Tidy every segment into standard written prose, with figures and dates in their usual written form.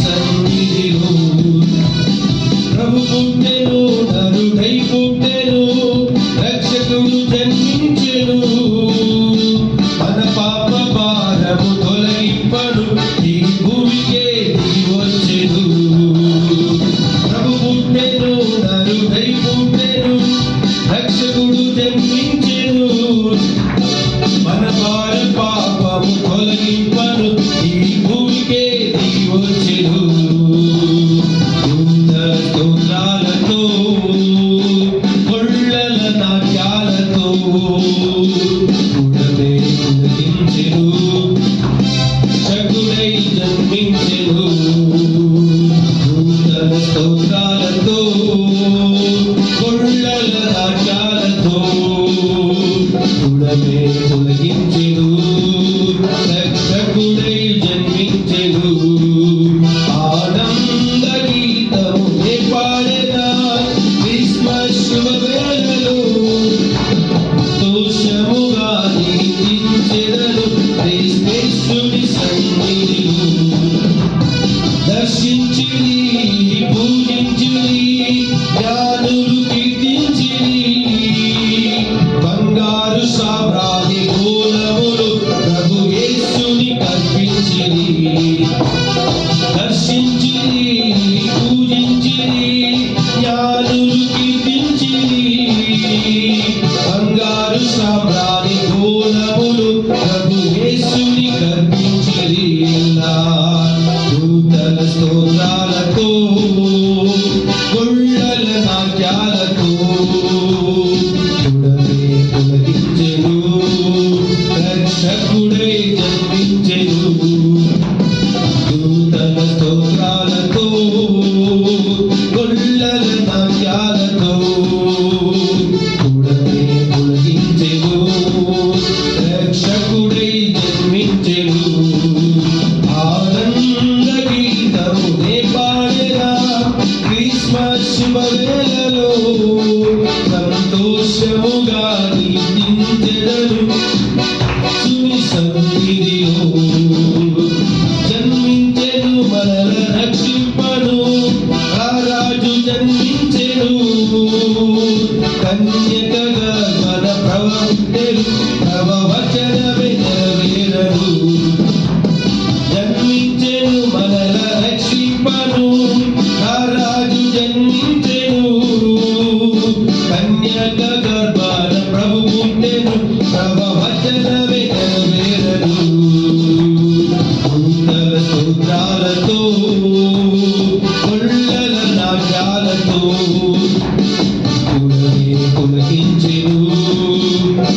సన్నిధిలో ప్రభు పుట్టెను, నరుడై పుట్టెను, రక్షకుడు జన్మించెను, మన పాప భారము తొలగింపను, ఈ భూమికే దిగి వచ్చెను. ప్రభు పుట్టెను, నరుడై పుట్టెను, రక్షకుడు జన్మించెను, మన భార పాపము తొలగింపను, ఈ భూమికే దిగి వచ్చెను. స్తోత్రాలతో కొళ్ళల నాట్యాలతో పుడమే పులకించెను, రక్షకుడై జన్మించెను. స్తోత్రాలతో కొళ్ళల నాట్యాలతో పుడమే పులకించెను, రక్షకుడై జన్మించెను. ఆనంద గీతమునే పాడెదా క్రిస్మస్ శుభవేళలో, సంతోషముగా గీతించెదను క్రీస్తుని సన్నిధిలో. దర్శించిరి, పూజించిరి, జ్ఞానులు కీర్తించిరి, బంగారు సామ్రాజ్య మూలములు ప్రభు యేసుని కల్పించిరి. దర్శించిరి, పూజించిరి, జ్ఞానులు కీర్తించిరి, బంగారు సామ్రాజ్య మూలములు ప్రభు యేసుని కల్పించిరి. దూతల స్తోత్రాలతో కొళ్ళల నాట్యాలతో పుడమే పులకించెను, రక్షకుడై జన్మించెను. దూతల స్తోత్రాలతో కొళ్ళల నాట్యాలతో పుడమే పులకించెను, రక్షకుడై జన్మించెను. ఆనంద గీతమునే పాడెదా క్రిస్మస్ శుభవేళలో, సంతోషముగా గీతించెదను సుని సన్నిధిలో. జన్మించెను, మనల రక్షింపను, ఆ రాజు జన్మించెను, కన్యకగా మన ప్రవక్తెను, ప్రవచనమే నెరవేరను. జన్మించెను, మనల రక్షింపను, ఆ రాజు జన్మించెను, కన్యక గర్భాన ప్రభు పుట్టెను, ప్రవచనమే నెరవేరను. దూతల స్తోత్రాలతో కొళ్ళల నాట్యాలతో పుడమే పులకించెను,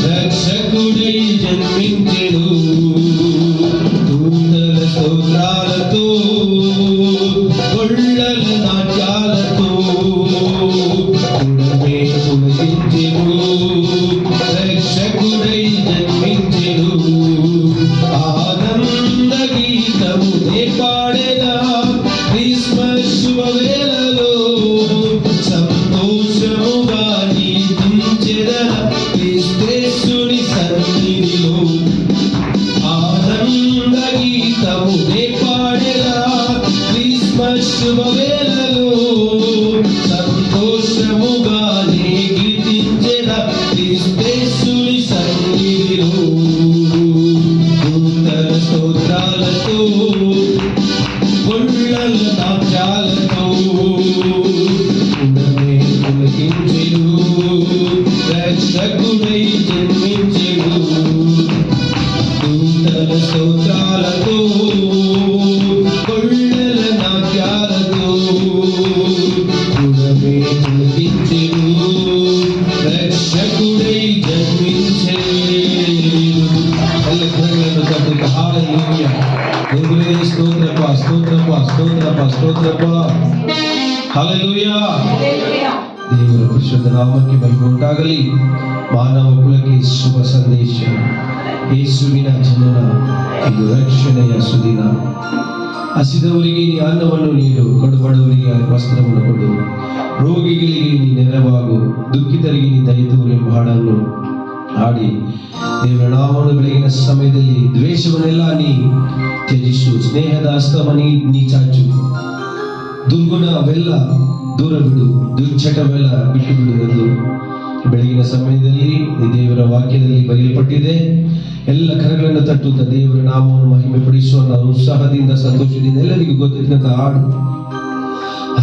రక్షకుడై జన్మించెను. దూతల స్తోత్రాలతో కొళ్ళల నాట్యాలతో పుడమే పులకించెను, రక్షకుడై జన్మించెను. ఆనంద గీతమునే పాడెదా క్రిస్మస్ శుభవేళలో, సంతోషముగా గీతించెదన క్రీస్తుని సన్నిధిలో. ఆనంద గీతమునే పాడెదా క్రిస్మస్ శుభవేళలో, సంతోషముగా గీతించెద క్రీస్తుని సన్నిధిలో. దూతల స్తోత్రాలతో కొళ్ళల నాట్యాలతో పుడమే పులకించెను, రక్షకుడై జన్మించెను. దూతల స్తోత్రాలతో కొళ్ళల నాట్యాలతో పుడమే పులకించెను, రక్షకుడై జన్మించెను. హల్లెలూయా. దేవుడే స్తోత్రప స్తోత్రప స్తోత్రప స్తోత్రప. హల్లెలూయా. దేవుని పరిశుద్ధ నామಕ್ಕೆ ಮಹಿಮೆ ಉಂಟಾಗಲಿ. ಮಾನವ ಕುಲಕ್ಕೆ ಶುಭ ಸಂದೇಶ. ಯೇಸುವಿನ ಜನನ, ಇದು ರಕ್ಷಣೆಯ ಸುದಿನ. ಹಸಿದವರಿಗೆ ನೀ ಅನ್ನವನ್ನು ನೀಡು, ಕಡುಬಡವರಿಗೆ ವಸ್ತ್ರವನ್ನು ಕೊಡು, ರೋಗಿಗಳಿಗೆ ನೀ ನೆರವಾಗು, ದುಃಖಿತರಿಗೆ ನೀ ದಯೆ ತೋರು ಎಂಬ ಹಾಡನ್ನು ಹಾಡಿ ದೇವರ ನಾಮವನ್ನು ಬೆಳಗಿನ ಸಮಯದಲ್ಲಿ ದ್ವೇಷವನ್ನೆಲ್ಲ ನೀ ತ್ಯಜಿಸು, ಸ್ನೇಹದ ಹಸ್ತವನ್ನು ನೀ ಚಾಚು. ಅವೆಲ್ಲ ದೂರ ಬಿಡು, ದುಶ್ಚಟವೆಲ್ಲ ಬಿಟ್ಟು ಬಿಡುವುದು. ಬೆಳಗಿನ ಸಮಯದಲ್ಲಿ ದೇವರ ವಾಕ್ಯದಲ್ಲಿ ಬರೆಯಲ್ಪಟ್ಟಿದೆ. ಎಲ್ಲ ಕರಗಳನ್ನು ತಟ್ಟುತ್ತಾ ದೇವರ ನಾಮವನ್ನು ಮಹಿಮೆ ಪಡಿಸುವ ಉತ್ಸಾಹದಿಂದ, ಸಂತೋಷದಿಂದ ಎಲ್ಲರಿಗೂ ಗೊತ್ತಿದ್ದಂತ ಹಾಡು.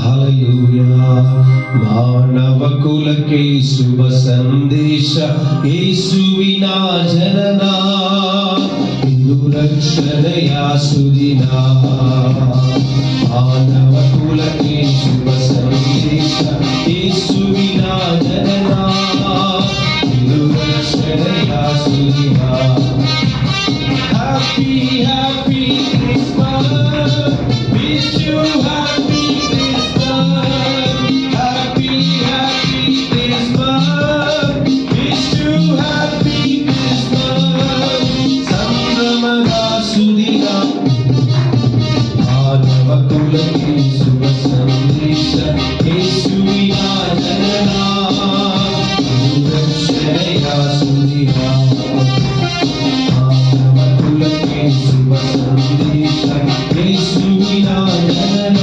ಹಲ್ಲೆಲೂಯಾ. ಮಾನವ ಕುಲಕ್ಕೆ ಶುಭ ಸಂದೇಶ, ಯೇಸುವಿನ ಜನನ, ಇದು ರಕ್ಷಣೆಯ ಸುದಿನ. ಮಾನವ ಕುಲಕ್ಕೆ ಶುಭ ಸಂದೇಶ, ಯೇಸುವಿನ ಜನನ, ಇದು ರಕ್ಷಣೆಯ ಸುದಿನ. Happy happy Christmas, wish you happy ಶುಭ ಸಂದೇಶ, ಯೇಸುವಿನ ಜನನ, ರಕ್ಷಣೆಯ ಸುದಿನ. ಮಾನವ ಕುಲಕ್ಕೆ ಶುಭ ಸಂದೇಶ, ಯೇಸುವಿನ ಜನನ,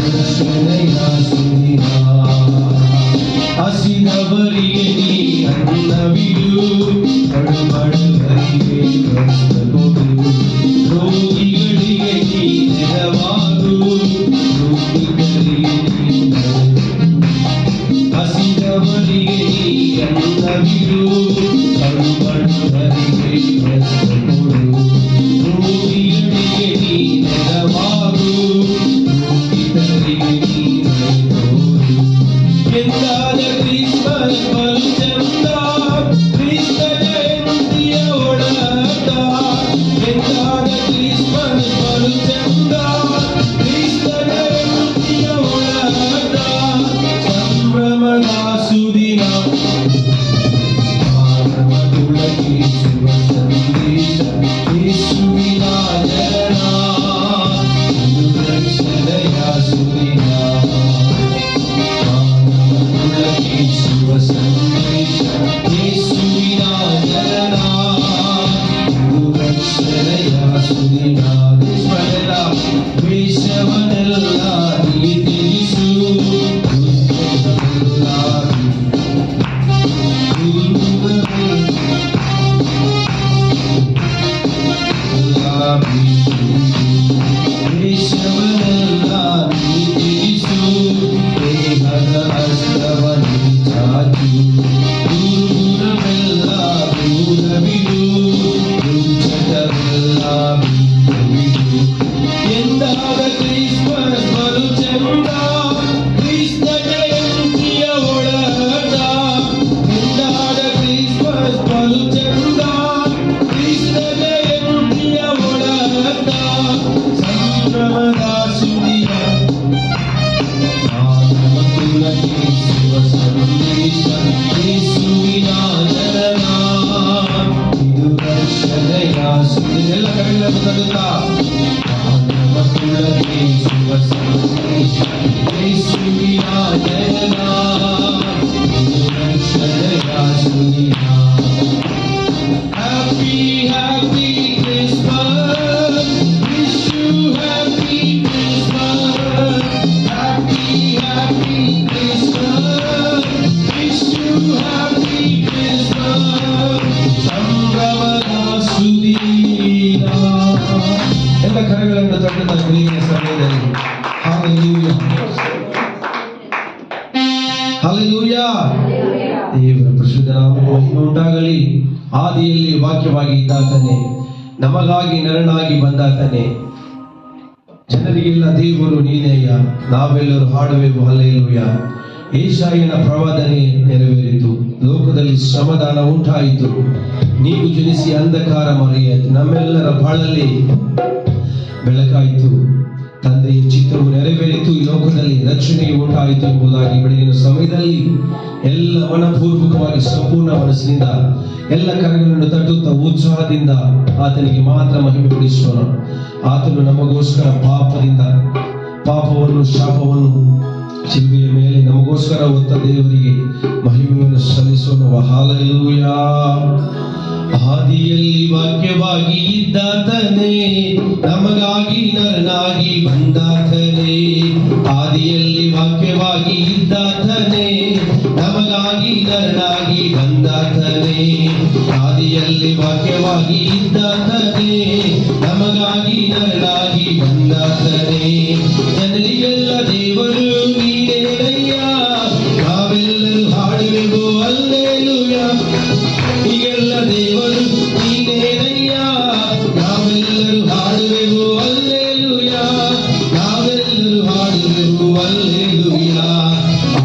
ರಕ್ಷಣೆಯ ಸುದಿನ. ಹಸಿದವರಿಗೆ ನೀ ಅನ್ನವಿಡು, ಬಡಬಡವರಿಗೆ ವಸ್ತ್ರ ಕೊಡು, ರೋಗಿಗಳಿಗೆ ನೀ ನೆರವಾಗು, ರೋಗಿಗಳಿಗೆ ನೀ ಹಸಿದವರಿಗೆ ನೀ ಅನ್ನವಿಡು, ಬಡಬಡವರಿಗೆ ವಸ್ತ್ರ ಕೊಡು, ರೋಗಿಗಳಿಗೆ ನೀ ನೆರವಾಗು, ರೋಗಿಗಳಿಗೆ ನೀ ದಯತೋರು. ಎಂದಾದ ಕ್ರಿಸ್ಮಸ್ ಬಲು ಚಂದ, ಕ್ರಿಸ್ತ ಜಯಂತಿಯ ಒಡನಾಟ. ಎಂದಾದ ಕ್ರಿಸ್ಮಸ್ ಬಲು ಚಂದ, ಕ್ರಿಸ್ತ ಜಯಂತಿಯ ಒಡನಾಟ. ಸಂಭ್ರಮದ ಸುದಿನ, ಮಾನವ ಕುಲಕ್ಕೆ ಶುಭ ಸಂದೇಶ, ಯೇಸುವಿನ ಜನನ, ಇದು ರಕ್ಷಣೆಯ ಸುದಿನ. ಶುಭ ಸಂದೇಶ, ಯೇಸುವಿನ ಜನನ, ಇದು ರಕ್ಷಣೆಯ ಸುದಿನ. ದ್ವೇಷವನ್ನೆಲ್ಲ ನೀ ತ್ಯಜಿಸು, ದ್ವೇಷವನ್ನೆಲ್ಲ ನೀ ತ್ಯಜಿಸು, ದೇಹದ ಹಸ್ತವನ್ನು ಚಾಚು, ದೂರವೆಲ್ಲ ದೂರವಿಡು, ದುಶ್ಚಟವೆಲ್ಲ ಬಿಟ್ಟು ಬಿಡು. ಎಂದಾದ ಕ್ರಿಸ್ಮಸ್ ಬಲು ಚಂದ, ಕ್ರಿಸ್ತ ಜಯಂತಿಯ ಒಡನಾಟ. ಎಂದಾದ ಕ್ರಿಸ್ಮಸ್ ಬಲು ಚಂದ, ಕ್ರಿಸ್ತ ಜಯಂತಿಯ ಒಡನಾಟ. ಸಂಭ್ರಮದ ಸುದಿನ, ಮಾನವ ಕುಲಕ್ಕೆ ಶುಭ ಸಂದೇಶ, ಯೇಸುವಿನ ಜನನ, ಇದು ರಕ್ಷಣೆಯ ಸುದಿನ. ಎಲ್ಲ ಕರೆಗಳನ್ನು ತರುತ್ತಾ, ಮಾನವ ಕುಲಕ್ಕೆ ಶುಭ ಸಂದೇಶ, ಯೇಸುವಿನ ಜನನ, ಇದು ರಕ್ಷಣೆಯ ಸುದಿನ. Happy happy Christmas, wish you happy Christmas. Happy happy Christmas, wish you happy Christmas. ಸಂಭ್ರಮದ ಸುದಿನ. ಎಲ್ಲ ಕರೆಗಳನ್ನು ತಟ್ಟುತ್ತಾ ಬೆಳಗಿನ ಸಮಯದಲ್ಲಿ ಹಲ್ಲೆಲೂಯಾ, ಹಲ್ಲೆಲೂಯಾ. ದೇವರ ಪರಿಶುದ್ಧ ನಾಮಕ್ಕೆ ಮಹಿಮೆ ಉಂಟಾಗಲಿ. ಆದಿಯಲ್ಲಿ ವಾಕ್ಯವಾಗಿ ಇದ್ದಾತನೇ, ನಮಗಾಗಿ ನರನಾಗಿ ಬಂದಾತನೇ. ಜನರಿಗೆಲ್ಲ ದೇವರು ನೀನೆಯ, ನಾವೆಲ್ಲರೂ ಹಾಡುವೆವು ಹಲ್ಲೆಲೂಯಾ. ಯೆಶಾಯನ ಪ್ರವಾದನೆ ನೆರವೇರಿತು, ಲೋಕದಲ್ಲಿ ಶ್ರಮದಾನ ಉಂಟಾಯಿತು. ನೀವು ಜನಿಸಿ ಅಂಧಕಾರ ಮರೆಯಾಯಿತು, ನಮ್ಮೆಲ್ಲರ ಬಾಳಲ್ಲಿ ಬೆಳಕಾಯಿತು. ತಂದೆಯ ಚಿತ್ತವು ನೆರವೇರಿತು, ಈ ಲೋಕದಲ್ಲಿ ರಕ್ಷಣೆಯು ಉಂಟಾಯಿತು ಎಂಬುದಾಗಿ ಬೆಳಗಿನ ಸಮಯದಲ್ಲಿ ಎಲ್ಲ ಮನಪೂರ್ವಕವಾಗಿ ಸಂಪೂರ್ಣ ಮನಸ್ಸಿನಿಂದ ಎಲ್ಲ ಕರೆಗಳನ್ನು ತಟ್ಟುತ್ತಾ ಉತ್ಸಾಹದಿಂದ ಆತನಿಗೆ ಮಾತ್ರ ಮಹಿಮೆ ಪಡಿಸೋಣ. ಆತನು ನಮಗೋಸ್ಕರ ಪಾಪವನ್ನು ಶಾಪವನ್ನು ಶಿಲುಬೆಯ ಮೇಲೆ ನಮಗೋಸ್ಕರ ಹೊತ್ತ ದೇವರಿಗೆ ಮಹಿಮೆಯನ್ನು ಸಲ್ಲಿಸೋಣ. ಹಲ್ಲೆಲೂಯಾ, ಆದಿಯಲ್ಲಿ ವಾಕ್ಯವಾಗಿ ಇದ್ದಾತನೇ, ನಮಗಾಗಿ ನರನಾಗಿ ಬಂದಾತನೇ. ಆದಿಯಲ್ಲಿ ವಾಕ್ಯವಾಗಿ ಇದ್ದಾತನೇ, ನಮಗಾಗಿ ನರನಾಗಿ ಬಂದಾತನೇ. ಆದಿಯಲ್ಲಿ ವಾಕ್ಯವಾಗಿ ಇದ್ದಾತನೇ, ನಮಗಾಗಿ ನರನಾಗಿ ಬಂದಾತನೇ. ಜನರಿಗೆಲ್ಲ ದೇವರು ನೀನೇನಯ್ಯ, ನಾವೆಲ್ಲರೂ ಹಾಡುವೆವು ಹಲ್ಲೆಲೂಯ. ಈಗೆಲ್ಲ ದೇವರು ನೀನೇನಯ್ಯ, ನಾವೆಲ್ಲರೂ ಹಾಡುವೆವು ಹಲ್ಲೆಲೂಯ, ನಾವೆಲ್ಲರೂ ಹಾಡುವೆವು ಹಲ್ಲೆಲೂಯ.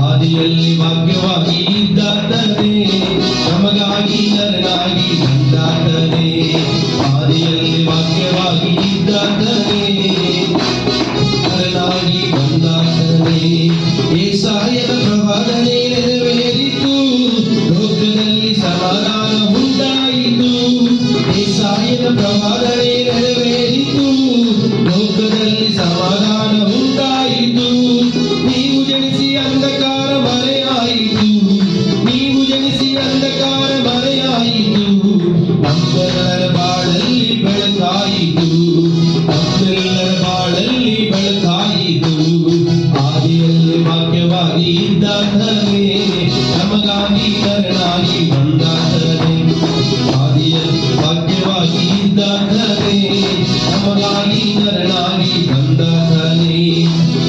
ಆದಿಯಲ್ಲಿ ವಾಕ್ಯವಾಗಿ ಇದ್ದಾತನೇ, ನಮಗಾಗಿ ನರನಾಗಿ ಬಂದಾತನೇ. ಆದಿಯಲ್ಲಿ ವಾಕ್ಯವಾಗಿ ಇದ್ದಾತನೇ, ನರನಾಗಿ ಬಂದಾತನೇ. ಯೆಶಾಯನ ಪ್ರವಾದನೆ ನೆರವೇರಿತು, ಲೋಕದಲ್ಲಿ ಸಮಾಧಾನ ಉಂಟಾಯಿತು. ಯೆಶಾಯನ ಪ್ರವಾದನೆ ನೆರವೇರಿತು, ಲೋಕದಲ್ಲಿ ಸಮಾಧಾನ ಉಂಟಾಯಿತು. ನೀವು ಜನಿಸಿ ಅಂಧಕಾರ ಮರೆಯಾಯಿತು, ನೀವು ಜನಿಸಿ ಅಂಧಕಾರ ಮರೆಯಾಯಿತು. ನಮ್ಮೆಲ್ಲರ ಬಾಳಲ್ಲಿ ಬೆಳಕಾಯಿತು, ನಮ್ಮೆಲ್ಲರ ಬಾಳಲ್ಲಿ ಬೆಳಕಾಯಿತು. ಆದಿಯಲ್ಲಿ ವಾಕ್ಯವಾಗಿ ಇದ್ದಾತನೇ, ನಮಗಾಗಿ ನರನಾಗಿ ಬಂದಾತನೇ. ಆದಿಯಲ್ಲಿ ವಾಕ್ಯವಾಗಿ ಇದ್ದಾತನೇ, ನಮಗಾಗಿ ನರನಾಗಿ ಬಂದಾತನೇ.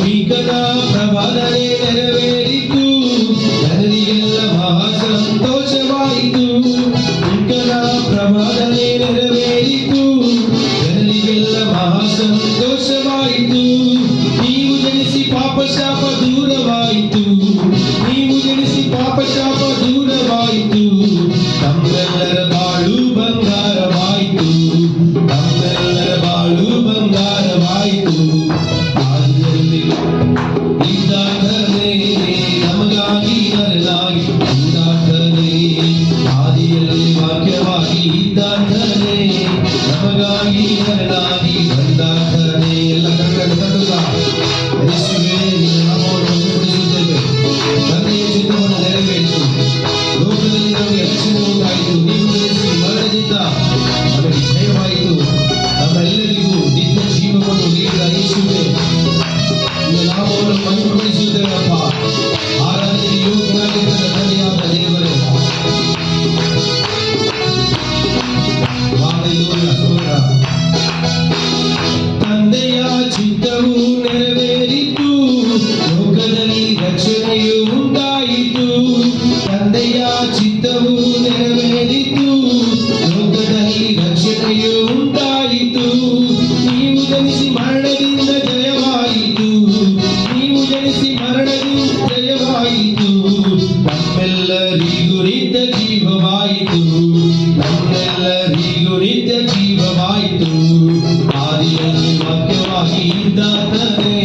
ಮೀಕನ ಪ್ರವಾದನೆ ನೆರವೇರಿತು, ಜನರಿಗೆಲ್ಲ ಮಹಾ ಸಂತೋಷವಾಯಿತು. ಮೀಕನ ಪ್ರವಾದನೆ ನೆರವೇರಿತು, ಜನರಿಗೆಲ್ಲ ಮಹಾ ಸಂತೋಷವಾಯಿತು. ನೀವು ಜನಿಸಿ ಪಾಪ ಶಾಪ ದೂರವಾಯಿತು, ನೀವು ಜನಿಸಿ ಪಾಪ ಶಾಪ ದೂರವಾಯಿತು. ನಮ್ಮೆಲ್ಲರ ಬಾಳು ಬಂಗಾರವಾಯಿತು, ನಮ್ಮೆಲ್ಲರ ಬಾಳು ಬಂಗಾರವಾಯಿತು. ಆದಿಯಲ್ಲಿ ಇದ್ದಾತನೇ, ನಮಗಾಗಿ ನರನಾಗಿ ಬಂದಾತನೇ. ಆದಿಯಲ್ಲಿ ವಾಕ್ಯವಾಗಿ ಇದ್ದಾತನೇ, ನಮಗಾಗಿ ನರನಾಗಿ ಬಂದಾತನೇ. ಎಲ್ಲ ಕಣ್ಣನ್ನು ತಟ್ಟುತ್ತಾ ಯೇಸುವೇ ನಿನ್ನ ನಾಮವನ್ನು ಮಹಿಮೆಪಡಿಸುತ್ತೇವೆ. ತಂದೆಯ ಚಿತ್ತವನ್ನು ನೆರವೇರಿಸು. ಲೋಕದಲ್ಲಿ ನಮಗೆ ರಕ್ಷಣೆ ಉಂಟಾಯಿತು, ನೀವು ಜನಿಸಿ ಮರಣದಿಂದ ನಮಗೆ ಜಯವಾಯಿತು. ನಮ್ಮೆಲ್ಲರಿಗೂ ನಿತ್ಯ ಜೀವವನ್ನು ನೀಡಿದ ಯೇಸುವೇ ನಿನ್ನ ನಾಮವನ್ನು ಮಹಿಮೆಪಡಿಸುತ್ತೇವೆ ಅಪ್ಪ. ಆರಾಧನೆ ಯೋಗ್ಯನಾಗಿದ್ದ ತಂದೆಯಾದ ದೇವರೇ, ಹಾಲೆಲೂಯಾ, ಸ್ತೋತ್ರ. ತಂದೆಯ ಚಿತ್ತವು ನೆರವೇರಿತು, ಲೋಕದಲ್ಲಿ ರಕ್ಷಣೆಯು ಉಂಟಾಯಿತು. ತಂದೆಯ ಚಿತ್ತವು ನೆರವೇರಿತು, ಲೋಕದಲ್ಲಿ ರಕ್ಷಣೆಯು ಉಂಟಾಯಿತು. ನೀವು ಜನಿಸಿ ಮರಣದಿಂದ ಜಯವಾಯಿತು, ನೀವು ಜನಿಸಿ ಮರಣದಿಂದ ಜಯವಾಯಿತು. ನಮ್ಮೆಲ್ಲರಿಗೂ ನಿತ್ಯ ಜೀವವಾಯಿತು, ನಮ್ಮೆಲ್ಲರಿಗೂ ನಿತ್ಯ ಜೀವವಾಯಿತು. ಆದಿಯಲ್ಲಿ ವಾಕ್ಯವಾಗಿ ಇದ್ದಾತನೇ,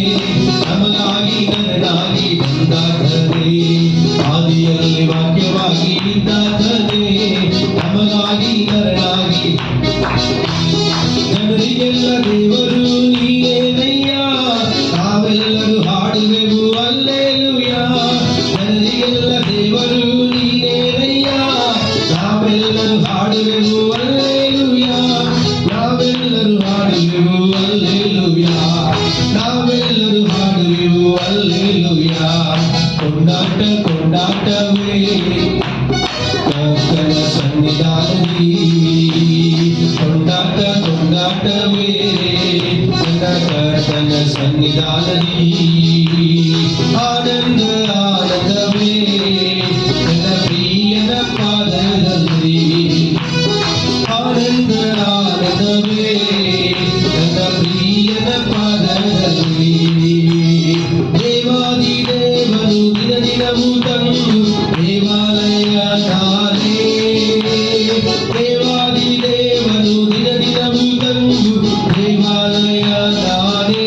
ನಮಗಾಗಿ ನರನಾಗಿ ಬಂದಾತನೇ. ಆದಿಯಲ್ಲಿ ವಾಕ್ಯವಾಗಿ ಇದ್ದಾತನೇ, ನಮಗಾಗಿ ನರನಾಗಿ. ಜನರಿಗೆಲ್ಲ ದೇವರು ನೀನೇನಯ್ಯ, ನಾವೆಲ್ಲರೂ ಹಾಡುವೆವು ಹಲ್ಲೆಲೂಯ. ಜನರಿಗೆಲ್ಲ ದೇವರು ನೀನೇನಯ್ಯ, ನಾವೆಲ್ಲರೂ ಹಾಡುವೆವು ಹಲ್ಲೆಲೂಯ, ನಾವೆಲ್ಲರೂ ಹಾಡುವೆವು ಹಲ್ಲೆಲೂಯ, ನಾವೆಲ್ಲರೂ ಹಾಡುವೆವು ಹಲ್ಲೆಲೂಯ. ಕೊಂಡಾಟ ಕೊಂಡಾಟವೇ ಕರ್ತನ ಸನ್ನಿಧಾನದಲ್ಲಿ, ಕೊಂಡಾಟ ಕೊಂಡಾಟವೇ ನನ್ನ ಕರ್ತನ ಸನ್ನಿಧಾನದಲ್ಲಿ. ಆನಂದ ಆನಂದವೇ ನನ್ನ ಪ್ರಿಯನ ಪಾದದಲ್ಲಿ, ಆನಂದ ಆನಂದವೇ ನನ್ನ ಪ್ರಿಯನ ಪಾದದಲ್ಲಿ. ದೇವಾದಿ ದೇವರು ದಿನ ದಿನವೂ ತಂದು ದೇವಾಲಯ ನಾನೇ, ದೇವಾದಿ ದೇವರು ದಿನ ದಿನವೂ ತಂದು ದೇವಾಲಯ ನಾನೇ.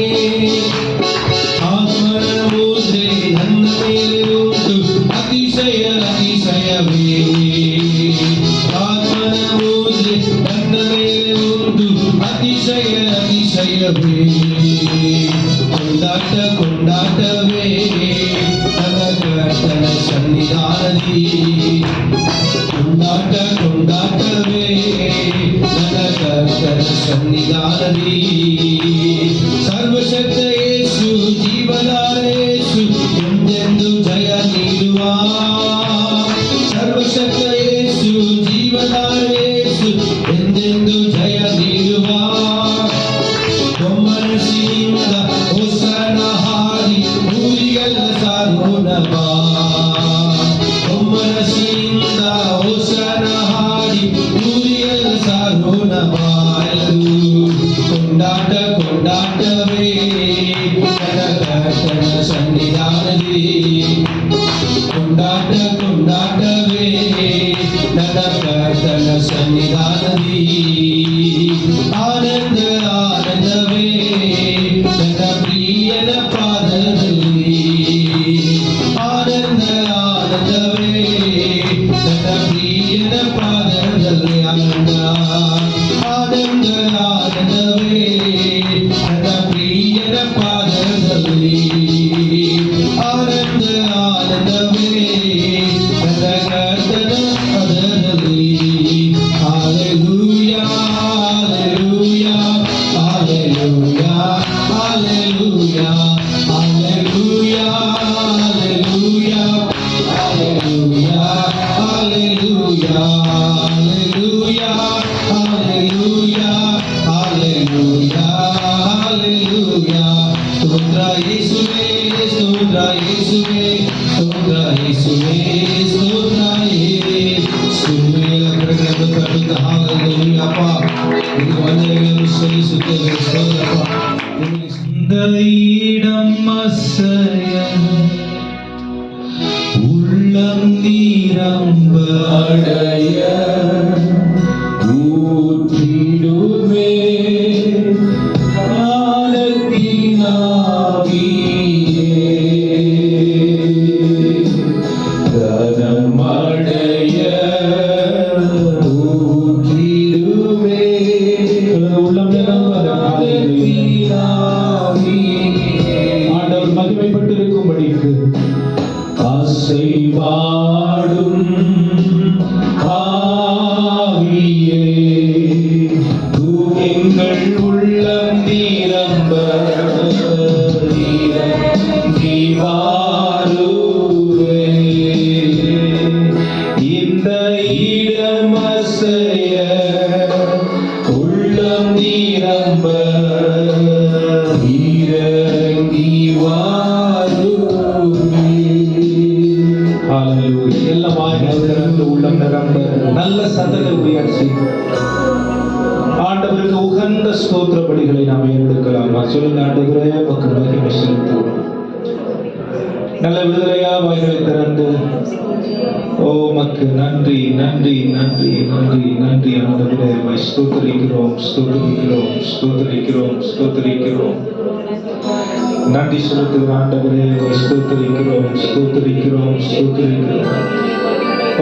ಆತ್ಮನ ಮುದ್ರೆ ನನ್ನ ಮೇಲೆ ಉಂಟು, ಅತಿಶಯ ಅತಿಶಯವೇ. ಆತ್ಮನ ಮುದ್ರೆ ನನ್ನ ಮೇಲೆ ಉಂಟು, ಅತಿಶಯ ಅತಿಶಯವೇ. ಕೊಂಡಾಟ ಕೊಂಡಾಟವೇ ನನ್ನ ಕರ್ತನ ಸನ್ನಿಧಾನದಲ್ಲಿ, ಕೊಂಡಾಟ ಕೊಂಡಾಟವೇ ಸನ್ನಿಧಾನದಿ ಸರ್ವಶಕ್ತ ಯೇಸು ಜೀವದಾರ ಯೇಸು ಎಂದೆಂದು ಜಯ ನೀಡುವ ಸರ್ವಶಕ್ತ ಯೇಸು ಜೀವದಾರ ಯೇಸು ಎಂದೆಂದು ಜಯ ನೀಡುವ ಮನಸ್ಸಿನಿಂದ ಹೊಸನ ಹಾಡಿ ಊರಿಗೆಲ್ಲ ಸಾರೋಣ ಬಾ ಮನಸ್ಸಿನಿಂದ ಹೊಸನ ಹಾಡಿ ಊರಿಗೆಲ್ಲ ಸಾರೋಣ ಬಾ ಕೊಂಡಾಟ ಕೊಂಡಾಟವೇ ಕರ್ತನ ಸನ್ನಿಧಾನದಿ ಕೊಂಡಾಟ ಕೊಂಡಾಟವೇ ನನ್ನ ಕರ್ತನ ಸನ್ನಿಧಾನದಿ ಆನಂದ ಆನಂದವೇ ನನ್ನ ಪ್ರಿಯನ ಪಾದದಲ್ಲಿ ಆನಂದ ಆನಂದವೇ ನನ್ನ ಪ್ರಿಯನ ಪಾದದಲ್ಲಿ ಆನಂದ ಆನಂದ ಆನಂದವೇ ನನ್ನ ಪ್ರಿಯನ ಪಾದದಲ್ಲಿ ಆನಂದ ಆನಂದವೇ ನನ್ನ ಕರ್ತನ ಪದದಲ್ಲಿ Hallelujah, hallelujah, hallelujah, hallelujah, hallelujah, hallelujah, hallelujah, hallelujah, hallelujah, hallelujah, hallelujah. Stottra Yesuve, Stottra Yesuve, Stottra Yesuve, Stottra Yesuve. ಕರಗಳನ್ನು ತಟ್ಟುತ್ತ ಹಾಲೆಲೂಯಾ ಅಪ್ಪ ನಿಮಗೆ ವಂದನೆಗಳನ್ನು ಸಲ್ಲಿಸುತ್ತೇವೆ ಸ್ತೋತ್ರಪ್ಪ இடம் அசைய உள்ளம் நீரம்ப அடைய ஊற்றிடுமே ஞானத்தினாவியே கனமடைய ஊற்றிடுமே உள்ளம் நிரம்ப ஆண்டவர் மகிமைப்பட்டிருக்கும்படிக்கு ஆசைவாடும் ஆவியே எங்கள் உள்ளம் நிரம்ப வாருவே இந்த இடம் அசைய உள்ளம் நிரம்ப இறங்கி வாருவே. ஹல்லேலூயா. எல்லாம் வாய்ந்து உள்ளம் நிரம்ப நல்ல சத்தத்தை உயர்த்தி ஆண்டவருக்கு உகந்த ஸ்தோத்திர பலிகளை நாம் ஏறெடுக்கலாம். சொல்லுங்க ஆண்டவரே உமக்கு மகிமை செலுத்துவோம். நல்ல விடுதலையா வாய்களை திறந்து ஓ உமக்கு நன்றி நன்றி நன்றி நன்றி நன்றி ஆண்டவரே உம்மை ஸ்தோத்திரிக்கிறோம் ஸ்தோத்திரிக்கிறோம் ஸ்தோத்திரிக்கிறோம் ஸ்தோத்திரிக்கிறோம். நன்றி செலுத்துகிற ஆண்டவரே உம்மை ஸ்தோத்திரிக்கிறோம் ஸ்தோத்திரிக்கிறோம் ஸ்தோத்திரிக்கிறோம்.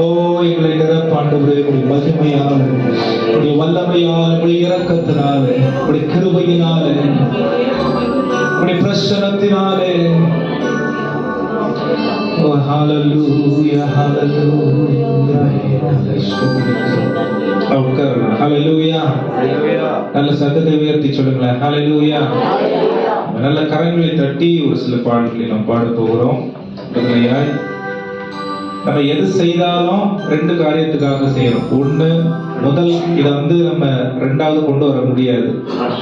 ஓ எங்களை நிரப்ப ஆண்டவரே உம்முடைய மகிமையால் உம்முடைய வல்லமையால் உம்முடைய இரக்கத்தினாலே உம்முடைய கிருபையினாலே உம்முடைய பிரசன்னத்தினாலே ஓ ஹalleluya ஹalleluya உட்காருங்க. ஹalleluya நல்ல சத்தத்தை உயர்த்தி சொல்லுங்களேன். ஹalleluya நல்ல கரங்களை தட்டி ஒரு சில பாடல்களை நாம் பாட போகிறோம். நம்ம எது செய்தாலும் ரெண்டு காரியத்துக்காக செய்யறோம். ஒண்ணு முதல் இதை நம்ம ரெண்டாவது கொண்டு வர முடியாது.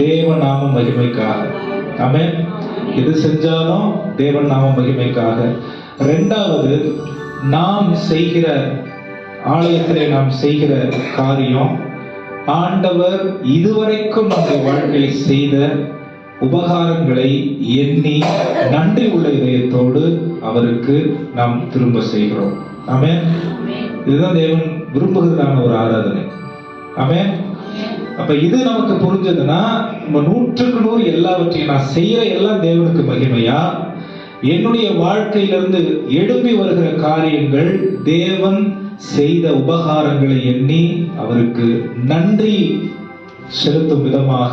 தேவ நாம மகிமைக்காக. ஆமென். எது செஞ்சாலும் தேவன் நாம மகிமைக்காக. ரெண்டாவது நாம் செய்கிற ஆலயத்திலே நாம் செய்கிற காரியம் ஆண்டவர் இதுவரைக்கும் நம்முடைய வாழ்க்கையில் செய்த உபகாரங்களை எண்ணி நன்றி உள்ள இதயத்தோடு அவருக்கு நாம் திரும்ப செய்கிறோம். ஆமென். இதுதான் தேவன் விரும்புகிறதான ஒரு ஆராதனை. ஆமென். அப்ப இது நமக்கு புரிஞ்சதுன்னா நம்ம 100க்கு 100 எல்லாவற்றையும் நான் செய்யற எல்லாம் தேவனுக்கு மகிமையா, என்னுடைய வாழ்க்கையிலிருந்து எழும்பி வருகிற காரியங்கள் தேவன் செய்த உபகாரங்களை எண்ணி அவருக்கு நன்றி செலுத்தும் விதமாக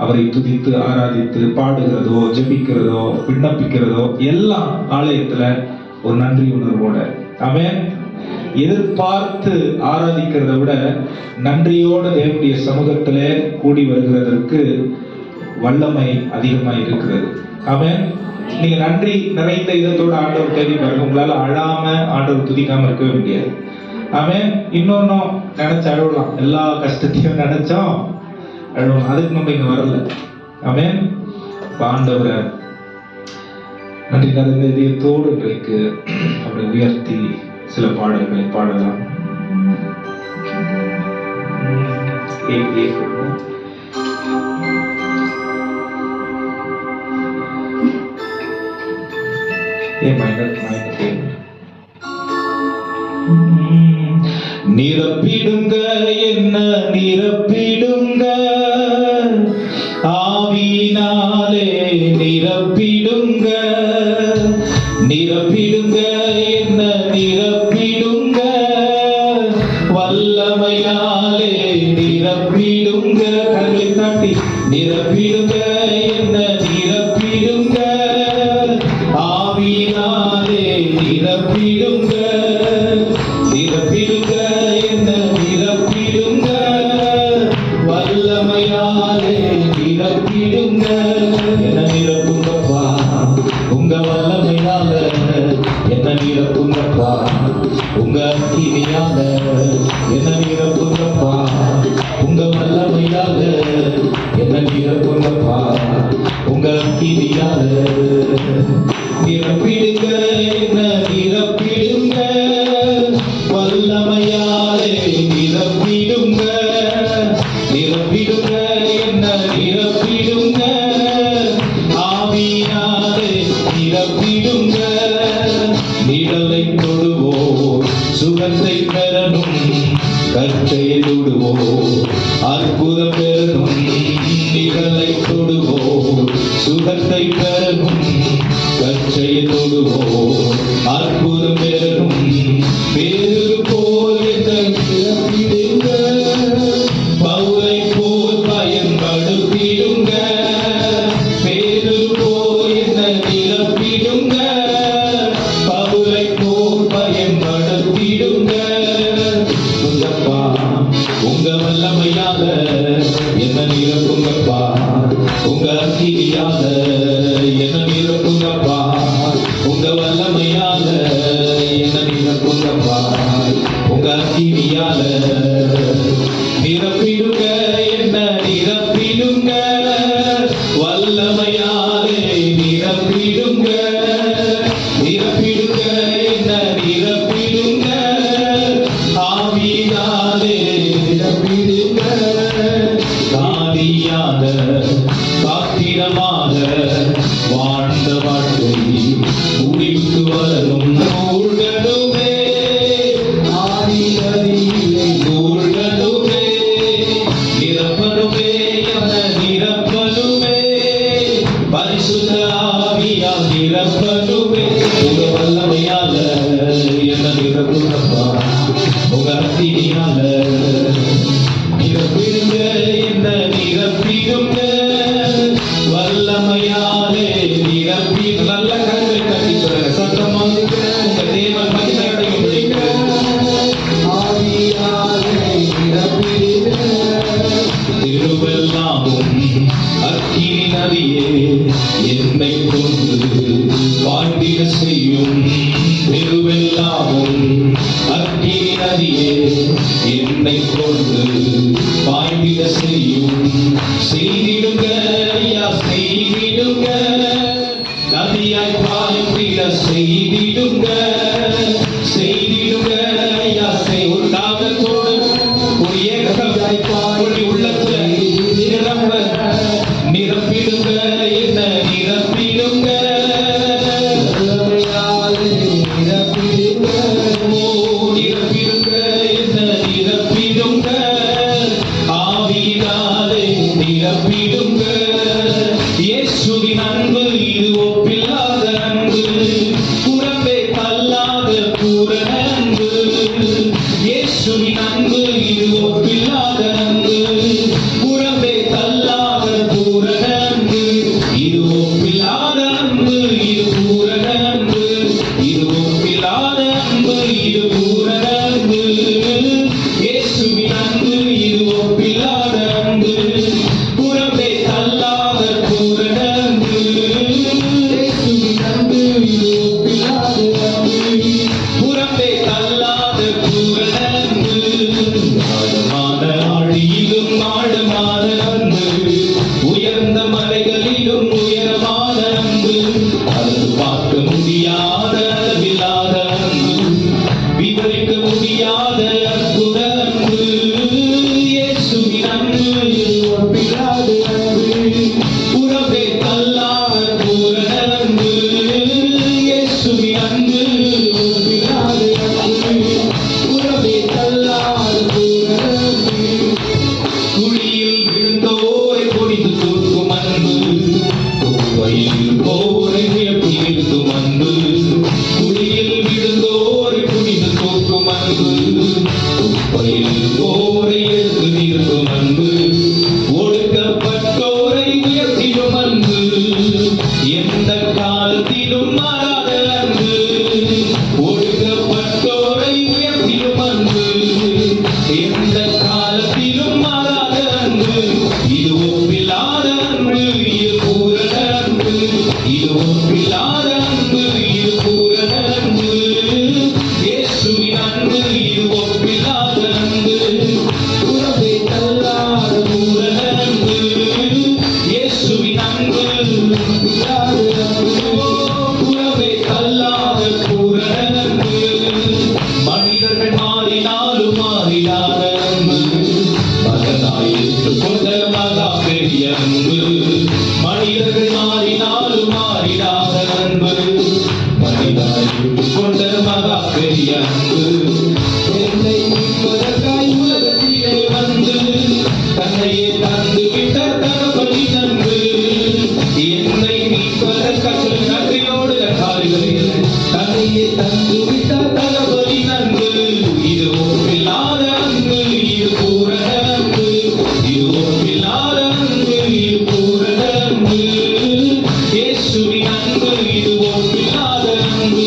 அவரை துதித்து ஆராதித்து பாடுகிறதோ ஜெபிக்கிறதோ விண்ணப்பிக்கிறதோ எல்லாம் ஆலயத்துல ஒரு நன்றி உணர்வோட. ஆமென். எதிர்பார்த்து ஆராதிக்கிறத விட நன்றியோடு தேவனுடைய சமூகத்திலே கூடி வருகிறதற்கு வல்லமை அதிகமாக இருக்கிறது. ஆமென். நீங்க நன்றி நிறைந்த இதத்தோட ஆண்டவர் தேடி பாருங்க, உங்களால அழாம ஆண்டவர் துதிக்காம இருக்கவே முடியாது. ஆமென். இன்னொன்னும் நினைச்சு அழுவலாம், எல்லா கஷ்டத்தையும் நினைச்சோம் அழுவலாம், அதுக்கு நம்ம இங்க வரல. ஆமென். ஆண்டவரை நன்றி நிறைந்த இதயத்தோடு இன்றைக்கு அப்படி உயர்த்தி சில பாடல்களை பாடலாம். நிரப்பிடுங்க என்ன நிரப்பிடுங்க, ஆவியினாலே நிரப்பிடுங்க, நிரப்பிடுங்க என்ன நிரப்பிடுங்க, வல்லமையாலே நிரப்பிடுங்க, கரங்களை தட்டி நிரப்பிடுங்க என்ன நிரப்பிடுங்க, ஆவியினாலே நிரப்பிடுங்க, நிரப்பிடுங்க என்ன நிரப்பிடுங்க, வல்லமையாலே நிரப்பிடுங்க. என்ன நிரப்புங்கப்பா உங்க வல்லமையால, என்ன நிரப்புங்கப்பா உங்க அக்கினியால, என்ன நிரப்புங்கப்பா உங்க வல்லமையால, என்ன நிரப்புங்கப்பா உங்க அக்கினியால, நிரப்பிடுங்க என்ன நிரப்பிடுங்க, வல்லமையாலே நிரப்பிடுங்க, நிரப்பிடுங்க என்ன நிரப்பிடுங்க, ஆவியினாலே நிரப்பிடுங்க. நிழலை தொடுவோம் சுகத்தை பெறணும், கற்றையை தொடுவோம் அற்புதம் பெறணும், நிழலை தொடுவோம் சுகத்தை பெறணும், கற்றையை தொடுவோம் அற்புதம் பெறணும், பேரு போல் என்னை நிரப்பிடுங்க, பவுலை போல் பயன்படுத்திடுங்க, பேரு போல் என்னை நிரப்பிடுங்க, பவுலை போல் பயன்படுத்திடுங்க. உங்கப்பா உங்க வல்லமையால என்ன நிரப்புங்கப்பா, உங்க அக்கினியால என்ன நிரப்புங்கப்பா, உங்க வல்லமையால என்ன நிரப்புங்கப்பா, உங்க அக்கினியால நிரப்பிடுங்க என்ன நிரப்பிடுங்க, வல்லமையாலே நிரப்பிடுங்க, நிரப்பிடுங்க என்ன நிரப்பிடுங்க, ஆவியினாலே நிரப்பிடுங்க. காதியாக காத்திரமாக வாழ்ந்த வாழ்க்கை முடிவுக்கு வரும் மூழ்கனுமே, ஆவியிலே மூழ்கனுமே, நிரப்பனுமே என நிரப்பனுமே, பரிசுத்த ஆவியால் நிரப்பனுமே. உங்க வல்லமையால என்ன நிரப்புங்கப்பா, உங்க அக்கினியால நிரப்பிடுங்க என்ன நிரப்பிடுங்க, வல்லமையாலே நிரப்பி. நல்ல கருத்தை கட்டி சொல்லுங்க சத்தமாக, உங்க தேவன் மகிமையடையும் பிடிக்க ஆவியாலே நிரப்பிடுங்க. திருவெல்லாமும் அக்கினி நதியே என்னை கொண்டு பாண்டிட செய்யும், திருவெல்லாமும் அக்கினி நதியே என்னை கொண்டு பாண்டிட செய்யும், செய்திடுங்க ஐயா செய்திடுங்க, நதியாய் பாய்ந்திட செய்திடுங்க, செய்திடுங்க ஐயா ஒரு தாகத்தோடு ஒரு ஏகமாய் பாடி உள்ளத்துல நிரம்ப நிரப்பிடுங்க என்ன நிரப்பிடுங்க, நிரப்பிடுங்க நிரப்பிடுங்க என்ன நிரப்பிடுங்க, ஆவியினாலே நிரப்பிடுங்க. இயேசுவின் அன்பு இது ஒப்பில்லாத அன்பு, புறம்பே தள்ளாத பூரண அன்பு, இயேசுவின் அன்பு இது ஒப்பில்லாத அன்பு, புறம்பே தள்ளாத பூரண அன்பு, இது ஒப்பில்லாத அன்பு, இது பூரண அன்பு, இது ஒப்பில்லாத அன்பு, இது பூரண குப்பையில் போரை உயர்த்தி நிறுத்தும் அன்பு, குழியில் விழுந்தோரை குனிந்து தூக்கும் அன்பு, குப்பையில் போரை எடுத்து நிறுத்தும் அன்பு, ஒடுக்கப்பட்டோரை உயர்த்திடும் அன்பு, எந்த காலத்திலும் மாறாத அன்பு, ஒடுக்கப்பட்டோரை உயர்த்திடும் அன்பு, எந்த காலத்திலும் மாறாத அன்பு, இது ஒப்பில்லாத அன்பு, இது பூரண அன்பு, இது ஒப்பில்லாத அன்பு, இது பூரண அன்பு, இயேசுவின் அன்பு, இது ஒப்பில்லாத அன்பு, உறவை தள்ளாத பூரண அன்பு, இயேசுவின் அன்பு, உறவை தள்ளாத பூரண அன்பு, மனிதர்கள் மாறினாலும் மாறிடாத அன்பு, மகனாயிற்று கொண்ட மகா பெரிய அன்பு, மனிதர்கள் மாறினாலும் மாறிடாத அன்பு, மனிதனாயிற்று கொண்ட மகா பெரிய அன்பு, என்னை மீட்பதற்காய் உலகத்திலே வந்து தன்னையே தந்து விட்ட தகப்பனின் அன்பு, என்னை மீட்பதற்காக நன்றியோடு காரிகளில் தன்னையே தந்து விட்ட தகப்பனின் அன்பு, இது ஒப்பில்லாத அன்பு, இது பூரண அன்பு, இது ஒப்பில்லாத அன்பு, இது பூரண அன்பு, இயேசுவின் அன்பு, இது ஒப்பில்லாத அன்பு,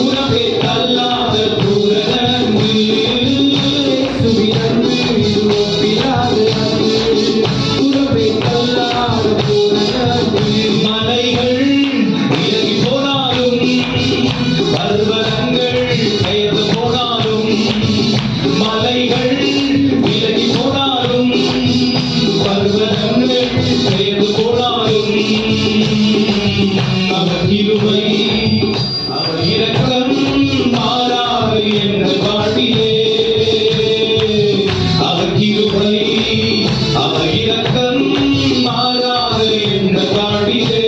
உறவே தள்ளாத பூரண அன்பு, இயேசுவின் அன்பு, இது ஒப்பில்லாத அன்பு, உறவே தள்ளாத பூரண அன்பு, மலைகள் விலகி போனாலும் பர்வதங்கள் பெயர்ந்து போனாலும், மலைகள் விலகி போனாலும் பர்வதங்கள் பெயர்ந்து போனாலும், அவர் கிருபை அவர் இரக்கம் மாறாது என்ற வாழ்விலே, அவர் கிருபை அவர் இரக்கம் மாறாது என்ற வாழ்விலே,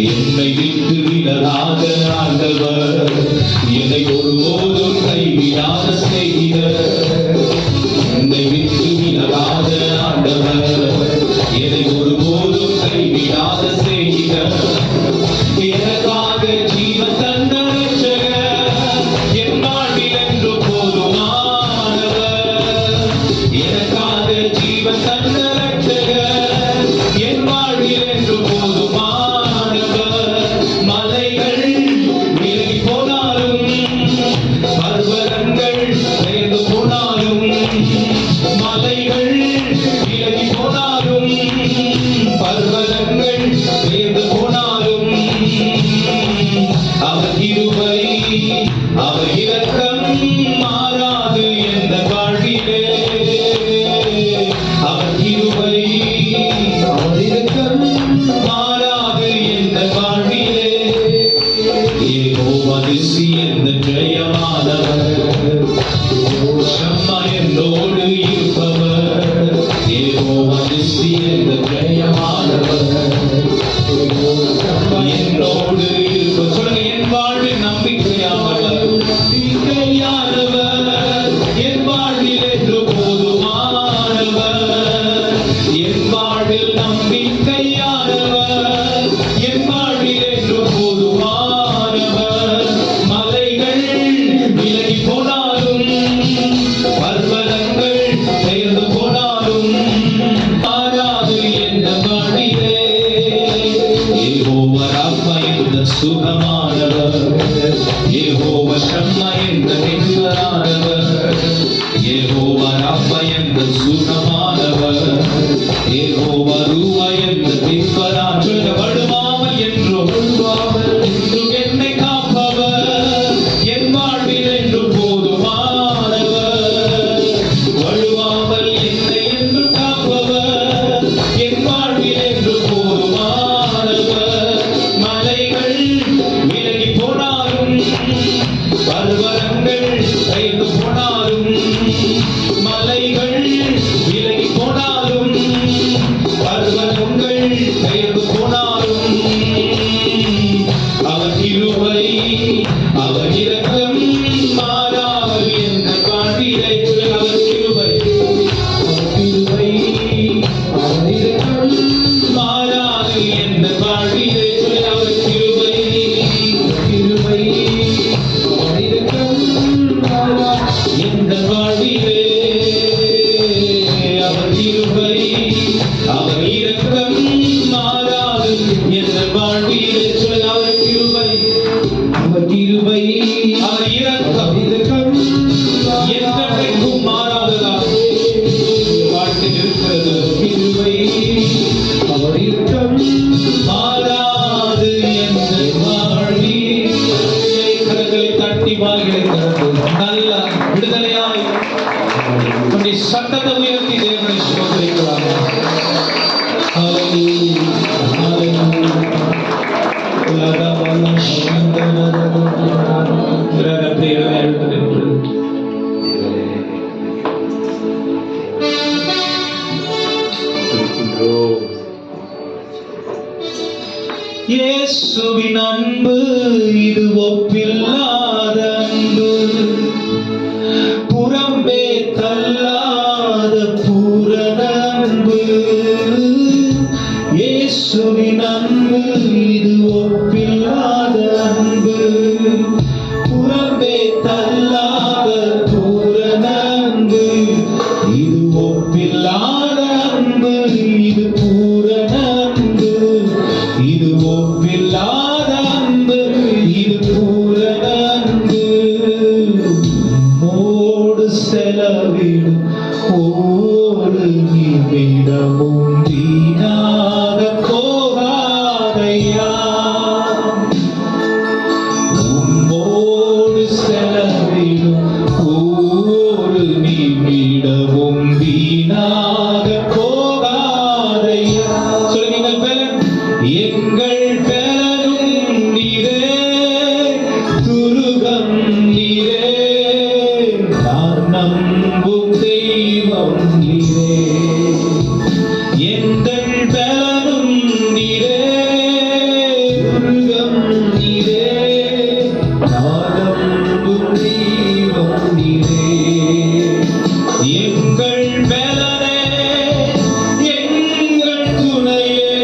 என்னை விட்டு விலகாத ஆண்டவர், என்னை ஒருபோதும் கைவிடாத செய்கிறார், என்னை விட்டு விலகாத ஆண்டவர், என்னை ஒருபோதும் கைவிடாத செய்கிறார், எனக்காக ஜீவன் தந்த ரட்சகர், என் வாழ்வில் என்று போதுமானவர், எனக்காக ஜீவன் தந்த ரட்சகர், என் வாழ்வில் என்று போதுமானவர், மலைகள் விலகி போனாலும் பர்வதங்கள் பெயர்ந்து போனாலும், மலைகள் விலகி போனாலும் பர்வதங்கள் பெயர்ந்து போனாலும், அவர் கிருபை அவர் இரக்கம் மாறாது எந்த வாழ்விலே, அவர் கிருபை அவர் இரக்கம் மாறாது எந்த வாழ்விலே, யெகோவா நிசி என்ற ஜெயமானவர், ஷம்மா என்னோடு இருப்பவர், யெகோவா நிசி என்ற ஜெயமானவர், என்னோடு இருப்பவர், சொல்லுங்க, என் வாழ்வில் நம்பிக்கையானவர், நம்பிக்கையானவர், என் வாழ்வில் என்று போதுமானவர், என் வாழ்வில் நம்பிக்கையானவர், என் வாழ்வில் என்று போதுமானவர், மலைகள் விலகி போனாலும் பர்வதங்கள் பெயர்ந்து போனாலும் மாறாது என்ற வாழ்விலே, யெகோவா ராஃபா என்ற சுகமானவர், யெகோவா ஷம்மா என்ற நிம்மதியானவர், யெகோவா ராஃபா என்ற சுகமானவர், யெகோவா ரூவா என்ற நிம்மதியானவர், சொல்லுங்க, வழுவாமல் என்றும் என்னை காப்பவர், என் வாழ்வில் என்று போதுமானவர், வழுவாமல் என்னை என்று காப்பவர், என் வாழ்வில் என்று போதுமானவர், மலைகள் விலகி போனாலும் பர்வதங்கள் எந்த வாழ்விலே அவர் கிருபை கிருபை எந்த வாழ்விலே அவர் கிருபை அவர் இரக்கம் மாறாது எந்த வாழ்விலே அவர் கிருபை அவர் கிருபை அவர் இரக்கம் என்றைக்கும் மாறாததாக வாழ்க்கையில் இருக்கிறது. கிருபை அவர் இரக்கம் மாறாது என்ற வாழ்வில் கரங்களை தட்டி வாழ்களை திறந்து நல்ல விடுதலையாய் உன்னுடைய சத்தத்தை உயர்த்தி தேவனை சோதரிக்கிறார். இயேசுவின் அன்பு இது ஒப்பில்லாத அன்பு, புறம்பே தள்ளாத பூரண அன்பு. இயேசுவின் அன்பு இது ஒப்பில்லாத அன்பு, புறம்பே தள்ளாத பூரண அன்பு. இது ஒப்பில்லாத அன்பு, இது பூரண அன்பு. இது ஒப்பில்லாத அன்பு, இது பூரண அன்பு. மோடு செலவிடும் ஒவ்வொரு நிமிடமும் வீணாக போகாதையா. உம்மோடு செலவிடும் ஒவ்வொரு நிமிடமும் வீணாக போகாதையா. சொல்லுங்கள் பலன். எங்கள் பலனும் நீரே, துருகம் நீரே, நான் நம்பும் தெய்வம் நீரே. எங்கள் பலனும் நீரே, துருகம் நீரே, நான் நம்பும் தெய்வம் நீரே. எங்கள் பலனே, எங்கள் துணையே,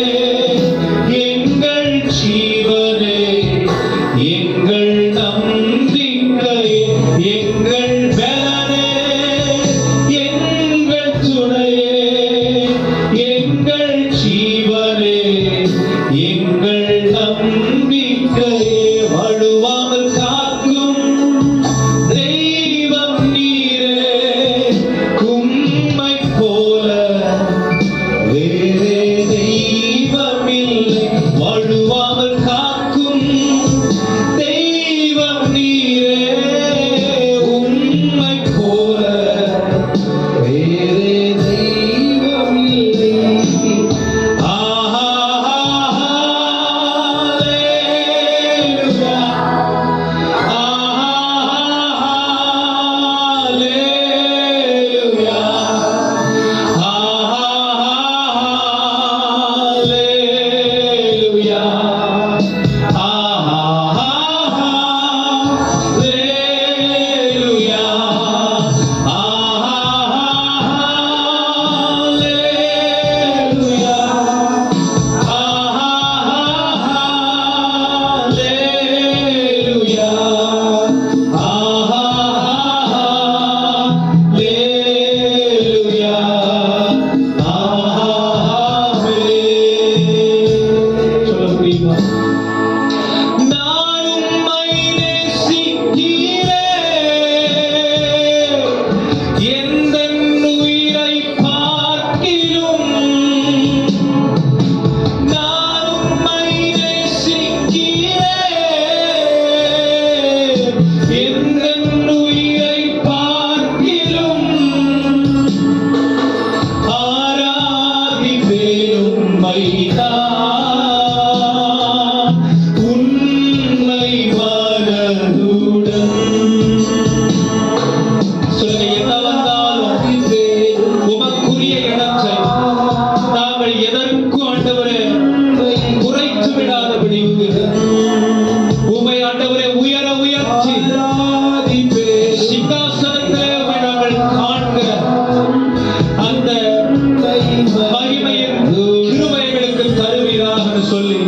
சொல்லி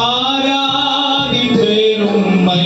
ஆராதிப்பேன் உம்மை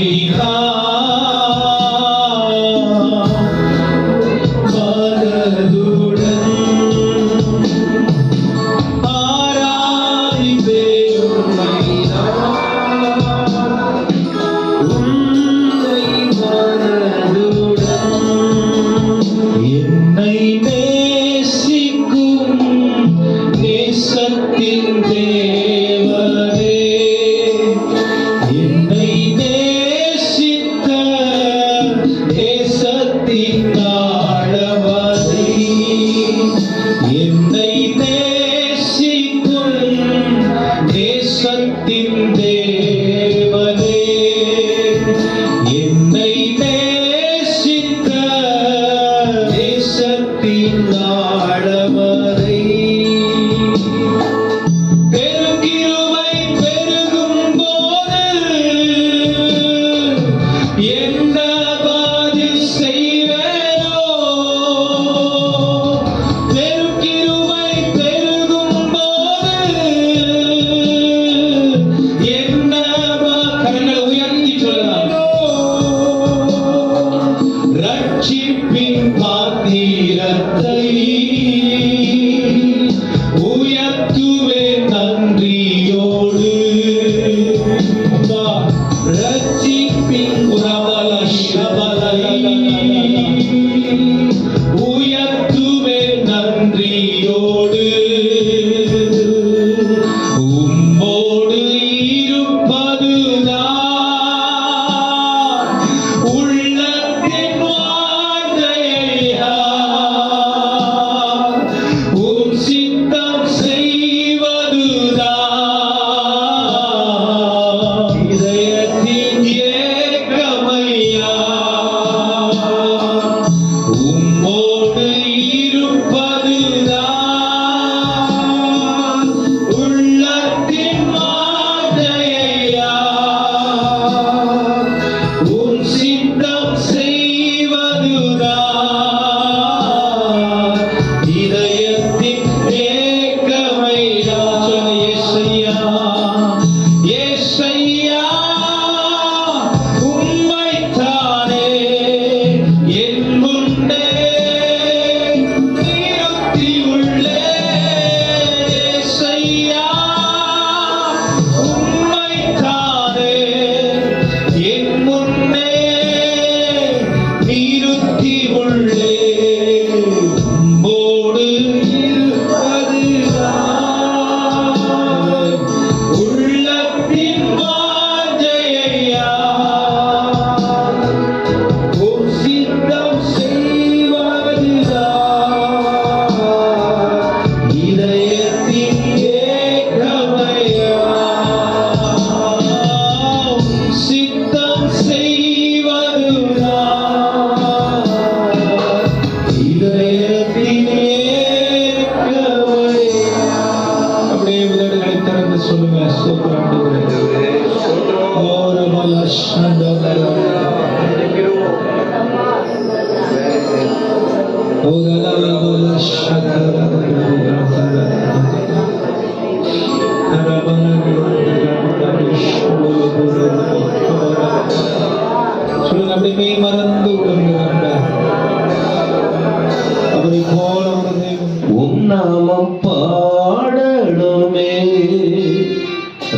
நாமம் பாடணுமே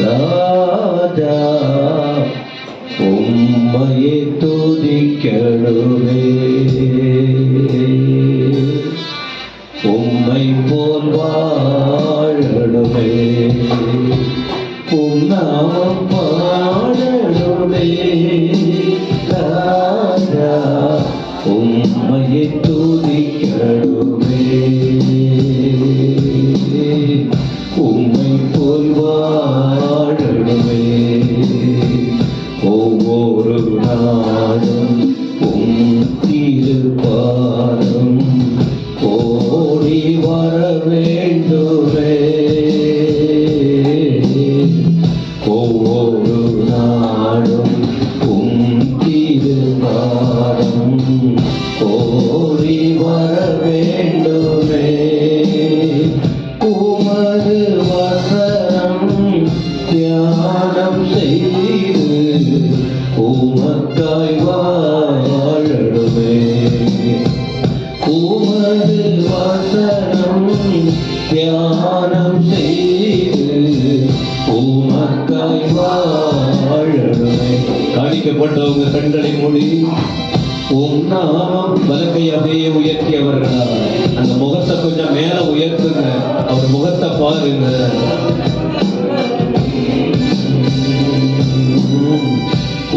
ராஜா, உம்மையை துதிக்கணுமே. உம்மை போல் வாழணுமே, உம் நாமம் பாடணுமே ராஜா, உம்மையை துதிக்கணுமே. உம்மை போல் வாழணுமே, ஒவ்வொரு நாளும் உம் திருப்பாதம் ஓடி வர வேண்டுமே. ஒவ்வொரு நாளும் உம் திருப்பாதம் ஓடி வர வேண்டுமே. உமது வசனம் தியானம் செய்து உமக்காய் வாழணுமே. உமது வசனம் தியானம் செய்து உமக்காய் வாழணுமே. காணிக்கப்பட்டவங்க கண்களை மூடி நாமம் வலக்கை அப்படியே உயர்த்தியவர்களா அந்த முகத்தை கொஞ்சம் மேல உயர்த்துங்க. அவர் முகத்தை பாருங்க.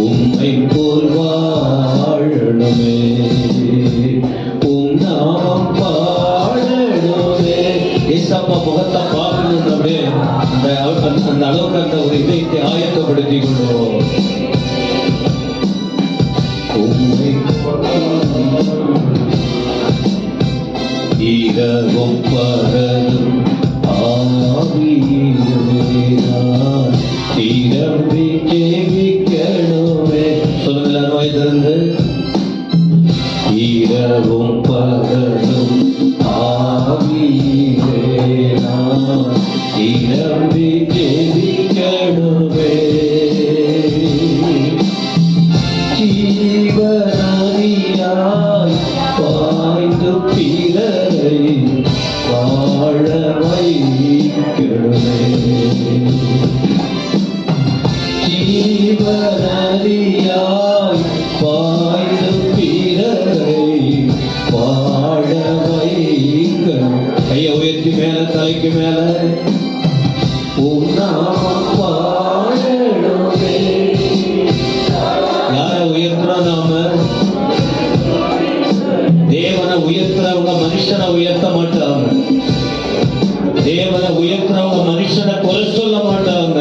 உம்மை போல் வாழணுமே, உம் நாமம் பாடணுமே. ஏசப்பா முகத்தை பார்க்கணும். அப்படியே அந்த அளவுக்கு அந்த ஒரு இதயத்தை ஆயத்தப்படுத்திக் கொள்வோம். உம்மை இரவும் பகலும் ஆவியினால் நிரம்பி ஜெபிக்கணுமே. சொல்லுங்க வாய்திருந்து. இரவும் பகலும் ஆவியினால் நிரம்பி ஜெபிக்கணுமே. ஜீவநதியாய் பாய்ந்து பிறரை வாழ வைக்கணுமே. ஜீவநதியாய் பாய்ந்து பிறரை வாழ வைக்கணும். கையை உயர்த்தி மேல தலைக்கு மேல உம் நாமம் பாடணுமே. யாரை உயர்த்துறோம் நாம? தேவனை உயர்த்துறவங்க மனுஷனை உயர்த்த மாட்டாங்க. தேவனை உயர்த்துறவங்க மனுஷனை கொலை சொல்ல மாட்டாங்க.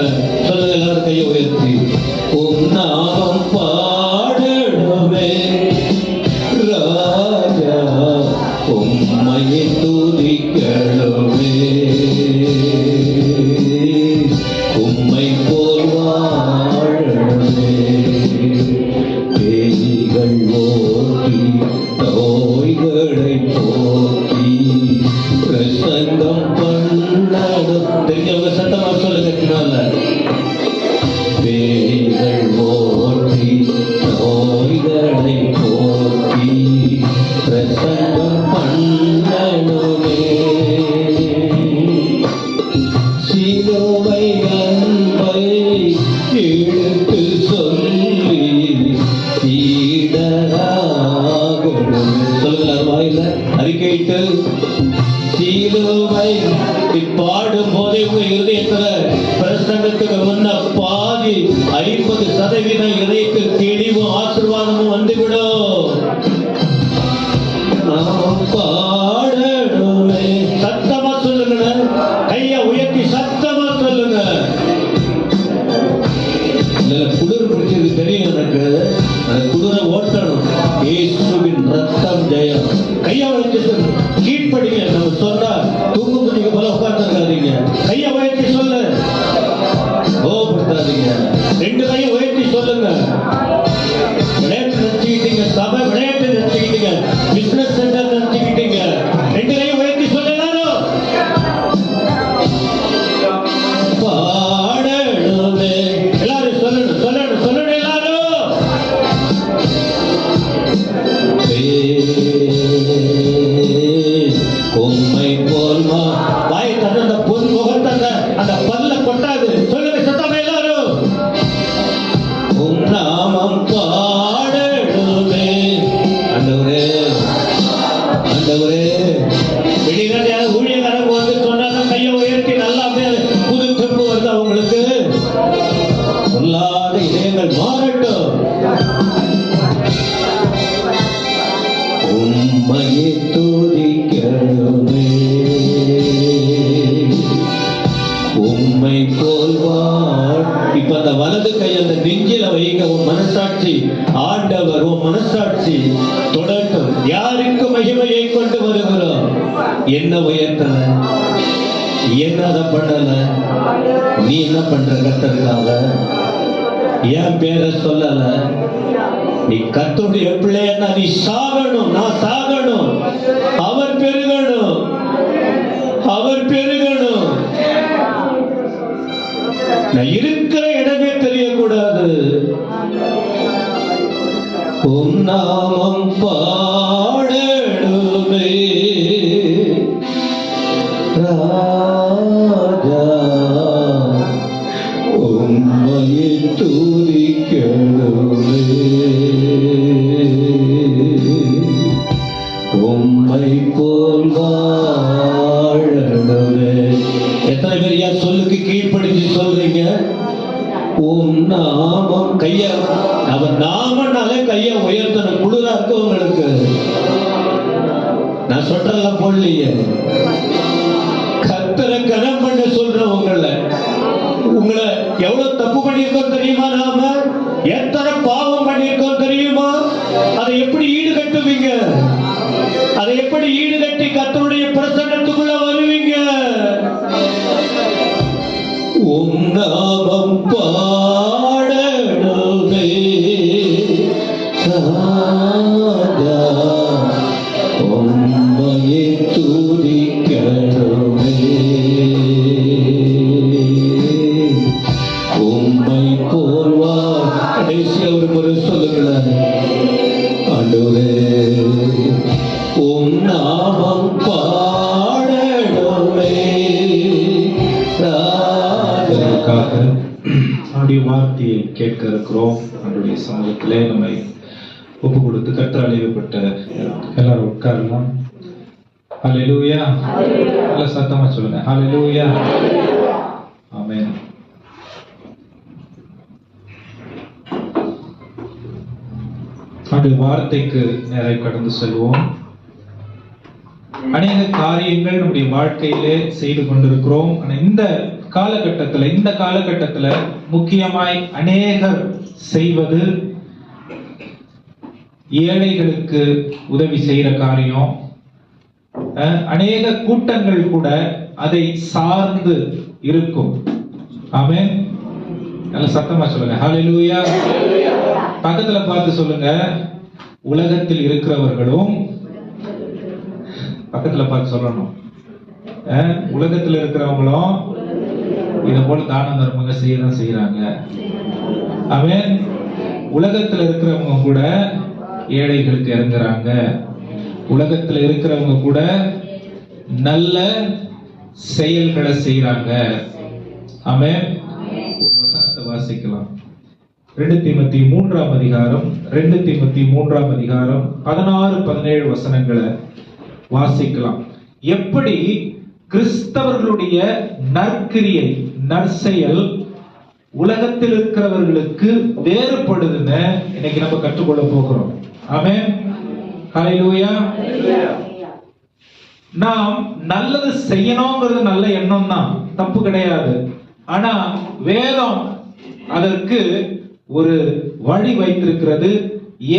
சொல்லுங்க எல்லாரும் கையை உயர்த்தி. உம் நாமம் பாடணுமே ராஜா, உம்மையை துதிக்கணுமே. உம்மை போல் வாழணுமே. பேய்கள் ஓட்டி நோய்களை போக்கி பிரசங்கம் பண்ணணும். தெரிஞ்சவங்க சத்தமா சொல்லுங்க. பேய்கள் ஓட்டி நோய்களை போக்கி பிரசங்கம் பண்ணணுமே. சிலுவை அன்பை எடுத்து சொல்லி சீடராகணும். சொல்லுங்க வாயில அறிக்கையிட்டு. சிலுவை பாடும் போதே உங்க இருதயத்துல பிரசங்கத்துக்கு முன்ன பாதி 50% இதயத்தில் தெளிவும் ஆசீர்வாதமும் வந்துவிடும். நாம் பாடணுமே. சத்தமா சொல்லுங்க. கையை உயர்த்தி சத்தமா சொல்லுங்க. குளிர் பிடிச்சது தெரியும் எனக்கு. அந்த குளிரை ஓட்டணும். இயேசுவின் ரத்தம் ஜெயம். கையை உயர்த்தி சொல்லு. கீழ்ப்படிங்க. நம்ம சொன்னா தூங்கும் நீங்க போல உட்கார்ந்துருக்காதீங்க. கையை உயர்த்தி சொல்லு. கோபப்படுத்தாதீங்க. 2 கையை உயர்த்தி சொல்லுங்க. விளையாட்டு நினைச்சுக்கிட்டீங்க. சபை விளையாட்டு நினைச்சுக்கிட்டீங்க. Business centre நினைச்சுக்கிட்டீங்க. 2 கையை உயர்த்தி சொல்ல எல்லாரும். பாடணுமே. எல்லாரும் சொல்லணும் சொல்லணும் சொல்லணும் எல்லாரும். உம்மை போல் வாய் தந்த பொன் முகத்தந்த அந்த பல்ல கொட்டாது. சொல்லுங்க சத்தமா எல்லாரும். உம் நாமம் பாடணுமே. ஆண்டவரே ஆண்டவரே. வெளிநாட்டு ஊழியக்காரங்க வந்து சொன்னாலும் கையை உயர்த்தி நல்லா அப்படியே புது தெம்பு வருது அவங்களுக்கு. சொல்லாத இதயங்கள் மாறட்டும். உம்மையை துதிக்கணுமே. உம்மை போல் வாழ். இப்ப அந்த வலது கை அந்த நெஞ்சில வைங்க. உன் மனசாட்சி ஆண்டவர் உன் மனசாட்சி தொடட்டும். யாருக்கு மகிமையை கொண்டு வருகிறோம்? என்ன உயர்த்தல, என்ன அதை பண்ணல, நீ என்ன பண்ற கர்த்தருக்காக? என் பேரை சொல்லல. நீ கர்த்தருடைய பிள்ளைன்னா நீ சாகணும். நான் சாகணும். அவர் பெருகணும். அவர் பெருகணும். நான் இருக்கிற இடமே தெரியக்கூடாது. உம் நாமம் பாடணுமே ராஜா, உம்மையை துதிக்கணுமே, உம்மை போல் வாழணுமே. எத்தனை பேர் என் சொல்லுக்கு கீழ்ப்படிஞ்சு சொல்றீங்க? உம் நாமம். கைய அவன் நாமனாலே கைய உயர்த்தணும். குளிரா இருக்கு உங்களுக்கு. நான் சொல்றதெல்லாம் போடலையே. கர்த்தரை கனம் பண்ண சொல்றேன். உங்களை எவ்வளவு தப்பு பண்ணியிருக்கோம் தெரியுமா? நாம எத்தனை பாவம் பண்ணியிருக்கோம் தெரியுமா? அதை எப்படி ஈடுகட்டுவீங்க? அதை எப்படி ஈடுகட்டி கர்த்தருடைய பிரசன்னத்துக்குள்ள வருவீங்க? உம் நாமம் பாடணுமே ராஜா, உம்மையை துதிக்கணுமே, உம்மை போல் கடைசியா ஒரு முறை சொல்லுங்களேன். ஆண்டவரே, உம் நாமம் பாடணுமே ராஜா. அவருடைய வார்த்தையை கேட்க இருக்கிறோம். அவருடைய சமூகத்திலே நம்மை ஒப்பு கொடுத்து கர்த்தரால் ஏவப்பட்ட எல்லாரும் உட்காரலாம். ஹல்லேலூயா. நல்ல சத்தமா சொல்லுங்க. ஹல்லேலூயா. ஆமென். அவருடைய வார்த்தைக்கு நேராக கடந்து செல்வோம். அநேக காரியங்கள் நம்முடைய வாழ்க்கையிலே செய்து கொண்டிருக்கிறோம். இந்த காலகட்டத்துல முக்கியமாய் அநேகர் செய்வது ஏழைகளுக்கு உதவி செய்யற காரியம். அநேக கூட்டங்கள் கூட அதை சார்ந்து இருக்கும். ஆமென். நல்ல சத்தமா சொல்லுங்க. ஹல்லேலூயா. பக்கத்துல பார்த்து சொல்லுங்க, உலகத்தில் இருக்கிறவர்களும். பக்கத்துல பார்த்து சொல்லணும், உலகத்தில் இருக்கிறவங்களும் இதை போல தான தர்மங்க செய்யதான் செய்யறாங்க. ஆமென். உலகத்துல இருக்கிறவங்க கூட ஏழைகளுக்கு இறங்குறாங்க. உலகத்துல இருக்கிறவங்க கூட நல்ல செயல்களை செய்யறாங்க. ஆமென். ஒரு வசனத்தை வாசிக்கலாம். 2 தீமோத்தேயு 3ஆம் அதிகாரம் 16-17 வசனங்களை வாசிக்கலாம். எப்படி கிறிஸ்தவர்களுடைய நற்கிரியை, நற்செயல் உலகத்தில் இருக்கிறவர்களுக்கு வேறுபடுதுன்னு இன்னைக்கு நம்ம கற்றுக்கொள்ள போகிறோம். ஆமென். ஹல்லேலூயா. நாம் நல்லது செய்யணுங்கிறது நல்ல எண்ணம் தான், தப்பு கிடையாது. ஆனா வேதம் அதற்கு ஒரு வழி வைத்திருக்கிறது.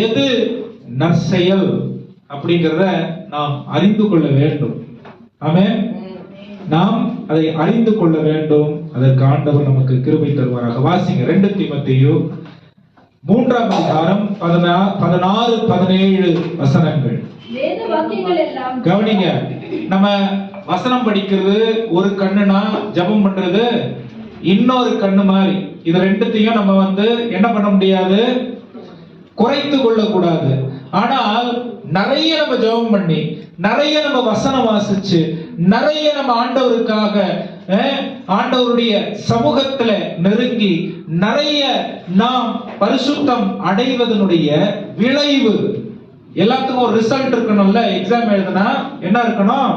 எது நற்செயல் அப்படிங்கிறத நாம் அறிந்து கொள்ள வேண்டும். ஆமென். நாம் அதை அறிந்து கொள்ள வேண்டும். அதற்கு ஆண்டவர் நமக்கு கிருபை தருவாராக. வாசிங்க 2 தீமோத்தேயு 3ஆம் அதிகாரம் 16-17 வசனங்கள். கவனிங்க. நம்ம வசனம் படிக்கிறது ஒரு கண்ணுனா, ஜெபம் பண்றது இன்னொரு கண்ணு மாதிரி. இது ரெண்டுத்தையும் நம்ம என்ன பண்ண முடியாது, குறைத்து கொள்ள கூடாது. ஆனால் நிறைய நம்ம ஜெபம் பண்ணி, நிறைய நம்ம வசனம் வாசிச்சு, நிறைய நம்ம ஆண்டவருக்காக ஆண்டவருடைய சமூகத்துல நெருங்கி நிறைய நாம் பரிசுத்தம் அடைவதனுடைய விளைவு, எல்லாத்துக்கும் ஒரு ரிசல்ட் இருக்கணும்ல. எக்ஸாம் எழுதுனா என்ன இருக்கணும்?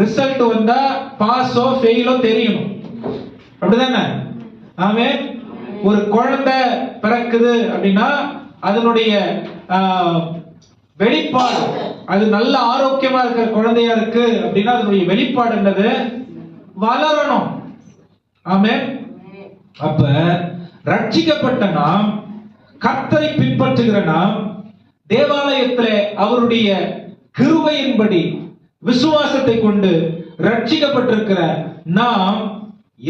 ரிசல்ட் வந்தா பாஸோ ஃபெயிலோ தெரியணும். அப்படிதானே? ஆமென். ஒரு குழந்தை பிறக்குது அப்படின்னா அதனுடைய வெளிப்பாடு, அது நல்ல ஆரோக்கியமா இருக்கிற குழந்தையா இருக்கு அப்படின்னா அதனுடைய வெளிப்பாடு என்னது? வளரணும். ஆமென். அப்ப ரட்சிக்கப்பட்ட நாம், கர்த்தரை பின்பற்றுகிற நாம், தேவாலயத்திலே அவருடைய கிருபையின்படி விசுவாசத்தை கொண்டு ரட்சிக்கப்பட்டிருக்கிற நாம்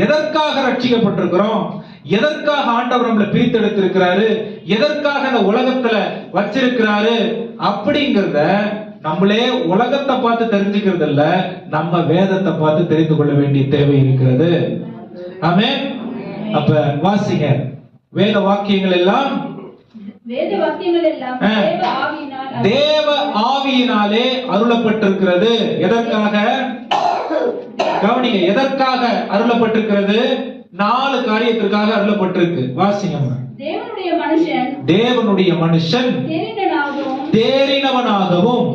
எதற்காக ரட்சிக்கப்பட்டிருக்கிறோம்? எதற்காக ஆண்டவர் நம்மளை பிரித்தெடுத்திருக்கிறாரு? எதற்காக இந்த உலகத்துல வச்சிருக்கிறாரு அப்படிங்கறத நம்மளே உலகத்தை பார்த்து தெரிஞ்சுக்கிறது இல்ல, நம்ம வேதத்தை பார்த்து தெரிந்து கொள்ள வேண்டிய தேவை இருக்கிறது. ஆமென். அப்ப வாசிங்க, வேத வாக்கியங்கள் எல்லாம் தேவ ஆவியினாலே அருளப்பட்டிருக்கிறது. எதற்காக? கவனிங்க, எதற்காக அருளப்பட்டிருக்கிறது? 4 காரியத்திற்காக அருளப்பட்டிருக்கு. வாசிங்க. தேவனுடைய மனுஷன் தேறினவனாகவும்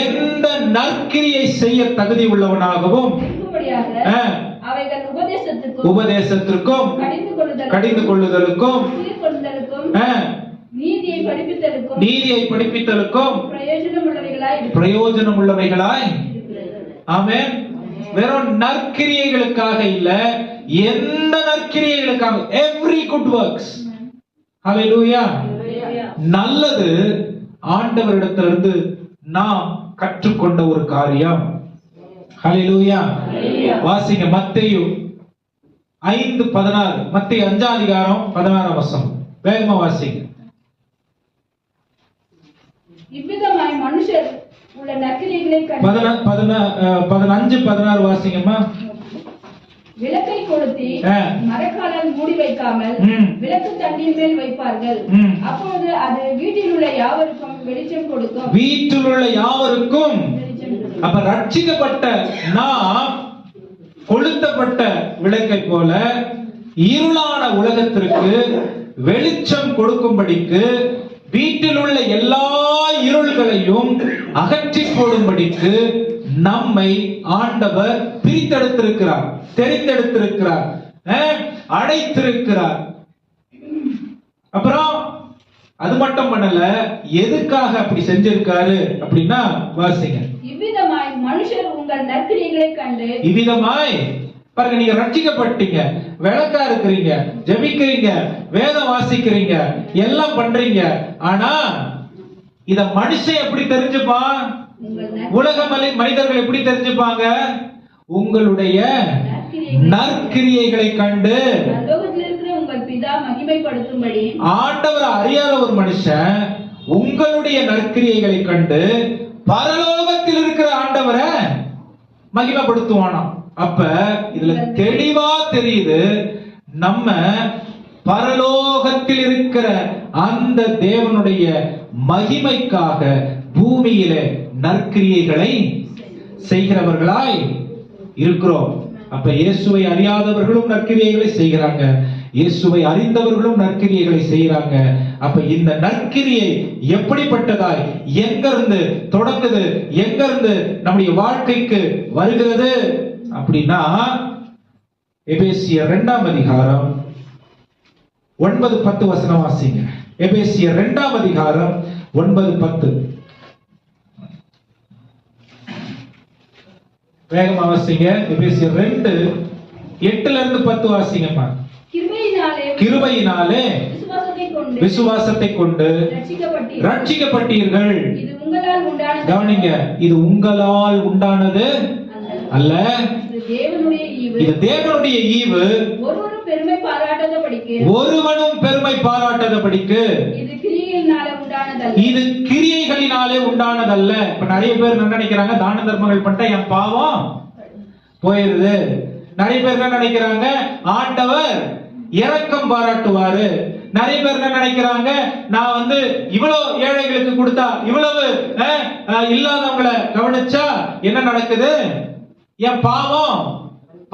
எந்த நற்கிரியை செய்ய தகுதி உள்ளவனாகவும் உபதேசத்திற்கும் கடிந்து கொள்ளுதலுக்கும் நீதியை படிப்பித்தலுக்கும் பிரயோஜனம் உள்ளவைகளாய். ஆமென். வெறும் நற்கிரியைகளுக்காக இல்ல, எந்த நற்கிரியைகளுக்காக, எவ்ரி குட் ஒர்க்ஸ். ஹல்லேலூயா. நல்லது ஆண்டவரிடத்திலிருந்து நாம் கற்றுக்கொண்ட ஒரு காரியம். ஹல்லேலூயா. வாசிங்க மத்தேயு 5:16. மத்தேயு 5 அதிகாரம் 16 வசனம். வேகமா வாசிங்க. இவ்விதமாய் மனுஷர் உள்ள நற்கிரியைகளை 15-16 வாசிங்கம்மா. விளக்கை கொளுத்தி மரக்காலால் மூடி வைக்காமல் விளக்கு தண்ணீர் மேல் வைப்பார்கள். அப்பொழுது அது வீட்டில் உள்ள யாவருக்கும் வெளிச்சம் கொடுக்கும். வீட்டில் உள்ள யாவருக்கும். அப்ப ரட்சிக்கப்பட்ட நாம் கொளுத்தப்பட்ட விளக்கை போல இருளான உலகத்திற்கு வெளிச்சம் கொடுக்கும்படிக்கு, வீட்டில் உள்ள எல்லா இருள்களையும் அகற்றி போடும்படிக்கு நம்மை ஆண்டவர் பிரித்தெடுத்திருக்கிறார், தெரிந்தெடுத்திருக்கிறார், அழைத்திருக்கிறார். அப்புறம் அது மட்டும் பண்ணல, எதுக்காக அப்படி செஞ்சிருக்காரு அப்படின்னா வாசிங்க. இவ்விதமாய் மனுஷர் உங்கள் நற்கிரியைகளை கண்டு. இவ்விதமாய் பாருங்க, நீங்க ரட்சிக்கப்பட்டீங்க, விளக்கா இருக்கிறீங்க, ஜெபிக்கிறீங்க, வேதம் வாசிக்கிறீங்க, எல்லாம் பண்றீங்க. ஆனா இத மனுஷன் எப்படி தெரிஞ்சுப்பான்? உலக மனிதர்கள் எப்படி தெரிஞ்சுப்பாங்க? உங்களுடைய நற்கிரியைகளை கண்டு. ஆண்டவர் அறியாத ஒரு மனுஷன் உங்களுடைய நற்கிரியைகளை கண்டு பரலோகத்தில் இருக்கிற ஆண்டவரை மகிமைப்படுத்துவானாம். அப்ப இதுல தெளிவா தெரியுது, நம்ம பரலோகத்தில் இருக்கிற அந்த தேவனுடைய மகிமைக்காக பூமியிலே நற்கிரியைகளை செய்கிறவர்களாய் இருக்கிறோம். அப்ப இயேசுவை அறியாதவர்களும் நற்கிரியைகளை செய்கிறாங்க, இயேசுவை அறிந்தவர்களும் நற்கிரியைகளை செய்கிறாங்க. அப்ப இந்த நற்கிரியை எப்படிப்பட்டதாய், எங்க இருந்து தொடங்குது, எங்க இருந்து நம்முடைய வாழ்க்கைக்கு வருகிறது அப்படின்னா, எபேசியர் 2 அதிகாரம் 9-10 வசனம் வாசிங்க. எபேசியர் 2 அதிகாரம் 9-10 வேகமா வாசிங்க. எபேசியர் 2:8-10 வாசிங்கம்மா. கிருபையினாலே விசுவாசத்தை கொண்டு ரட்சிக்கப்பட்டீர்கள். கவனிங்க, இது உங்களால் உண்டானது அல்ல, இது தேவனுடைய ஈவு, ஒருவனும் பெருமை பாராட்டாதபடிக்கு இது கிரியைகளினாலே உண்டானதல்ல. இப்ப நிறைய பேர் என்ன நினைக்கிறாங்க, தான தர்மங்கள் பண்ணிட்டா என் பாவம் போயிருது. நிறைய பேர் என்ன நினைக்கிறாங்க, ஆண்டவர் இரக்கம் பாராட்டுவாரு. நிறைய பேர் என்ன நினைக்கிறாங்க, நான் இவ்வளவு ஏழைகளுக்கு கொடுத்தா, இவ்வளவு இல்லாதவங்களை கவனிச்சா என்ன நடக்குது, என்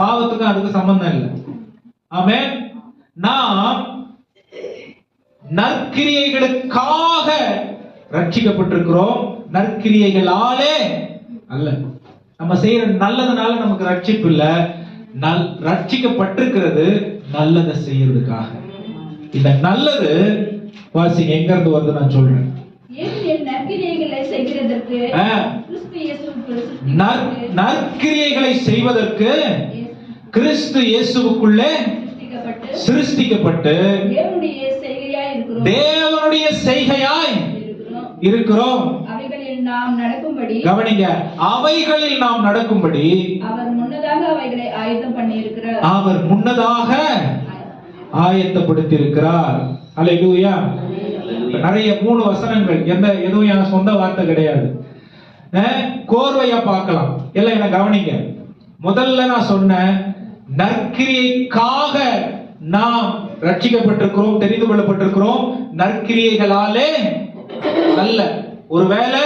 பாவத்துக்கு அதுக்கு சம்பந்தம் இல்லை. ஆமென். நாம் நற்கிரியைகளுக்காக ரட்சிக்கப்பட்டிருக்கிறோம், நற்கிரியைகளாலே அல்ல. நம்ம செய்யற நல்லதுனால நமக்கு ரட்சிப்பு இல்ல, ரட்சிக்கப்பட்டிருக்கிறது நல்லதை செய்யறதுக்காக. இந்த நல்லது வாசிங்க, எங்க இருந்து வருது நான் சொல்றேன். நற்கிரியைகளை செய்வதற்கு கிறிஸ்து இயேசுவுக்குள்ளே சிருஷ்டிக்கப்பட்டு தேவனுடைய செய்கையாய் இருக்கிறோம். கவனிங்க, அவைகளில் நாம் நடக்கும்படி அவர் முன்னதாக அவைகளை ஆயத்தப்படுத்தி இருக்கிறார். அல்லேலூயா. நிறைய 3 வசனங்கள், எதுவும் என் சொந்த வார்த்தை கிடையாது, கோர்வையா பார்க்கலாம். எல்லாம் என்ன கவனிங்க. முதல்ல நான் சொன்னேன், நற்கிரியைக்காக நாம் ரட்சிக்கப்பட்டிருக்கிறோம், தெரிந்து கொள்ளப்பட்டிருக்கிறோம், நற்கிரியைகளாலே அல்ல. ஒருவேளை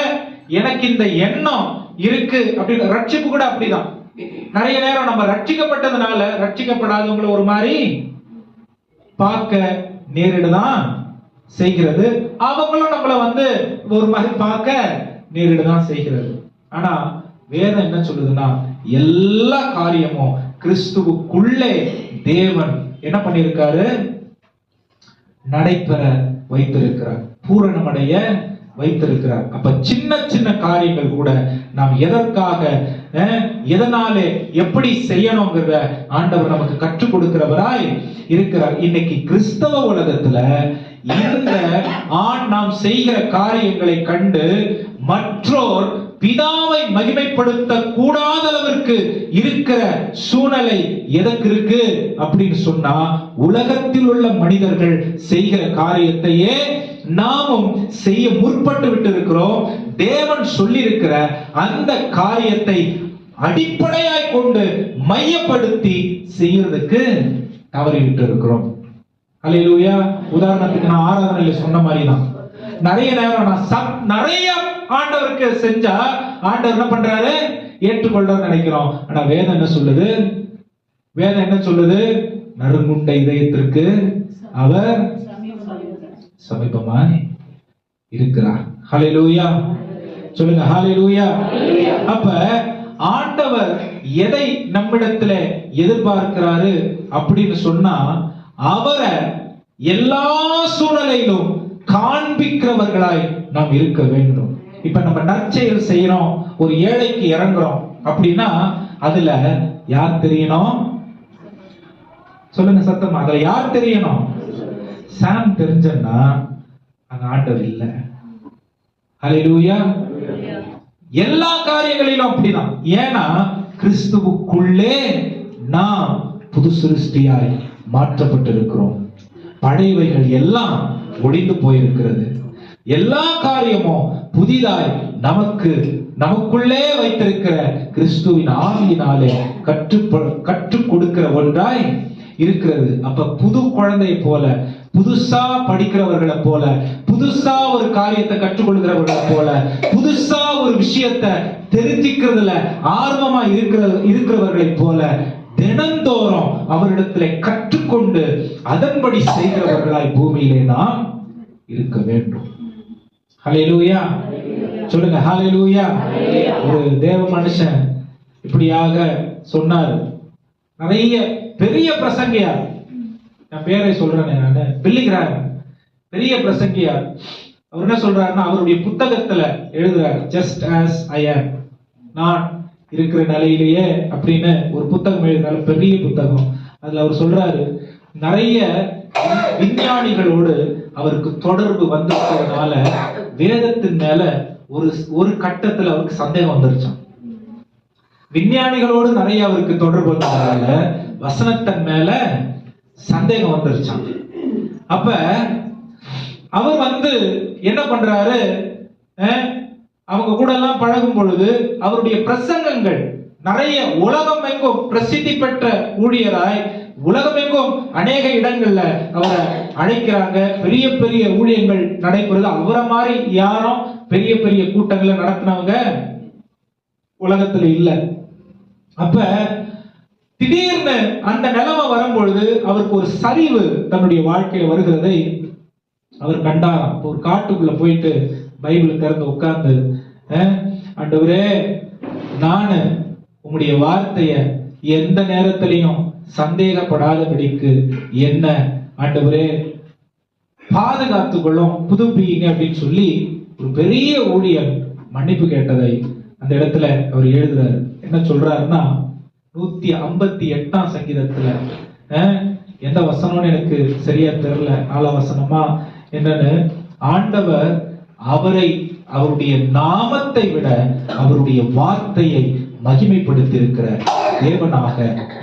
எனக்கு இந்த எண்ணம் இருக்கு அப்படின்னு, ரட்சிப்பு கூட அப்படிதான். நிறைய நேரம் நம்ம ரட்சிக்கப்பட்டதுனால ரட்சிக்கப்படாதவங்களை ஒரு மாதிரி பார்க்க நேரிடுதான் செய்கிறது, அவங்களும் நம்மள ஒரு மாதிரி பார்க்க நேரிடுதான் செய்கிறது. ஆனா வேதம் என்ன சொல்லுதுன்னா, எல்லா காரியமும் கிறிஸ்துவுக்குள்ளே தேவன் என்ன பண்ணிருக்காரு, நடைபெற வைத்திருக்கிறார், பூரணமடைய வைத்திருக்கிறார். அப்ப சின்ன சின்ன காரியங்கள் கூட நாம் எதற்காக, எதனாலே எப்படி செய்யணுங்கிறத ஆண்டவர் நமக்கு கற்றுக் கொடுக்கிறவராய் இருக்கிறார். இன்னைக்கு கிறிஸ்தவ உலகத்துல இந்த நாம் செய்கிற காரியங்களை கண்டு மற்றோர் பிதாவை மகிமைப்படுத்த கூடாத அளவிற்கு இருக்கிற சூழ்நிலை எதற்கு இருக்கு அப்படின்னு சொன்னா, உலகத்தில் உள்ள மனிதர்கள் செய்கிற காரியத்தையே நாமும் செய்ய முற்பட்டு விட்டு இருக்கிறோம். தேவன் சொல்லி இருக்கிற அந்த காரியத்தை அடிப்படையாய் கொண்டு மையப்படுத்தி செய்யறதுக்கு தவறிவிட்டு இருக்கிறோம். அல்லேலூயா. உதாரணத்துக்கு நான் ஆராதனையில சொன்ன மாதிரி தான், நிறைய நேரம் நான் நிறைய ஆண்டவருக்கு செஞ்சா ஆண்டவர் என்ன பண்றாரு, ஏற்றுக்கொள்றாரு நினைக்கிறோம். ஆனா வேதம் என்ன சொல்லுது, வேதம் என்ன சொல்லுது, நறுங்குண்ட இதயத்திற்கு அவர் சமீபமாய் இருக்கிறார். ஹல்லேலூயா சொல்லுங்க, ஹல்லேலூயா. அப்ப ஆண்டவர் எதை நம்மிடத்துல எதிர்பார்க்கிறாரு அப்படின்னு சொன்னா, அவரை எல்லா சூழ்நிலையிலும் காண்பிக்கிறவர்களாய் நாம் இருக்க வேண்டும். இப்ப நம்ம நற்செயல் செய்யறோம், ஒரு ஏழைக்கு இறங்குறோம் அப்படின்னா அதுல யார் தெரியணும், சொல்லுங்க சத்தமா, அதுல யார் தெரியணும்? சாம் தெரிஞ்சன்னா அங்க ஆண்டவர் இல்ல. ஹல்லேலூயா. எல்லா காரியங்களிலும் அப்படிதான். ஏன்னா கிறிஸ்துவுக்குள்ளே நாம் புது சிருஷ்டியாய் மாற்றப்பட்டிருக்கிறோம். பழையவைகள் எல்லாம் ஒழிந்து போயிருக்கிறது. எல்லா காரியமும் புதிதாய் நமக்குள்ளே வைத்திருக்கிற கிறிஸ்துவின் ஆவியினாலே கற்றுக் கொடுக்கிற ஒன்றாய் இருக்கிறது. அப்ப புது குழந்தை போல, புதுசா படிக்கிறவர்களை போல, புதுசா ஒரு காரியத்தை கற்றுக்கொள்கிறவர்களை போல, புதுசா ஒரு விஷயத்தை தெரிஞ்சுக்கிறதுல ஆர்வமா இருக்கிறவர்களை போல தினந்தோறும் அவரிடத்திலே கற்றுக்கொண்டு அதன்படி செய்கிறவர்களாய் பூமியிலே நாம் இருக்க வேண்டும். ஹல்லேலூயா சொல்லுங்க, ஹல்லேலூயா. ஒரு தேவ மனுஷன் இப்படியாக சொன்னார். நிறைய பெரிய பிரசங்கியார், நான் பேரை சொல்றேன், நான் பில்லி கிராஹம், பெரிய பிரசங்கியார். அவர் என்ன சொல்றாருன்னா, அவருடைய புத்தகத்துல எழுதுறாரு, ஜஸ்ட் ஆஸ் ஐ ஆம், நான் இருக்கிற நிலையிலேயே அப்படின்னு ஒரு புத்தகம் எழுதினால, பெரிய புத்தகம். அதுல அவர் சொல்றாரு, நிறைய விஞ்ஞானிகளோடு அவருக்கு தொடர்பு வந்திருக்கிறதுனால வேதத்தின் மேல ஒரு கட்டத்துல அவருக்கு சந்தேகம் வந்துருச்சான். விஞ்ஞானிகளோடு நிறைய அவருக்கு தொடர்பு வந்ததுனால வசனத்தின் மேல சந்தேகம் வந்துருச்சான். அப்ப அவர் என்ன பண்றாரு, அவங்க கூட எல்லாம் பழகும் பொழுது அவருடைய பிரசங்கங்கள் நிறைய உலகம் எங்கும் பிரசித்தி பெற்ற ஊழியராய், உலகம் எங்கும் அநேக இடங்கள்ல அவரை அழைக்கிறாங்க. பெரிய பெரிய ஊழியங்கள் நடைபெறுது. அவரை மாதிரி யாரும் பெரிய பெரிய கூட்டங்களை நடத்தினவங்க உலகத்துல இல்ல. அப்ப திடீர்னு அந்த நிலைமை வரும்பொழுது அவருக்கு ஒரு சரிவு தன்னுடைய வாழ்க்கையில வருகிறதை அவர் கண்டாராம். ஒரு காட்டுக்குள்ள போயிட்டு பைபிள் திறந்து உட்கார்ந்து, ஆண்டவரே, நானு உங்களுடைய வார்த்தைய எந்த நேரத்திலையும் சந்தேகப்படாதபடிக்கு என்ன ஆண்டவரே பாதுகாத்துக்கொள்ளும், புதுப்பிங்க அப்படின்னு சொல்லி ஒரு பெரிய ஊழியர் மன்னிப்பு கேட்டதை அந்த இடத்துல அவர் எழுதுறாரு. என்ன சொல்றாருன்னா, 158ஆம் சங்கீதத்துல எந்த வசனம்னு எனக்கு சரியா தெரியல, 4ஆம் வசனமா என்னன்னு, ஆண்டவர் அவரை அவருடைய நாமத்தை விட அவருடைய வார்த்தையை மகிமைப்படுத்தி இருக்கிற தேவனாக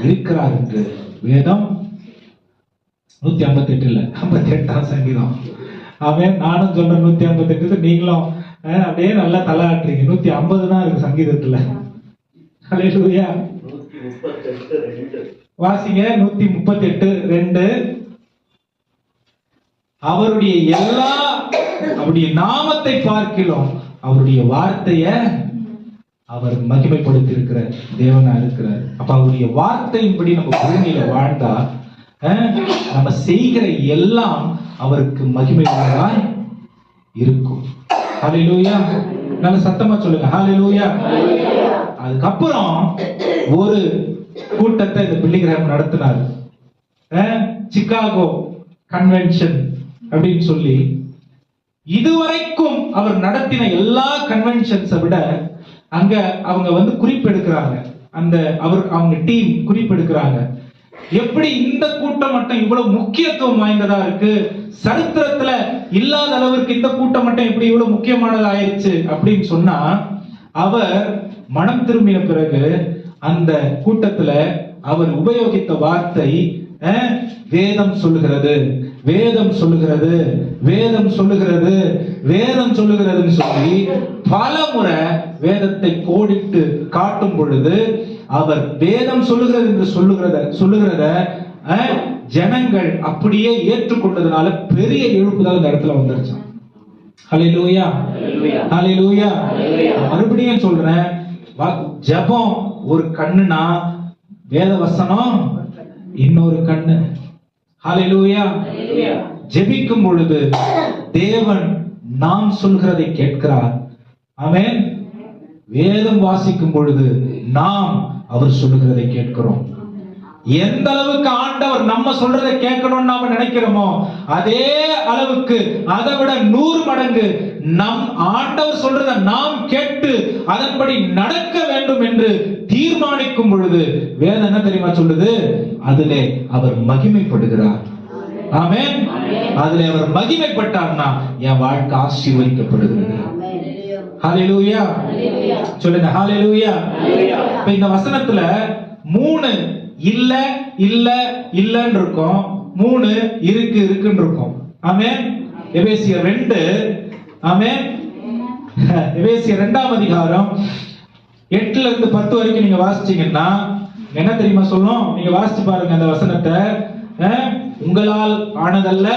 இருக்கிறார் என்று வேதம் 158 58ஆம் சங்கீதம். அவன் நானும் சொல்றேன் 158, நீங்களும் அப்படியே நல்லா தலாட்டுறீங்க. 150 தான் இருக்கு சங்கீதத்துல. ஹல்லேலூயா. வாசிங்க 138:2. அவருடைய எல்லா அவருடைய நாமத்தை பார்க்கிறோம், அவருடைய வார்த்தைய அவர் மகிமைப்படுத்தி இருக்கிற தேவனா இருக்கிறார். அப்ப அவருடைய வார்த்தையின்படி நம்ம பூமியில வாழ்ந்தா நம்ம செய்கிற எல்லாம் அவருக்கு மகிமையாய் இருக்கும். ஹல்லேலூயா. நல்ல சத்தமா சொல்லுங்க ஹல்லேலூயா. அதுக்கப்புறம் ஒரு கூட்டத்தை இந்த பில்லி கிரஹாம் நடத்தினார். சிகாகோ கன்வென்ஷன் அப்படின்னு சொல்லி இதுவரைக்கும் அவர் நடத்தின எல்லா கன்வென்ஷன்ஸை விட அங்க அவங்க குறிப்பெடுக்கிறாங்க. அவங்க டீம் குறிப்பெடுக்கிறாங்க. எப்படி இந்த கூட்டம் மட்டும் இவ்வளவு முக்கியத்துவம் வாய்ந்ததா இருக்கு, சரித்திரத்துல இல்லாத அளவிற்கு இந்த கூட்டம் மட்டும் எப்படி இவ்வளவு முக்கியமானதா ஆயிடுச்சு அப்படின்னு சொன்னா, அவர் மனம் திரும்பின பிறகு அந்த கூட்டத்துல அவர் உபயோகித்த வார்த்தை வேதம் சொல்லுகிறது, வேதம் சொல்லுகிறது, வேதம் சொல்லுகிறது, வேதம் சொல்லுகிறதுன்னு சொல்லி பல முறை வேதத்தை கோடிட்டு காட்டும் பொழுது அவர் வேதம் சொல்லுகிறது என்று சொல்லுகிறத ஜனங்கள் அப்படியே ஏற்றுக்கொண்டதுனால பெரிய எழுப்புதல் இந்த இடத்துல வந்துருச்சு. ஹல்லேலூயா, ஹல்லேலூயா. மறுபடியும் சொல்றேன், ஜெபம் ஒரு கண்ணுனா வேத வசனம் இன்னொரு கண்ணு. ஹல்லேலூயா. ஜெபிக்கும் பொழுது தேவன் நாம் சொல்கிறதை கேட்கிறார். ஆமென். வேதம் வாசிக்கும் பொழுது நாம் அவர் சொல்லுகிறதை கேட்கிறோம். எந்த அளவுக்கு ஆண்டவர் நம்ம சொல்றதை கேட்கணும்னு நாம நினைக்கிறோமோ அதே அளவுக்கு அதை விட 100 மடங்கு நம் ஆண்டவர் சொல்றதை நாம் கேட்டு அதன்படி நடக்க வேண்டும் என்று தீர்மானிக்கும் பொழுது வேதம் என்ன தெரியுமா சொல்லுது? அதிலே அவர் மகிமைப்படுகிறார். ஆமென். அதிலே அவர் மகிமைப்பட்டார்னா என் வாழ்க்கை ஆசீர்வதிக்கப்படுகிறது. ஹல்லேலூயா. சொல்லுங்க ஹல்லேலூயா. இப்ப இந்த வசனத்துல 3 இல்ல இல்ல இல்லன்னு இருக்கும், 3 இருக்கு இருக்குன்னு இருக்கும். ஆமென். எபேசியர் 2, ஆமென், எபேசியர் 2ஆம் அதிகாரம் 8ல இருந்து 10 வரைக்கும் நீங்க வாசிச்சீங்கன்னா என்ன தெரியுமா சொல்லும்? நீங்க வாசிச்சு பாருங்க அந்த வசனத்தை. உங்களால் ஆனதல்ல,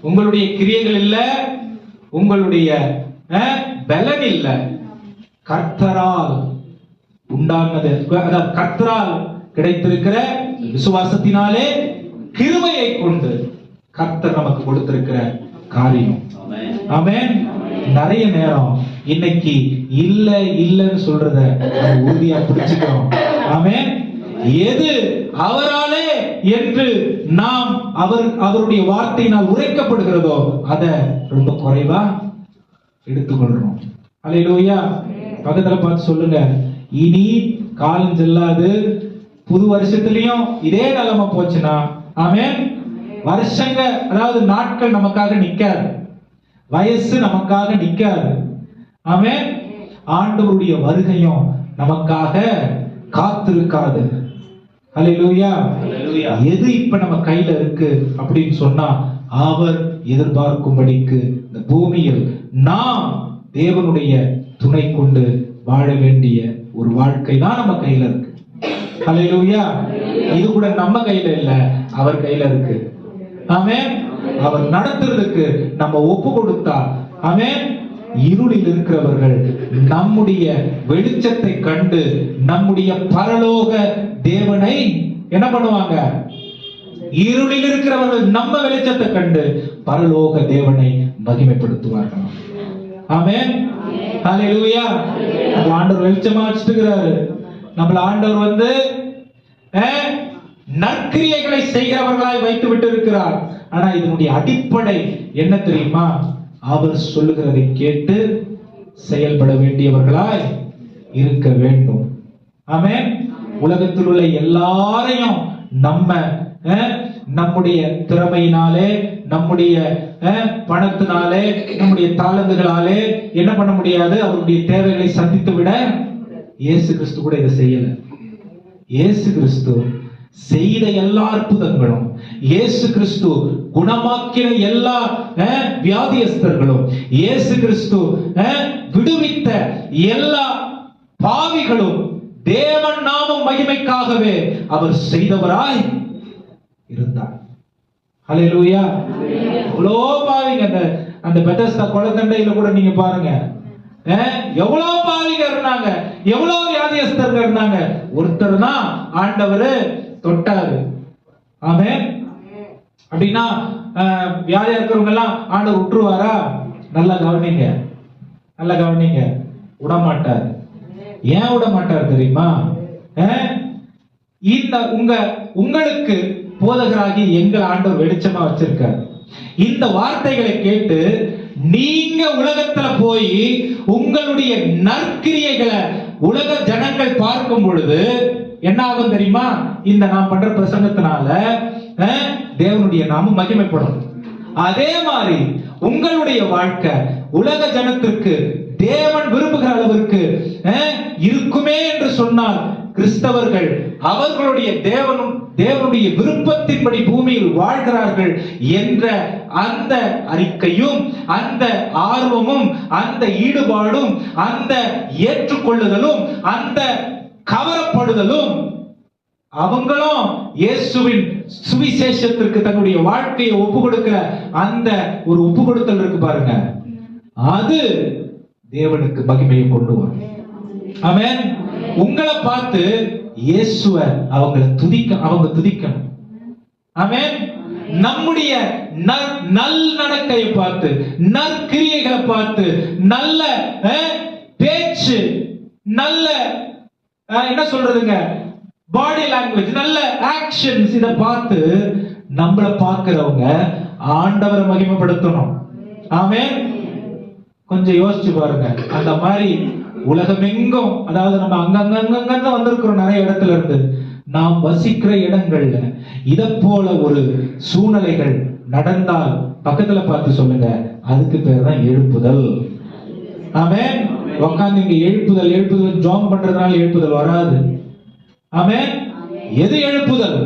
உங்களுடைய கிரியைகள் இல்ல, உங்களுடைய பலன் இல்ல, கர்த்தரால் உண்டானது, அதாவது கர்த்தரால் கிடைத்திருக்கிற விசுவாசத்தினாலே கிருபையை கொண்டு கர்த்தர் நமக்கு கொடுத்திருக்கிற காரியம். ஆமென். நிறைய நேரம் இன்னைக்கு இல்ல இல்லன்னு சொல்றத உறுதியா பிடிச்சுக்கிறோம். ஆமென். எது அவராலே என்று நாம் அவருடைய வார்த்தையினால் உரைக்கப்படுகிறதோ அதை ரொம்ப குறைவா எடுத்துக்கொள்றோம். அல்லேலூயா. பக்கத்துல பார்த்து சொல்லுங்க, இனி காலம் செல்லாது. புது வருஷத்துலயும் இதே நிலைமை போச்சுன்னா, ஆமென், வருஷங்க அதாவது நாட்கள் நமக்காக நிக்காது, வயசு நமக்காக நிக்காது. ஆமென். ஆண்டவருடைய வருகையும் நமக்காக காத்திருக்காது. அல்லேலூயா. எது இப்ப நம்ம கையில இருக்கு அப்படின்னு சொன்னா, அவர் எதிர்பார்க்கும்படிக்கு இந்த பூமியில் நாம் தேவனுடைய துணை கொண்டு வாழ வேண்டிய ஒரு வாழ்க்கை தான் நம்ம கையில இருக்கு. ஹல்லேலூயா. இது கூட நம்ம கையில இல்ல, அவர் கையில இருக்கு. ஆமென். அவர் நடத்துறதுக்கு நம்ம ஒப்பு கொடுத்தா, ஆமென், இருளில் இருக்கிறவர்கள் நம்முடைய வெளிச்சத்தை கண்டு நம்முடைய பரலோக தேவனை என்ன பண்ணுவாங்க? இருளில் இருக்கிறவர்கள் நம்ம வெளிச்சத்தை கண்டு பரலோக தேவனை மகிமைப்படுத்துவார்கள். ஆமென். ஹல்லேலூயா. ஆண்டவர் வெளிச்சமா வச்சிருக்கிறாரு. நம்மள ஆண்டவர் நற்கிரியைகளை செய்கிறவர்களாய் வைத்து விட்டு இருக்கிறார். ஆனா இதனுடைய அடிப்படை என்ன தெரியுமா? அவர் சொல்லுகிறதை கேட்டு செயல்பட வேண்டியவர்களாய் இருக்க வேண்டும். ஆமென். உலகத்தில் உள்ள எல்லாரையும் நம்முடைய திறமையினாலே, நம்முடைய பணத்தினாலே, நம்முடைய தாளந்துகளாலே என்ன பண்ண முடியாது. அவருடைய தேவைகளை சந்தித்து விட இயேசு கிறிஸ்து கூட இதை செய்யல. இயேசு கிறிஸ்து செய்த எல்லா அற்புதங்களும், இயேசு கிறிஸ்து குணமாக்கின எல்லா வியாதியஸ்தர்களும், இயேசு கிறிஸ்து விடுவித்த எல்லா பாவிகளும் தேவன் நாமம் மகிமைக்க நன்மைக்காகவே அவர் செய்தவராய் இருந்தார். ஹல்லேலூயா. எவ்வளோ பாவிங்க அந்த பெதஸ்தா கொலைத்தண்டையில கூட நீங்க பாருங்க, எவ்வளவு பாவிங்க இருந்தாங்க, எவ்வளவு வியாதியஸ்தர்கள் இருந்தாங்க. ஒருத்தர் தான் ஆண்டவர் தொட்டாரு. ஆமென். அப்படின்னா வியாதியா இருக்கிறவங்க எல்லாம் ஆண்டவர் விட்டுருவாரா? நல்லா கவனிங்க, நல்லா கவனிங்க. விடமாட்டார். ஏன் விட மாட்டார் தெரியுமா? இந்த உங்களுக்கு போதகராகி எங்கள் ஆண்டவர் வெளிச்சமா வச்சிருக்கார். இந்த வார்த்தைகளை கேட்டு நீங்க உலகத்துல போய் உங்களுடைய நற்கிரியைகளை உலக ஜனங்கள் பார்க்கும் பொழுது என்ன ஆகும் தெரியுமா? இந்த நான் பண்ற பிரசங்கத்தினால தேவனுடைய நாமம் மகிமைப்படும். அதே மாதிரி உங்களுடைய வாழ்க்கை உலக ஜனத்திற்கு தேவன் விரும்புகிற அளவிற்கு இருக்குமே என்று சொன்னால் கிறிஸ்தவர்கள் அவர்களுடைய தேவனுடைய விருப்பத்தின்படி பூமியில் வாழ்கிறார்கள் என்ற அந்த அறிக்கையும் அந்த ஆர்வமும் அந்த ஈடுபாடும் அந்த ஏற்றுக்கொள்ளுதலும் அந்த கவரப்படுதலும் அவங்களும் இயேசுவின் சுவிசேஷத்திற்கு தன்னுடைய வாழ்க்கையை ஒப்பு கொடுக்கிற அந்த ஒரு ஒப்பு கொடுத்தல் இருக்கு பாருங்க, அது தேவனுக்கு மகிமையை கொண்டு வரும். ஆமென். உங்களை பார்த்து இயேசுவ அவங்க துதிக்கணும். ஆமென். நம்முடைய நல் நடக்கையை பார்த்து, நற்கிரியைகளை பார்த்து, நல்ல பேச்சு, நல்ல என்ன சொல்றதுங்க, பாடி லாங்குவேஜ், நல்ல ஆக்ஷன்ஸ், இத பார்த்து நம்மளை பார்க்கிறவங்க ஆண்டவரை மகிமைப்படுத்தணும். ஆமென். கொஞ்சம் யோசிச்சு பாருங்க. அந்த மாதிரி உலகமெங்கும், அதாவது நம்ம அங்கங்க வந்திருக்கிறோம் நிறைய இடத்துல இருந்து, நாம் வசிக்கிற இடங்கள்ல இத போல ஒரு சூழ்நிலைகள் நடந்தால் பக்கத்துல பார்த்து சொல்லுங்க, அதுக்கு பேர் தான் எழுப்புதல். ஆமென். உட்கார்ந்து இங்க எழுப்புதல் ஜாம் பண்றதுனால எழுப்புதல் வராது. ஆமென். எது எழுப்புதல்?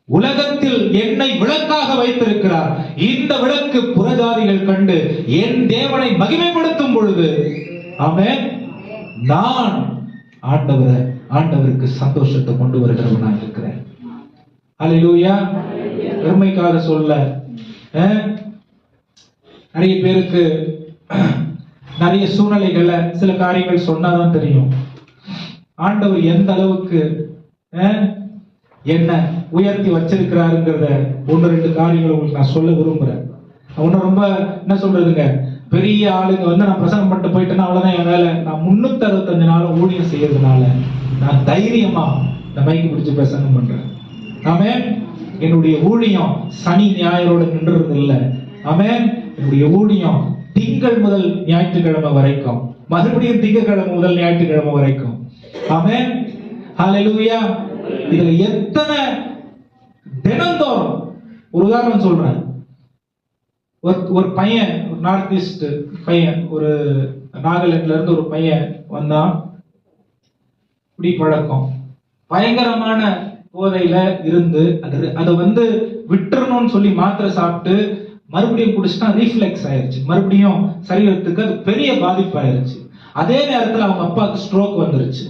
உலகத்தில் என்னை விளக்காக வைத்திருக்கிறார், இந்த விளக்கு புறஜாதிகள் கண்டு என் தேவனை மகிமைப்படுத்தும் பொழுது, ஆமென், நான் ஆண்டவருக்கு சந்தோஷத்தை கொண்டு வருகிறவனாக இருக்கிறேன். அல்லேலூயா. பெருமைக்காக சொல்ல, நிறைய பேருக்கு நிறைய சூழ்நிலைகள்ல சில காரியங்கள் சொன்னாதான் தெரியும் ஆண்டவர் எந்த அளவுக்கு என்ன உயர்த்தி வச்சிருக்கிறாருங்கிறத ஒன்று ரெண்டு காரியங்களை உங்களுக்கு நான் சொல்ல விரும்புறேன். ஒன்னு ரொம்ப என்ன சொல்றதுங்க, பெரிய ஆளுங்க வந்து நான் பிரசங்கம் பண்ணிட்டு போயிட்டேன்னா அவ்வளவுதான் என் வேலை. நான் 365 நாளும் ஊழியம் செய்யறதுனால நான் தைரியமா இந்த மைக்கு பிடிச்சு பிரசங்கம் பண்றேன். ஆமென். என்னுடைய ஊழியம் சனி ஞாயிறோட நின்றது இல்லை. ஆமென். என்னுடைய ஊழியம் திங்கள் முதல் ஞாயிற்றுக்கிழமை வரைக்கும், மறுபடியும் திங்கட்கிழமை முதல் ஞாயிற்றுக்கிழமை வரைக்கும். ஆமென். ஹல்லேலூயா. இதுல எத்தனை தினந்தோறும், ஒரு உதாரணம் சொல்றேன். ஒரு பையன், ஒரு நார்த் ஈஸ்ட் பையன், ஒரு நாகாலாந்துல இருந்து ஒரு பையன் வந்தான். குடி பழக்கம், பயங்கரமான போதையில இருந்து அதை வந்து விட்டுறணும்னு சொல்லி மாத்திரை சாப்பிட்டு மறுபடியும் குடிச்சுட்டா ரீஃப்ளெக்ஸ் ஆயிருச்சு, மறுபடியும் சரீரத்துக்கு அது பெரிய பாதிப்பு ஆயிருச்சு. அதே நேரத்துல அவங்க அப்பாவுக்கு ஸ்ட்ரோக் வந்துருச்சு.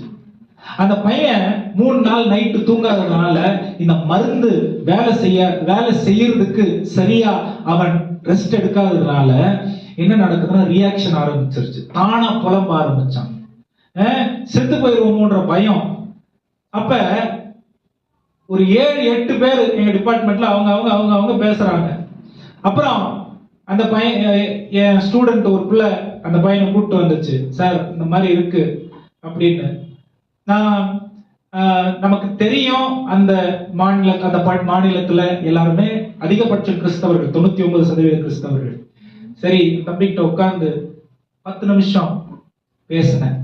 அந்த பையன் 3 நாள் நைட்டு தூங்காததுனால இந்த மருந்து வேலை செய்யறதுக்கு சரியா அவன் ரெஸ்ட் எடுக்காததுனால என்ன நடக்குதுன்னா ரியாக்ஷன் ஆரம்பிச்சிருச்சு. தானா புலம்ப ஆரம்பிச்சான். செத்து போயிருவோமோன்ற பயம். அப்ப ஒரு 7-8 பேர் எங்க டிபார்ட்மெண்ட்ல அவங்க பேசுறாங்க. அப்புறம் அந்த பையன், என் ஸ்டூடெண்ட் ஒரு பிள்ளை அந்த பையனை கூப்பிட்டு வந்துச்சு, சார் இந்த மாதிரி இருக்கு அப்படின்னு. நமக்கு தெரியும் அந்த மாநிலத்துல எல்லாருமே அதிகபட்ச கிறிஸ்தவர்கள், 99% கிறிஸ்தவர்கள். சரி, தம்பிகிட்ட உட்கார்ந்து 10 நிமிஷம் பேசினேன்.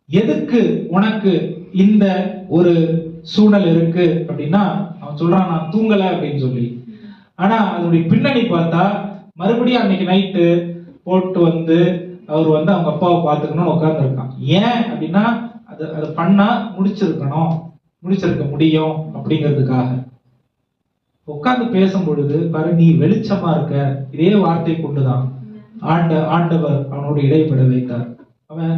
எதுக்கு உனக்கு இந்த ஒரு சூழல் இருக்கு அப்படின்னா, அவன் சொல்றான் நான் தூங்கல அப்படின்னு சொல்லி. ஆனா அதனுடைய பின்னணி பார்த்தா மறுபடியும் அன்னைக்கு நைட்டு போட்டு வந்து அவர் வந்து அவங்க அப்பாவை பார்த்துக்கணும்னு உட்கார்ந்து இருக்கான். ஏன் அப்படின்னா அதை பண்ணா முடிச்சிருக்க முடியும் அப்படிங்கிறதுக்காக உட்கார்ந்து பேசும் பொழுது பாரு, நீ வெளிச்சமா இருக்க, இதே வார்த்தை கொண்டுதான் ஆண்டவர் அவனோட இடைப்பட வைத்தார். அவன்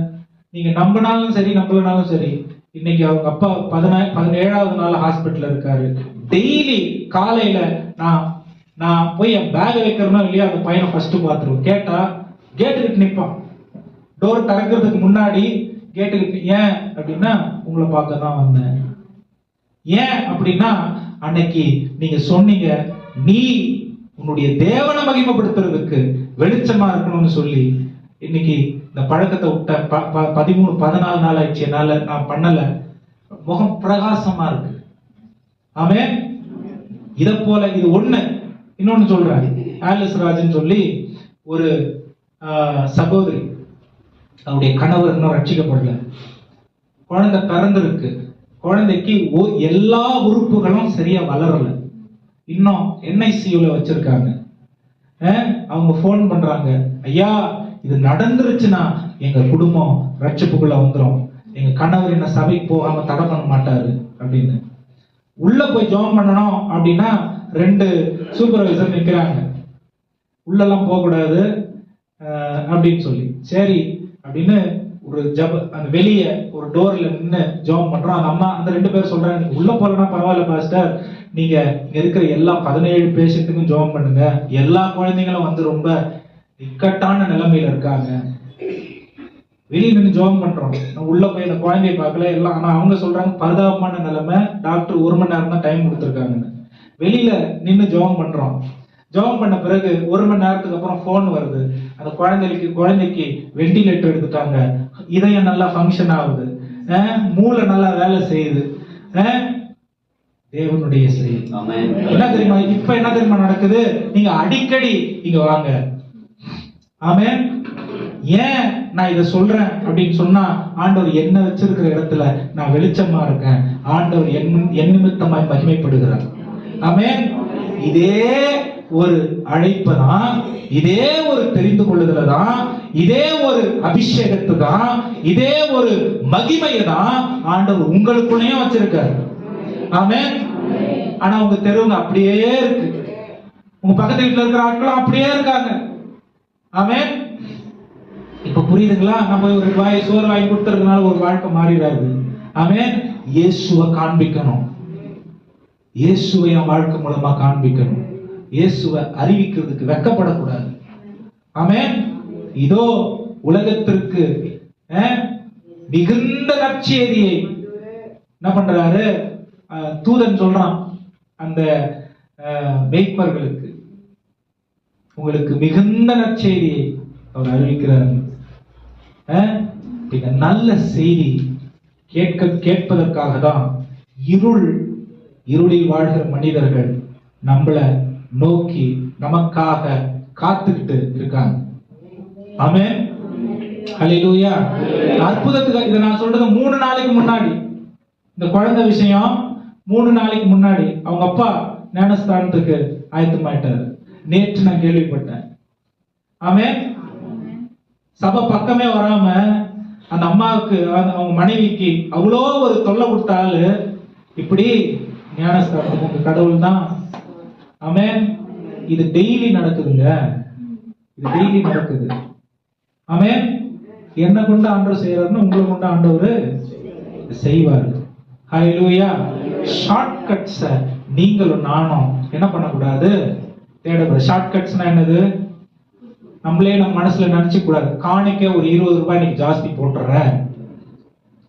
நீங்க நம்பினாலும் சரி நம்பலனாலும் சரி, இன்னைக்கு அவங்க அப்பா 17வது நாள் ஹாஸ்பிட்டல்ல இருக்காரு. டெய்லி காலையில நான் போய் என் பேக் வைக்கிறேன்னா இல்லையா அந்த பையனை ஃபர்ஸ்ட் பார்த்துருவோம். கேட்டா கேட்டுக்கிட்டு நிற்பான். டோர் திறக்கிறதுக்கு முன்னாடி கேட்டுக்கிட்டு, ஏன் அப்படின்னா உங்களை பார்க்க தான் வந்தேன். ஏன் அப்படின்னா அன்னைக்கு நீங்க சொன்னீங்க நீ உன்னுடைய தேவனை மகிமைப்படுத்துறதுக்கு வெளிச்சமா இருக்கணும்னு சொல்லி இன்னைக்கு இந்த பழக்கத்தை விட்ட 13-14 நாள் ஆயிடுச்சு, என்னால நான் பண்ணல. முகம் பிரகாசமா இருக்கு. ஆமென். இத போல இது ஒண்ணு. இன்னொன்னு சொல்றேன். ஆலிஸ் ராஜன் சொல்லி ஒரு சகோதரி, அவருடைய கணவர் இன்னும் ரட்சிக்கப்படல. குழந்தை பிறந்திருக்கு. குழந்தைக்கு எல்லா உறுப்புகளும் சரியா வளரல. இன்னும் NICUல வச்சிருக்காங்க. அவங்க போன் பண்றாங்க, ஐயா இது நடந்துருச்சுன்னா எங்க குடும்பம் ரட்சிப்புக்குள்ள வந்துடும், எங்க கணவர் என்ன சபைக்கு போகாம தடை பண்ண மாட்டாரு அப்படின்னு. உள்ள போய் ஜெபம் பண்ணணும் அப்படின்னா 2 சூப்பர்வைசர் நிக்கிறாங்க, உள்ளெல்லாம் போக கூடாது அப்படின்னு சொல்லி. சரி அப்படின்னு ஒரு அந்த வெளியே ஒரு டோர்ல நின்று ஜெபம் பண்றோம். அந்த அம்மா அந்த 2 பேர் சொல்றாங்க, உள்ள போலன்னா பரவாயில்ல பாஸ்டர், நீங்க இங்க இருக்கிற எல்லா 17 பேஷண்ட்டுக்கும் ஜெபம் பண்ணுங்க, எல்லா குழந்தைங்களும் வந்து ரொம்ப இக்கட்டான நிலைமையில இருக்காங்க. வெளியே நின்று ஜெபம் பண்றோம். உள்ள போய் அந்த குழந்தைய பார்க்கல எல்லாம். ஆனா அவங்க சொல்றாங்க பரிதாபமான நிலைமை, டாக்டர் 1 மணி நேரம் தான் டைம் கொடுத்துருக்காங்கன்னு. வெளியில நின்று ஜெபம் பண்றோம். ஜெபம் பண்ண பிறகு 1 மணி நேரத்துக்கு அப்புறம் போன் வருது, அந்த குழந்தைக்கு வெண்டிலேட்டர் எடுத்துட்டாங்க, இதயம் நல்லா ஃபங்க்ஷன் ஆகுது, மூளை நல்லா வேலை செய்யுது. தேவனுடைய செயல். என்ன தெரியுமா இப்ப என்ன தெரியுமா நடக்குது? நீங்க அடிக்கடி இங்க வாங்க. ஆமென். ஏன் நான் இதை சொல்றேன் அப்படின்னு சொன்னா, ஆண்டவர் என்ன வச்சிருக்கிற இடத்துல நான் வெளிச்சமா இருக்கேன். ஆண்டவர் என் நிமித்தமாய் மகிமைப்படுகிறார். ஆமென். இதே ஒரு அழைப்பு தான், இதே ஒரு தெரிந்து கொள்ளுதல தான், இதே ஒரு அபிஷேகத்தை தான், இதே ஒரு மகிமையை தான் ஆண்டவர் உங்களுக்குள்ளேயும் வச்சிருக்காரு. ஆமென். ஆனா உங்க தெருவுங்க அப்படியே இருக்கு, உங்க பக்கத்து வீட்டுல இருக்கிற ஆட்களும் அப்படியே இருக்காங்க. ஆமென். இப்ப புரியுதுங்களா? நம்ம ஒரு சோறு வாங்கி கொடுத்துறதுனால ஒரு வாழ்க்கை மாறிடாது. ஆமென். இயேசுவை காண்பிக்கணும், இயேசுவை என் வாழ்க்கை மூலமா காண்பிக்கணும், இயேசுவை அறிவிக்கிறதுக்கு வெட்கப்படக்கூடாது. ஆமென். இதோ உலகத்திற்கு மிகுந்த நற்செய்தியை என்ன பண்றாரு தூதன் சொல்றான் அந்த மேய்ப்பர்களுக்கு, உங்களுக்கு மிகுந்த நற்செய்தியை அவர் அறிவிக்கிறார். நல்ல செய்தி கேட்பதற்காக தான் இருளில் வாழ்கிற மனிதர்கள் நம்மள நோக்கி நமக்காக காத்துக்கிட்டு இருக்காங்க. ஆமென். ஹல்லேலூயா. அற்புதத்துக்கு இதை நான் சொல்றது 3 நாளைக்கு முன்னாடி, இந்த குழந்தை விஷயம் 3 நாளைக்கு முன்னாடி அவங்க அப்பா ஞானஸ்தானத்துக்கு ஆயத்தமாயிட்டாரு. நேற்று நான் கேள்விப்பட்டேன். ஆமென். சபை பக்கமே வராம அந்த அம்மாவுக்கு அவங்க மனைவிக்கு அவ்வளோ ஒரு தொல்லை கொடுத்தாலு இப்படி ஞானஸ்தானம் உங்க கடவுள் தான். ஆமென். இது டெய்லி நடக்குதுங்க, இது டெய்லி நடக்குது. ஆமென். என்ன கொண்டு ஆண்டவர் செய்யறாருன்னு உங்களை கொண்டு ஆண்டவர் செய்வார். ஹல்லேலூயா. ஷார்ட்கட்ஸ் நீங்களும் நானும் என்ன பண்ணக்கூடாது, தேடக்கூடாது. ஷார்ட்கட்ஸ்னா என்னது? நம்மளே நம்ம மனசுல நினைச்சு கூடாது, காணிக்க ஒரு 20 ரூபாய் இன்னைக்கு ஜாஸ்தி போட்டுறேன்,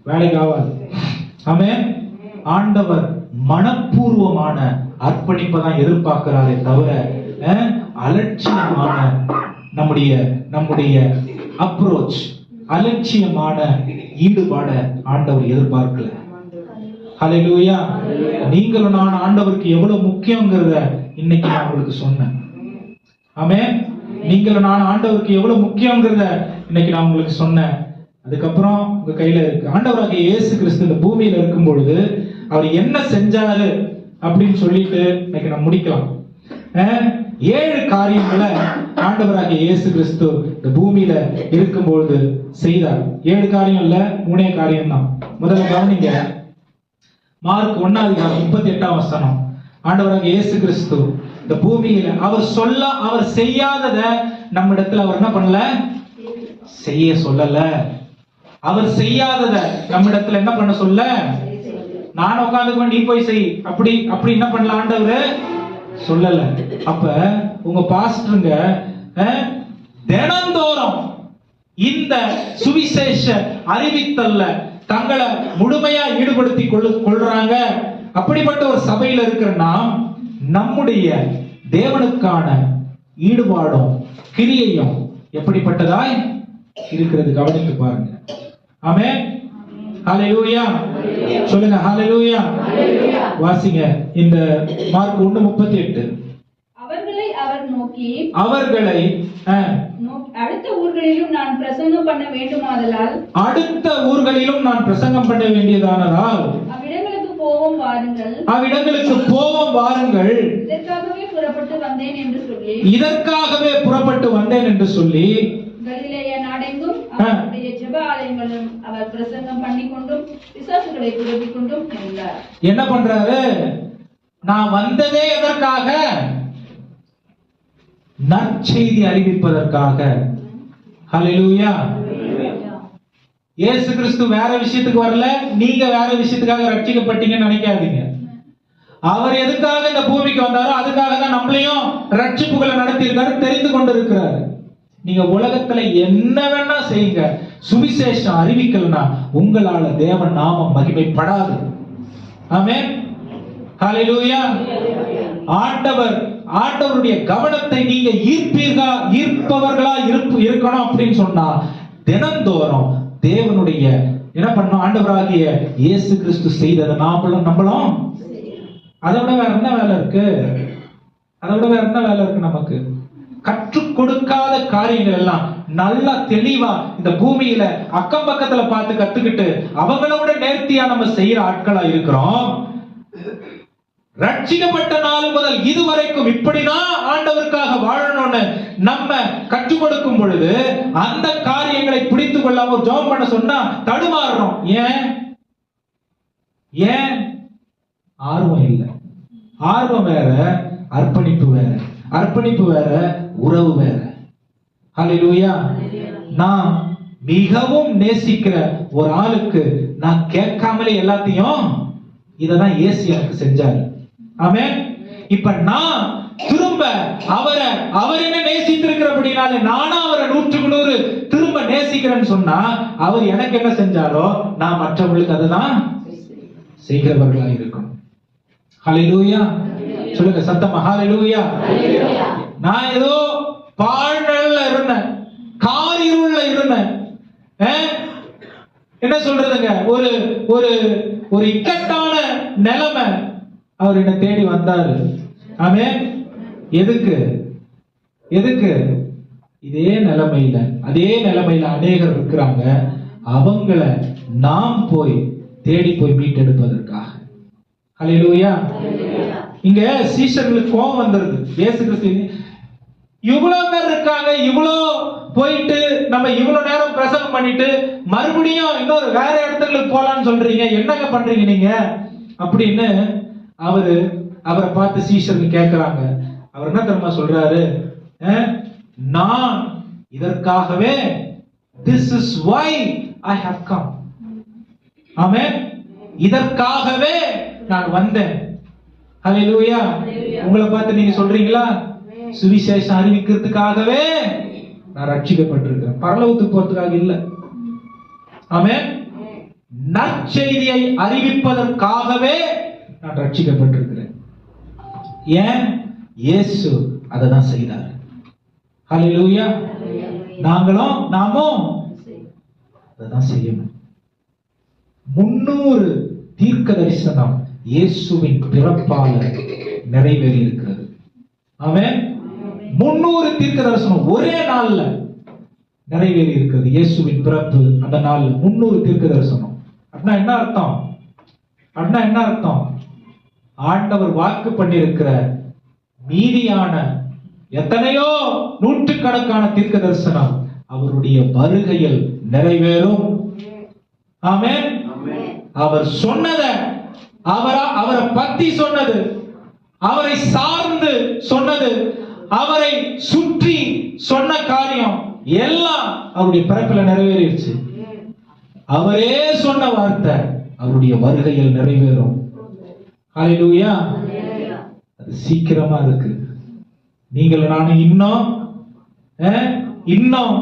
வேலைக்கு ஆகாது. ஆமென். ஆண்டவர் மனப்பூர்வமான அர்ப்பணிப்பை தான் எதிர்பார்க்கிறாரே தவிர அலட்சியமான நம்முடைய அப்ரோச், அலட்சியமான ஈடுபாட ஆண்டவர் எதிர்பார்க்கல. ஹல்லேலூயா. நீங்களும் நான் ஆண்டவருக்கு எவ்வளவு முக்கியங்கிறத இன்னைக்கு நான் உங்களுக்கு சொன்னேன். ஆமென். நீங்களும் நான் ஆண்டவருக்கு எவ்வளவு முக்கியங்கிறத இன்னைக்கு நான் உங்களுக்கு சொன்னேன். அதுக்கப்புறம் உங்க கையில இருக்கு. ஆண்டவராகிய இயேசு கிறிஸ்து இந்த பூமியில இருக்கும் பொழுது அவர் என்ன செஞ்சாரு அப்படின்னு சொல்லிட்டு இன்னைக்கு நான் முடிக்கலாம். 7 காரியங்களை ஆண்டவராகிய இயேசு கிறிஸ்து இந்த பூமியில இருக்கும்பொழுது செய்தார். 7 காரியம் இல்ல, 3 காரியம் தான். முதல்ல கவனிங்க, மார்க் 1:38 ஆண்டவராகிய இயேசு கிறிஸ்து இந்த பூமியில அவர் செய்யாதத நம்ம இடத்துல அவர் என்ன பண்ணல, செய்ய சொல்லல. அவர் செய்யாதத நம்மிடத்துல என்ன பண்ண சொல்ல, நான் உட்காந்துக்குவேன் நீ போய் செய், அப்படி அப்படி என்ன பண்ணல ஆண்டவர் சொல்லல. அப்ப உங்க பாஸ்டருங்க தினந்தோறும் இந்த சுவிசேஷ அறிவித்தல்ல தங்களை முழுமையா ஈடுபடுத்தி கொள்றாங்க. அப்படிப்பட்ட ஒரு சபையில இருக்கிற நாம் நம்முடைய தேவனுக்கான ஈடுபாடும் கிரியையும் எப்படிப்பட்டதாய் இருக்கிறது கவனித்து பாருங்க. ஆமென். ஹல்லேலூயா சொல்லுங்க. ஹல்லேலூயா. வாசிங்க இந்த மார்க் 1:38. அவர்களை அவர் நோக்கி அடுத்த ஊர்களிலும் நான் பிரசங்கம் பண்ண வேண்டுமாதலால் வேண்டியதானதால் அவ்விடங்களுக்கு போவோம் வாருங்கள், இதற்காகவே புறப்பட்டு வந்தேன் என்று சொல்லி கலிலேயா நாடெங்கும் அவருடைய ஜெப ஆலயங்களும் அவர் பிரசங்கம் பண்ணிக்கொண்டும் பிசாசுகளை துரத்திக் கொண்டும் இருந்தார். என்ன பண்றாரு? நான் வந்ததே எதற்காக? நற்செய்தி அறிவிப்பதற்காக. ஹல்லேலூயா. இயேசு கிறிஸ்து வேற விஷயத்துக்கு வரல, நீங்க வேற விஷயத்துக்காக ரட்சிக்கப்பட்டீங்கன்னு நினைக்காதீங்க. அவர் எதுக்காக இந்த பூமிக்கு வந்தாரோ அதுக்காக தான் நம்மளையும் ரட்சிப்புகளை நடத்தி இருக்காரு, தெரிந்து கொண்டிருக்கிறார். நீங்க உலகத்துல என்ன வேணா செய்யுங்க, சுவிசேஷம் அறிவிக்கலனா உங்களால தேவன் நாமம் மகிமைப்படாது. ஆமென். ஹல்லேலூயா. ஆண்டவருடைய கவனத்தை நீங்க ஈர்ப்பவர்களா இருக்கணும் அப்படின்னு சொன்னா தினந்தோறும் தேவனுடைய என்ன பண்ணணும்? ஆண்டவராகிய இயேசு கிறிஸ்து செய்ததை நம்மளும் அதை விட வேற என்ன வேலை இருக்கு? நமக்கு கற்றுக் கொடுக்காத காரியங்கள் எல்லாம் நல்லா தெளிவா இந்த பூமியில அக்கம் பக்கத்துல பார்த்து கத்துக்கிட்டு அவங்களோட நேர்த்தியா நம்ம செய்யற ஆட்களா இருக்கிறோம். ரட்சிக்கப்பட்ட நாள் முதல் இதுவரைக்கும் இப்படிதான் ஆண்டவருக்காக வாழணும்னு நம்ம கற்றுக் கொடுக்கும் பொழுது அந்த காரியங்களை பிடித்து கொள்ளாம ஜெபம் பண்ண சொன்னா தடுமாறுறோம். ஏன்? ஆர்வம் இல்லை. ஆர்வம் வேற, அர்ப்பணிப்பு வேற, உறவு வேற. ஹல்லேலூயா. நான் மிகவும் நேசிக்கிற ஒரு ஆளுக்கு நான் கேட்காமலே எல்லாத்தையும் இததான் இயேசு எனக்கு செஞ்சாரு. ஆமென். இப்ப நான் திரும்ப அவர் என்ன நேசித்திருக்கிறபடினால நானும் அவரை 100% திரும்ப நேசிக்கிறேன்னு சொன்னா அவர் எனக்கு என்ன செஞ்சாரோ நான் மற்றவங்களுக்கு அதுதான் செய்கிறவர்களா இருக்கும். ஹல்லேலூயா. சொல்லுங்க சத்தமா. ஹல்லேலூயா. நான் ஏதோ பாழ்நிலையில இருந்தேன், காரிருள்ல இருந்தேன். என்ன சொல்றதுங்க, ஒரு இக்கட்டான நிலைமை. அவர் என்ன தேடி வந்தாரு. ஆமென். எதுக்கு? அதே நிலைமையில அநேகர் இருக்கிறாங்க. அவங்கள நாம் தேடி போய் மீட்டெடுப்பதற்காக. ஹல்லேலூயா. இங்க சீஷர்களுக்கு கோபம் வந்துருது. இயேசு கிறிஸ்து இவ்வளவு பேர் இருக்காங்க, இவ்வளவு போயிட்டு நம்ம இவ்வளவு நேரம் பிரசங்கம் பண்ணிட்டு மறுபடியும் இன்னொரு வேற இடத்துக்கு போலான்னு சொல்றீங்க, என்னங்க பண்றீங்க நீங்க அப்படின்னு அவரை பார்த்து சீஷர்கள் கேட்கிறாங்க. அவர் என்ன தெரியுமா சொல்றாரு? நான் இதற்காகவே, this is why I have come. ஆமென். இதற்காகவே நான் வந்தேன். ஹல்லேலூயா. உங்களை பார்த்து நீங்க சொல்றீங்களா? சுவிசேஷம் அறிவிக்கிறதுக்காகவே நான் ரட்சிக்கப்பட்டிருக்கிறேன், பரலோகத்துக்கு போறதுக்காக இல்ல. ஆமென். நற்செய்தியை அறிவிப்பதற்காகவே நான் ரட்சிக்கப்பட்டிருக்கிறேன். ஏன்? இயேசு அதை தான் செய்தார். ஹல்லேலூயா. நாமும் அதை தான் செய்யணும். 300 தீர்க்க தரிசனம் இயேசுவின் பிறப்பால நிறைவேறி இருக்கிறது. ஆமென். 300 தீர்க்க தரிசனம் ஒரே நாள்ல நிறைவேறி இருக்கிறது. இயேசுவின் பிறப்பு அந்த நாள் 300 தீர்க்க தரிசனம். அப்படின்னா என்ன அர்த்தம்? ஆண்டவர் வாக்கு பண்ணியிருக்கிற மீதியான எத்தனையோ நூற்றுக்கணக்கான தீர்க்க தரிசனம் அவருடைய வருகையில் நிறைவேறும். ஆமென். அவர் சொன்னத, அவரை பத்தி சொன்னது, அவரை சார்ந்து சொன்னது, அவரை சுற்றி சொன்ன காரியம் எல்லாம் அவருடைய பிறப்பில் நிறைவேறிடுச்சு. அவரே சொன்ன வார்த்தை அவருடைய வருகையில் நிறைவேறும். ஹல்லேலூயா. அது சீக்கிரமா இருக்கு. நீங்கள் நானும் இன்னும்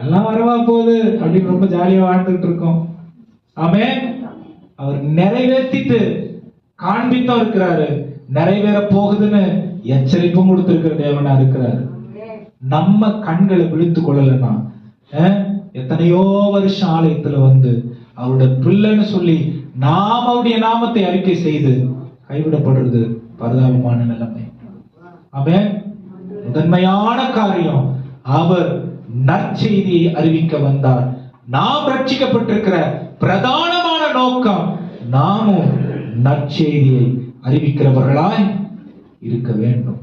எல்லாம் வரவா போகுது அப்படின்னு ரொம்ப ஜாலியா வாழ்ந்துட்டு இருக்கோம். ஆமென். அவர் நிறைவேற்றிட்டு காண்பித்தும் இருக்கிறாரு, நிறைவேற போகுதுன்னு எச்சரிப்பும் கொடுத்திருக்கிற தேவனா இருக்கிறாரு. நம்ம கண்களை விழித்து கொள்ளலன்னா எத்தனையோ வருஷம் ஆலயத்துல வந்து அவருடைய பிள்ளைன்னு சொல்லி நாம் அவருடைய நாமத்தை அறிக்கை செய்து கைவிடப்படுறது பரிதாபமான நிலைமை. ஆமென். முதன்மையான காரியம், அவர் நற்செய்தியை அறிவிக்க வந்தார். நாம் ரட்சிக்கப்பட்டிருக்கிற பிரதானமான நோக்கம் நாமும் நற்செய்தியை அறிவிக்கிறவர்களாய் இருக்க வேண்டும்.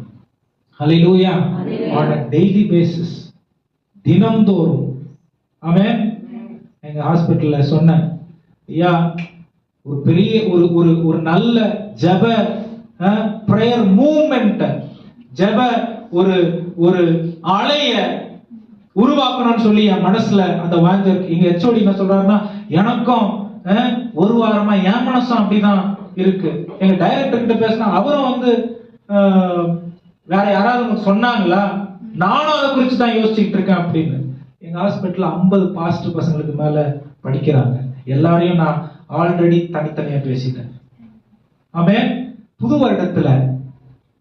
ஹல்லேலூயா. on a daily basis, தினம்தோறும். ஆமென். எங்க ஹாஸ்பிடல்ல சொன்னேன், ஐயா ஒரு பெரிய ஒரு நல்ல ஜெப பிரேயர் மூவ்மெண்ட், ஜெப ஒரு அலைய உருவாக்கணும்னு சொல்லி என் மனசுல அந்த வாஞ்சை இருக்கு. எங்க ஹெச்ஓடி என்ன சொல்றாருன்னா, எனக்கும் ஒரு வாரமா என் மனசும் அப்படிதான் இருக்கு. எங்க டைரக்டர் கிட்ட பேசினா அவரும் வந்து வேற யாராவது சொன்னாங்களா, நானும் அதை குறித்து தான் யோசிச்சுட்டு இருக்கேன் அப்படின்னு. எங்க ஹாஸ்பிட்டல்ல 50 பாஸ்டர் பசங்களுக்கு மேல படிக்கிறாங்க. எல்லாரையும் நான் ஆல்ரெடி தனித்தனியா பேசிட்டேன். ஆமென். புது வருடத்துல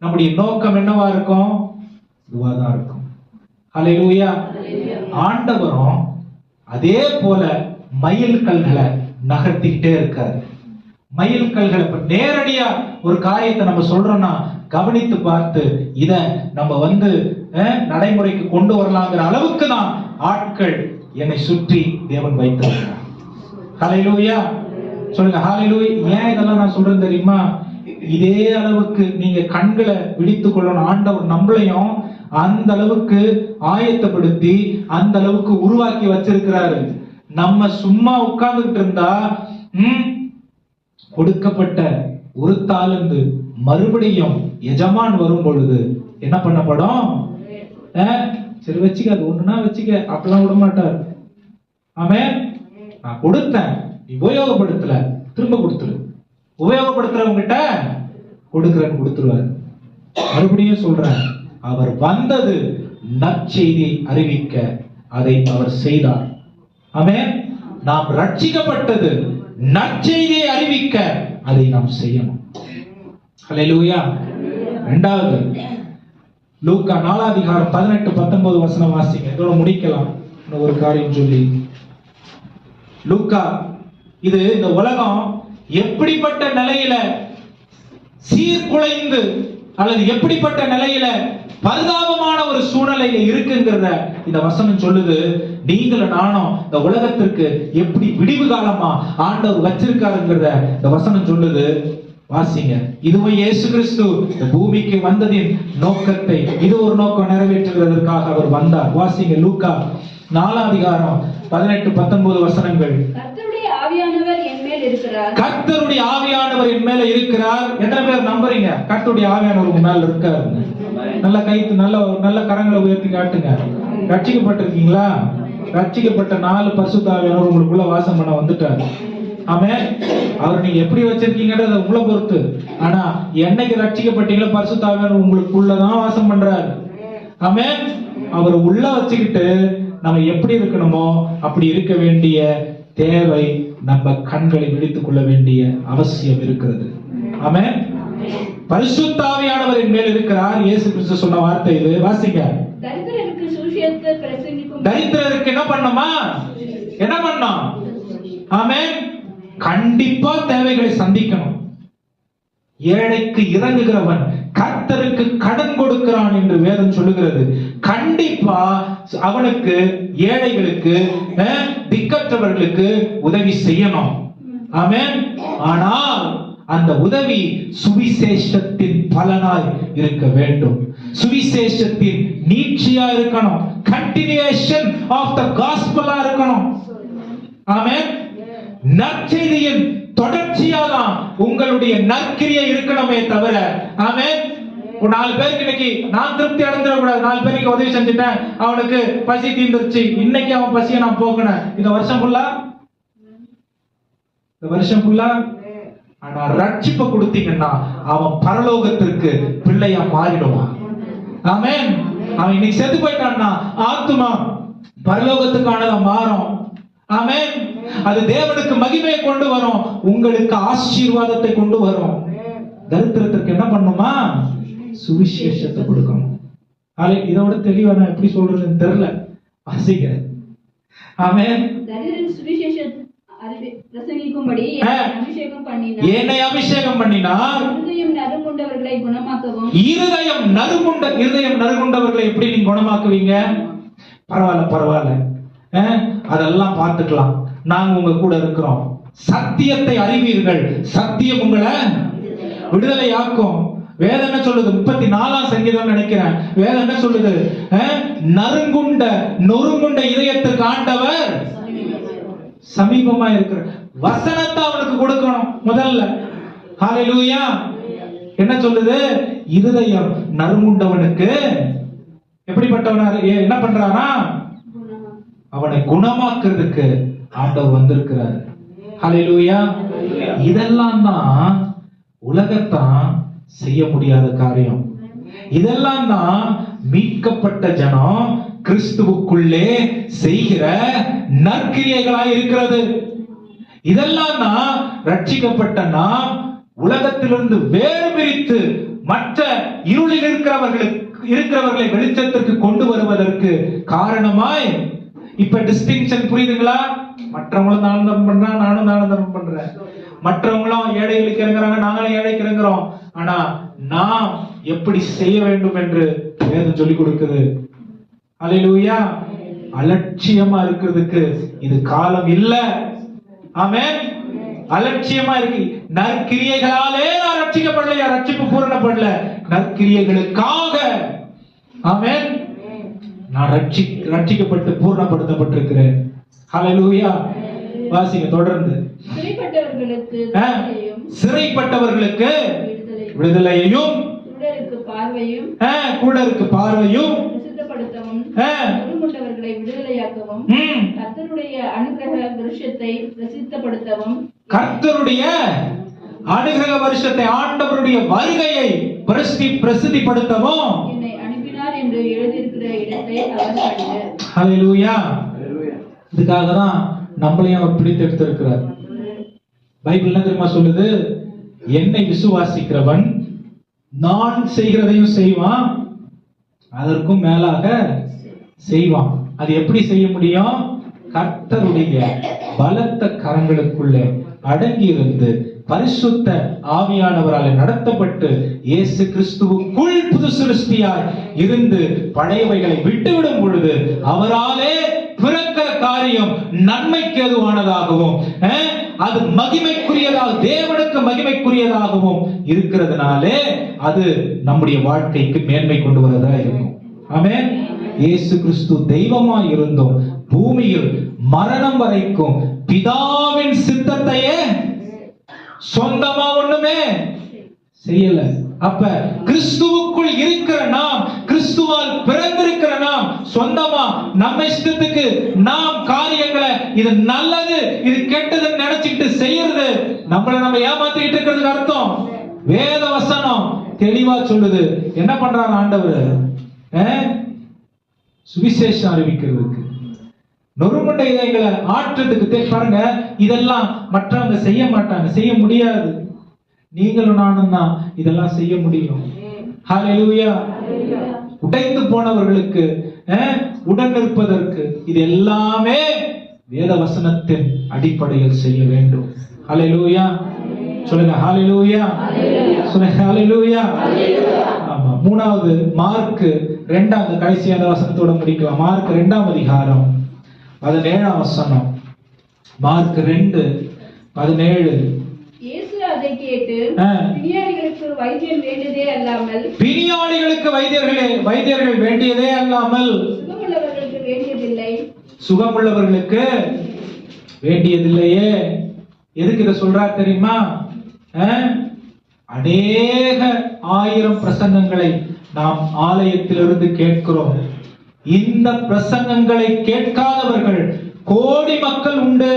நம்முடைய நோக்கம் என்னவா இருக்கும்? இதுவாதான் இருக்கும். ஹல்லேலூயா. ஆண்டவரும் அதே போல மயில் கல்களை நகர்த்திக்கிட்டே இருக்காரு. மயில் கல்களை இப்ப நேரடியா ஒரு காரியத்தை நம்ம சொல்றோம்னா கவனித்து பார்த்து இத நம்ம வந்து நடைமுறைக்கு கொண்டு வரலாங்கிற அளவுக்கு தான் ஆட்கள் என்னை சுற்றி தேவன் வைத்திருக்கிறார். ஹல்லேலூயா. சொல்லுங்க ஹல்லேலூயா. ஏன் இதெல்லாம் நான் சொல்றேன் தெரியுமா? இதே அளவுக்கு நீங்க கண்களை விழித்துக் கொள்ளணும். ஆண்டவர் நம்மளையும் அந்த அளவுக்கு ஆயத்தப்படுத்தி அந்த அளவுக்கு உருவாக்கி வச்சிருக்கிறாரு. நம்ம சும்மா உட்கார்ந்துட்டு இருந்தா கொடுக்கப்பட்ட ஒரு தாலந்து மறுபடியும் எஜமான் வரும் பொழுது என்ன பண்ணப்படும்? சரி வச்சுக்க, அது ஒண்ணுனா வச்சுக்க, அப்பெல்லாம் விட மாட்டார். ஆமென். நான் கொடுத்தேன், நீ உபயோகப்படுத்தல, திரும்ப கொடுத்துரு. உபயோகப்படுத்துறவங்கிட்ட கொடுக்கிறேன்னு கொடுத்துருவாரு. மறுபடியும் சொல்றேன், அவர் வந்தது நற்செய்தியை அறிவிக்க, அதை அவர் செய்தார். ஆமென். நாம் ரட்சிக்கப்பட்டது நற்செய்தியை அறிவிக்க, அதை நாம் செய்யணும். ஹல்லேலூயா. இரண்டாவது லூக்கா 4:18-19 வசனம் வாசிங்க. இதோட முடிக்கலாம். ஒரு காரியம் சொல்லி, லூக்கா இது இந்த உலகம் எப்படிப்பட்ட நிலையில சீர்குலைந்து அல்லது எப்படிப்பட்ட நிலையில பரிதாபமான ஒரு சூழ்நிலையில இருக்குங்கிறத இந்த வசனம் சொல்லுது. நீங்களும் நானும் இந்த உலகத்திற்கு எப்படி விடிவு காலமா ஆண்டவர் வச்சிருக்காருங்கிறத இந்த வசனம் சொல்லுது. வாசிங்க. இதுவும் இயேசு கிறிஸ்து இந்த பூமிக்கு வந்ததின் நோக்கத்தை, இது ஒரு நோக்கம் நிறைவேற்றுவதற்காக அவர் வந்தார். வாசிங்க. லூக்கா 4:18-19 வசனங்கள். கர்த்தருடைய ஆவியானவர் என் மேல் இருக்கிறார். கர்த்தருடைய ஆவியானவர் என் மேல இருக்கிறார். எத்தனை பேர் நம்புறீங்க கர்த்தருடைய ஆவியானவர் உங்க மேல இருக்காரு? நல்ல கைத்து நல்ல கரங்களை உயர்த்தி காட்டுங்க. ரட்சிக்கப்பட்டிருக்கீங்களா? ரட்சிக்கப்பட்ட 4 பரிசுத்த ஆவியானவர் உங்களுக்குள்ள வாசம் பண்ண வந்துட்டார். ஆமென். அவர் நீங்க எப்படி வச்சிருக்கீங்கன்றது உங்களை பொறுத்து. ஆனா என்னைக்கு ரட்சிக்கப்பட்டீங்களோ பரிசுத்த ஆவியானவர் உங்களுக்குள்ளதான் வாசம் பண்றாரு. ஆமென். அவர் உள்ள வச்சுக்கிட்டு நம்ம எப்படி இருக்கணுமோ அப்படி இருக்க வேண்டிய தேவை, நம்ம கண்களை விழித்துக் கொள்ள வேண்டிய அவசியம் இருக்கிறது. ஆமென். பரிசுத்த ஆவியானவர் மேல் இருக்கிறார். இயேசு கிறிஸ்து சொன்ன வார்த்தை இது. வாசிங்க. தரித்திரருக்கு சுவிசேஷத்தை பிரசங்கிக்கும். தரித்திரருக்கு என்ன பண்ணணுமா? என்ன பண்ணணும்? ஆமென். கண்டிப்பா தேவைகளை சந்திக்கணும். ஏழைக்கு இறங்குகிறவன் கர்த்தருக்கு கடன் கொடுக்கிறான் என்று வேதம் சொல்லுகிறது. கண்டிப்பா அவனுக்கு, ஏழைகளுக்கு, திக்கற்றவர்களுக்கு உதவி செய்யணும். ஆமென். ஆனால் அந்த உதவி சுவிசேஷத்தின் பலனாய் இருக்க வேண்டும். சுவிசேஷத்தின் நீட்சியா இருக்கணும். கண்டினியூஷன் ஆஃப் தி காஸ்பலா இருக்கணும். ஆமென். நற்செய்தியின் தொடர்ச்சியா தான் உங்களுடைய நற்கிரியை இருக்கணுமே தவிர, ஆமென், ஒரு 4 பேருக்கு இன்னைக்கு நான் திருப்தி அடைஞ்சிட கூடாது. 4 பேருக்கு உதவி செஞ்சுட்டேன், அவனுக்கு பசி தீர்ந்துருச்சு, இன்னைக்கு அவன் பசியை நான் போக்கணும், இந்த வருஷம் ஃபுல்லா இந்த வருஷம் ஃபுல்லா. ஆனா ரட்சிப்பை கொடுத்தீங்கன்னா அவன் பரலோகத்திற்கு பிள்ளையா மாறிடுவான். ஆமென். அவன் இன்னைக்கு செத்து போயிட்டான்னா ஆத்துமா பரலோகத்துக்கானதா மாறும். ஆமென். அது தேவனுக்கு மகிமையை கொண்டு வரும், உங்களுக்கு ஆசீர்வாதத்தை கொண்டு வரும். தரித்திரத்திற்கு என்ன பண்ணுமா? சுவிசேஷத்தை கொடுக்கணும். இதோட தெளிவா நான் எப்படி சொல்றதுன்னு தெரியல, வாசிக்கிறேன். ஆமென். தரித்திரன் சுவிசேஷத்தை பிரசங்கிக்கும்படி என்னை அபிஷேகம் பண்ணினார். இருதயம் நறுங்குண்டவர்களை குணமாக்கவும். இருதயம் நறுங்குண்டவர்களை எப்படி நீங்க குணமாக்குவீங்க? பரவாயில்ல, அதெல்லாம் பார்த்துக்கலாம், நாங்க உங்க கூட இருக்கிறோம். சத்தியத்தை அறிவீர்கள், சத்தியம் உங்களை விடுதலை ஆக்கும். வேதம் என்ன சொல்லுது? 34ஆம் சங்கீதம் நினைக்கிறேன். வேதம் என்ன சொல்லுது? நொறுங்குண்ட இதயத்துக்கு ஆண்டவர் சமீபமா இருக்கிற வசனத்தை அவனுக்கு கொடுக்கணும் முதல்ல. ஹல்லேலூயா. என்ன சொல்லுது? இருதயம் நறுங்குண்டவனுக்கு எப்படிப்பட்டவனா என்ன பண்றானா? அவனை குணமாக்குறதுக்கு ஆண்டவர் வந்திருக்கிறார். ஹல்லேலூயா. இதெல்லாம் தான் உலகத்தான் செய்ய முடியாத காரியம். இதெல்லாம் தான் மீட்கப்பட்ட ஜனம் கிறிஸ்துவுக்குள்ளே செய்கிற நற்கிரியைகளாய் இருக்கிறது. இதெல்லாம் தான் ரட்சிக்கப்பட்ட நாம் உலகத்திலிருந்து வேறு பிரித்து மற்ற இருளில் இருக்கிறவர்களை வெளிச்சத்திற்கு கொண்டு வருவதற்கு காரணமாய். இப்ப டிஸ்டிங்ஷன் புரியுதுங்களா? மற்றவங்களும் தானம் தர்மம் பண்றாங்க, நானும் தானம் தர்மம் பண்றேன். மற்றவங்களும் ஏழைகளுக்கு இறங்குறாங்க, நாங்களும் ஏழைக்கு இறங்குறோம். ஆனா நாம் எப்படி செய்ய வேண்டும் என்று வேதம் சொல்லிக் கொடுக்குது. அல்லேலூயா. அலட்சியமா இருக்கிறதுக்கு இது காலம் இல்ல. ஆமென். அலட்சியமா இருக்கு. நற்கிரியைகளாலே நான் ரட்சிக்கப்படலையா? ரட்சிப்பு பூரணப்படல. நற்கிரியைகளுக்காக ஆமென் நான் ரட்சிக்கப்பட்டு பூரணப்படுத்தப்பட்டிருக்கிறேன். ஹல்லேலூயா. வாசிங்க தொடர்ந்து. சிறைப்பட்டவர்களுக்கு விடுதலையையும் குருடருக்கு பார்வையும் நறுங்குண்டவர்களை விடுதலையாக்கவும் கர்த்தருடைய அனுக்கிரக வருஷத்தை பிரசித்தப்படுத்தவும். கர்த்தருடைய அனுக்கிரக வருஷத்தை, ஆண்டவருடைய வருகையை பிரசித்திப்படுத்தவும் என்னை அனுப்பினார் என்று எழுதியிருக்கிற இடத்தை அவர் கண்டார். ஹல்லேலூயா. இதுக்காக தான் நம்மளையும் அவர் பிடித்தெடுத்திருக்கிறார். பைபிள் என்ன தெரியுமா சொல்லுது? என்னை விசுவாசிக்கிறவன் நான் செய்கிறதையும் செய்வான், அதற்கும் மேலாக செய்வான். அது எப்படி செய்ய முடியும்? கர்த்தருடைய பலத்த கரங்களுக்குள்ளே அடங்கியிருந்து பரிசுத்த ஆவியானவரால் நடத்தப்பட்டு இயேசு கிறிஸ்துவுக்குள் புது சிருஷ்டியாய் இருந்து பழையவைகளை விட்டுவிடும் பொழுது அவராலே பிறக்கிற காரியம் நன்மைக்கு ஏதுவானதாகவும் அது மகிமைக்குரியதாக, தேவனுக்கு மகிமைக்குரியதாகவும் இருக்கிறதுனாலே அது நம்முடைய வாழ்க்கைக்கு மேன்மை கொண்டு வரதா இருக்கும். ஆமென். இயேசு கிறிஸ்து தெய்வமாய் இருந்தும் பூமியில் மரணம் வரைக்கும் பிதாவின் சித்தத்தையே சொந்தமா ஒண்ணுமே செய்யல. அப்ப கிறிஸ்துவுக்குள் இருக்கிற நாம், கிறிஸ்துவால் பிறந்திருக்கிற நாம் சொந்தமா நம்ம இஷ்டத்துக்கு நாம் காரியங்களை இது நல்லது இது கெட்டதுன்னு நினைச்சுக்கிட்டு செய்யறது நம்மளை நம்ம ஏமாத்திக்கிட்டு இருக்கிறதுக்கு அர்த்தம். வேத வசனம் தெளிவா சொல்லுது. என்ன பண்றாங்க ஆண்டவர்? சுவிசேஷம் அறிவிக்கிறதுக்கு, நொறுங்குண்ட இதயங்களை ஆற்றத்துக்கு. பாருங்க, இதெல்லாம் மற்றவங்க செய்ய மாட்டாங்க, செய்ய முடியாது. நீங்களும் நானும் தான் இதெல்லாம் செய்ய முடியும். ஹல்லேலூயா. உடைந்து போனவர்களுக்கு உடன் இருப்பதற்கு இது எல்லாமே வேத வசனத்தின் அடிப்படையில் செய்ய வேண்டும். ஹல்லேலூயா. சொல்லுங்க ஹல்லேலூயா. சொல்லுங்க ஹல்லேலூயா. ஆமா. மூணாவது மார்க் 2 கடைசியான வசனத்தோட முடிக்கலாம். மார்க் 2 அதிகாரம் 17 வசனம். மார்க் 2:17. இயேசு அதை கேட்டு பிணியாளிகளுக்கு வைத்தியர் வேண்டியதே அல்லாமல் வைத்தியர்கள் வேண்டியதே அல்லாமல் சுகமுள்ளவர்களுக்கு வேண்டியதில்லை. சுகமுள்ளவர்களுக்கு வேண்டியதில்லையே. எதுக்கு இதை சொல்றார் தெரியுமா? அநேக 1000 பிரசங்கங்களை நாம் ஆலயத்திலிருந்து கேட்கிறோம். இந்த பிரசங்கங்களை கேட்காதவர்கள் கோடி மக்கள் உண்டு.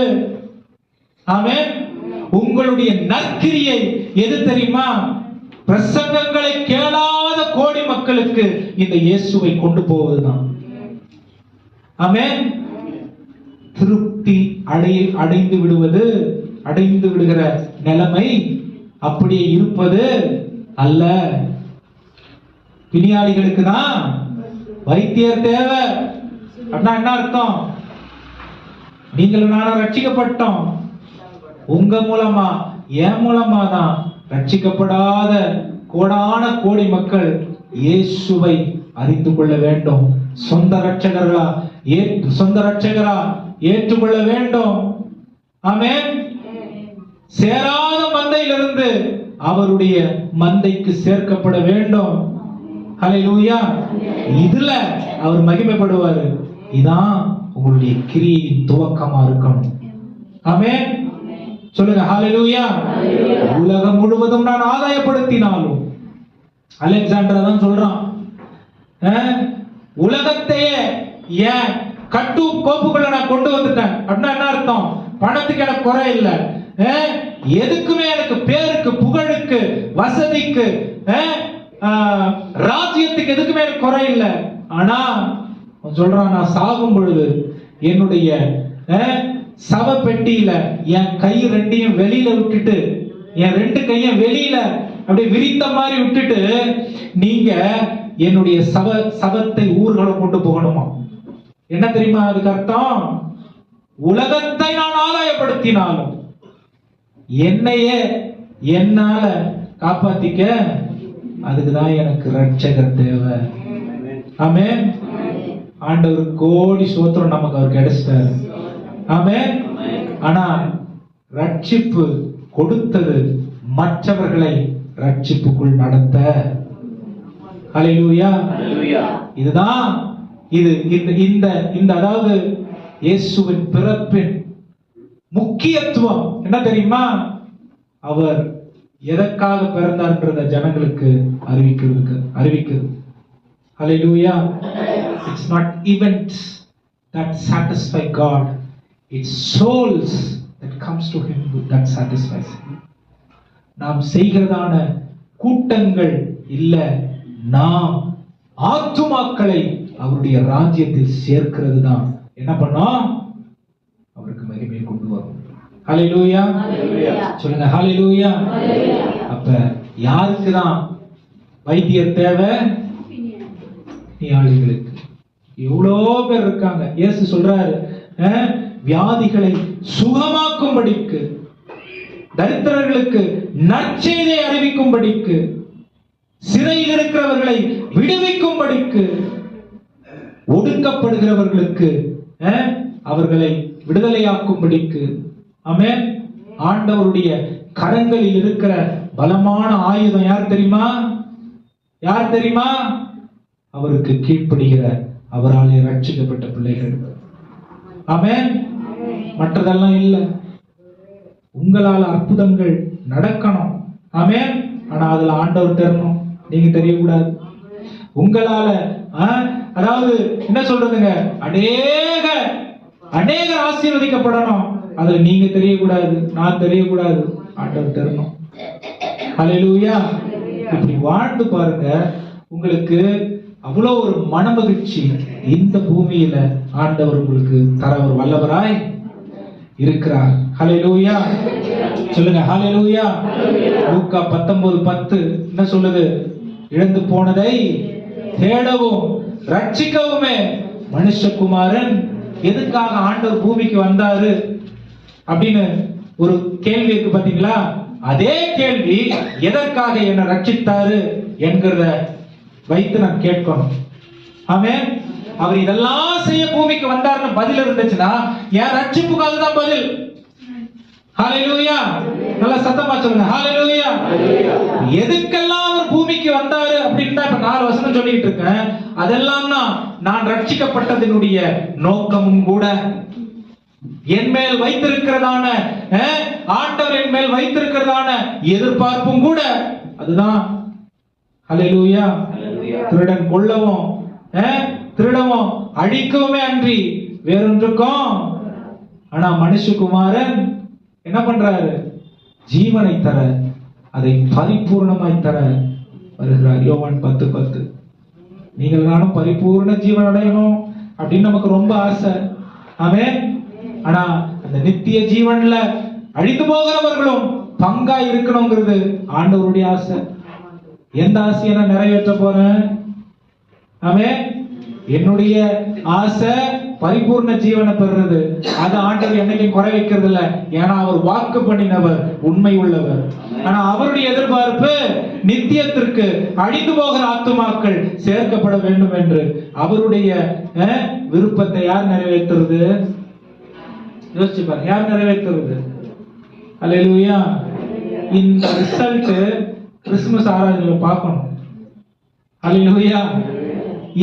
ஆமென். உங்களுடைய நற்கிரியை எது தெரியுமா? பிரசங்கங்களை கேளாத கோடி மக்களுக்கு இந்த இயேசுவை கொண்டு போவதுதான். ஆமென். திருப்தி அடைந்து விடுகிற நிலைமை அப்படியே இருப்பது அல்ல. பிணியாளிகளுக்கு தான் வைத்தியர் தேவை. அப்படின்னா என்ன அர்த்தம்? நீங்களும் நானும் ரட்சிக்கப்பட்டோம். உங்க மூலமா என் மூலமா தான் ரட்சிக்கப்படாத கோடான கோடி மக்கள் இயேசுவை அறிந்து கொள்ள வேண்டும். சொந்த ரட்சகரா ஏற்றுக்கொள்ள வேண்டும். ஆமென். சேராத மந்தையிலிருந்து அவருடைய மந்தைக்கு சேர்க்கப்பட வேண்டும். ஹல்லேலூயா. இதுல அவர் மகிமைப்படுவாரு. இதான் உங்களுடைய கிரியின் துவக்கமா இருக்கணும். ஆமென். சொல்லுங்க ஹல்லேலூயா. உலகம் முழுவதும் நான் ஆதாயப்படுத்தினாலும், அலெக்சாண்டர் தான் சொல்றான், உலகத்தையே ஏன் கட்டு கோப்புக்குள்ள நான் கொண்டு வந்துட்டேன். அப்படின்னா என்ன அர்த்தம்? பணத்துக்கு எனக்கு குறை இல்லை, எதுக்குமே எனக்கு பேருக்கு புகழுக்கு வசதிக்கு ராஜ்யத்துக்கு எதுக்குமே எனக்கு குறை இல்லை. ஆனா சொல்றான், நான் சாகும் பொழுது என்னுடைய சவ பெட்டியில என் கை ரெண்டையும் வெளியில விட்டுட்டு, என் ரெண்டு கையும் வெளியில அப்படி விரித்த மாதிரி விட்டுட்டு நீங்க என்னுடைய சவத்தை ஊர்களை கொண்டு போகணுமா? என்ன தெரியுமா அதுக்கு அர்த்தம்? உலகத்தை நான் ஆதாயப்படுத்தினாலும் என்னையே என்னால காப்பாத்திக்க, அதுக்குதான் எனக்கு ரட்சகர் தேவை. ஆமென். ஆண்டவர் கோடி சோத்திரம் நமக்கு அவர் கிடைச்சிட்டாரு. ஆமென். ஆனா ரட்சிப்பு கொடுத்தது மற்றவர்களை ரட்சிப்புக்குள் நடத்த. ஹல்லேலூயா. இதுதான் இந்த அதாவது இயேசுவின் பிறப்பின் முக்கியத்துவம் என்ன தெரியுமா? அவர் எதற்காக பிறந்தார்ன்றத ஜனங்களுக்கு அறிவிக்கிறது. ஹல்லேலூயா. It's not events that satisfy God. It's souls that comes to him that satisfies him. நாம் செய்கிறதான கூட்டங்கள் இல்ல, நாம் ஆத்துமாக்களை அவருடைய ராஜ்யத்தில் சேர்க்கிறது தான் என்ன பண்ணோம்? அவருக்கு மகிமையை கொண்டு வரும். ஹல்லேலூயா. சொல்லுங்க ஹல்லேலூயா. அப்ப யாருக்கு தான் வைத்தியர் தேவை? பிணியாளிகளுக்கு. எவ்வளோ பேர் இருக்காங்க. இயேசு சொல்றாரு, வியாதிகளை சுகமாக்கும்படிக்கு, தரித்திரர்களுக்கு நற்செய்தியை அறிவிக்கும்படிக்கு, சிறையில் இருக்கிறவர்களை விடுவிக்கும்படிக்கு, ஒடுக்கப்படுகிறவர்களுக்கு அவர்களை விடுதலையாக்கும்படிக்கு. ஆமென். ஆண்டவருடைய கரங்களில் இருக்கிற பலமான ஆயுதம் யார் தெரியுமா? யார் தெரியுமா? அவருக்கு கீழ்ப்படுகிற, அவராலே ரட்சிக்கப்பட்ட பிள்ளைகள். ஆமென். மற்றதெல்லாம் இல்ல. உங்களால அற்புதங்கள் நடக்கணும். ஆமென். ஆனா அதுல ஆண்டவர் தெரியணும், நீங்க தெரியக்கூடாது. உங்களால அதாவது என்ன சொல்றதுங்க, அநேக ஆசீர்வதிக்கப்படணும். அதுல நீங்க தெரியக்கூடாது, நான் தெரியக்கூடாது, ஆண்டவர் தெரியணும். ஹல்லேலூயா. இப்படி வாழ்ந்து பாருங்க, உங்களுக்கு அவ்வளவு ஒரு மனமகிழ்ச்சி. இந்த பூமியில ஆண்டவர் உங்களுக்கு தர ஒரு வல்லவராய் இருக்கிறார். ஹல்லேலூயா. சொல்லுங்க ஹல்லேலூயா. லூக்கா 19:10 என்ன சொல்லுது? இழந்து போனதை தேடவும் ரட்சிக்கவுமே மனுஷகுமாரன். எதுக்காக ஆண்டவர் பூமிக்கு வந்தாரு அப்படின்னு ஒரு கேள்வி இருக்கு பாத்தீங்களா? அதே கேள்வி, எதற்காக என்ன ரட்சித்தாரு என்கிறத வைத்து நான் கேட்கணும். ஆமென். அவர் இதெல்லாம் செய்ய பூமிக்கு வந்தாருன்னு பதில் இருந்துச்சுன்னா என் ரட்சிப்புக்காக தான் பதில். ஹல்லேலூயா. நல்ல சத்தமா சொல்லுங்க ஹல்லேலூயா. எதுக்கெல்லாம் அவர் பூமிக்கு வந்தாரு அப்படின்னு தான் இப்ப 4 வசனம் சொல்லிட்டு இருக்கேன். அதெல்லாம் தான் நான் ரட்சிக்கப்பட்டதனுடைய நோக்கமும் கூட. என் மேல் வைத்திருக்கிறதான ஆண்டவர் என் மேல் வைத்திருக்கிறதான எதிர்பார்ப்பும் கூட அதுதான். ஹல்லேலூயா. திருடன் கொல்லவும் திருடவும் அழிக்கவுமே அன்றி வேறொன்றுக்கும். ஆனா மனுஷகுமாரன் என்ன பண்றாரு? ஜீவனை தர, அதை பரிபூர்ணமாய் தர வருகிறார். யோவான் 10:10. நீங்கள் நானும் பரிபூர்ண ஜீவன் அடையணும் அப்படின்னு நமக்கு ரொம்ப ஆசை. ஆமென். ஆனா அந்த நித்திய ஜீவன்ல அழிந்து போகிறவர்களும் பங்கா இருக்கணுங்கிறது ஆண்டவருடைய ஆசை. எந்த ஆசையை நான் நிறைவேற்ற போறேன்? ஆமென். என்னுடைய ஆசை பரிபூர்ண ஜீவனை பெறுறது. அது ஆண்டவர் என்னைக்கும் குறை வைக்கிறது இல்ல. ஏன்னா அவர் வாக்கு பண்ணினவர், உண்மை உள்ளவர். ஆனா அவருடைய எதிர்பார்ப்பு நித்தியத்திற்கு அழிந்து போகிற ஆத்துமாக்கள் சேர்க்கப்பட வேண்டும் என்று. அவருடைய விருப்பத்தை யார் நிறைவேற்றுறது? யோசிச்சு பாருங்க, யார் நிறைவேற்றுறது? அல்லேலூயா. இந்த ரிசல்ட் கிறிஸ்துமஸ் ஆராதனையில பார்க்கணும். அல்லேலூயா.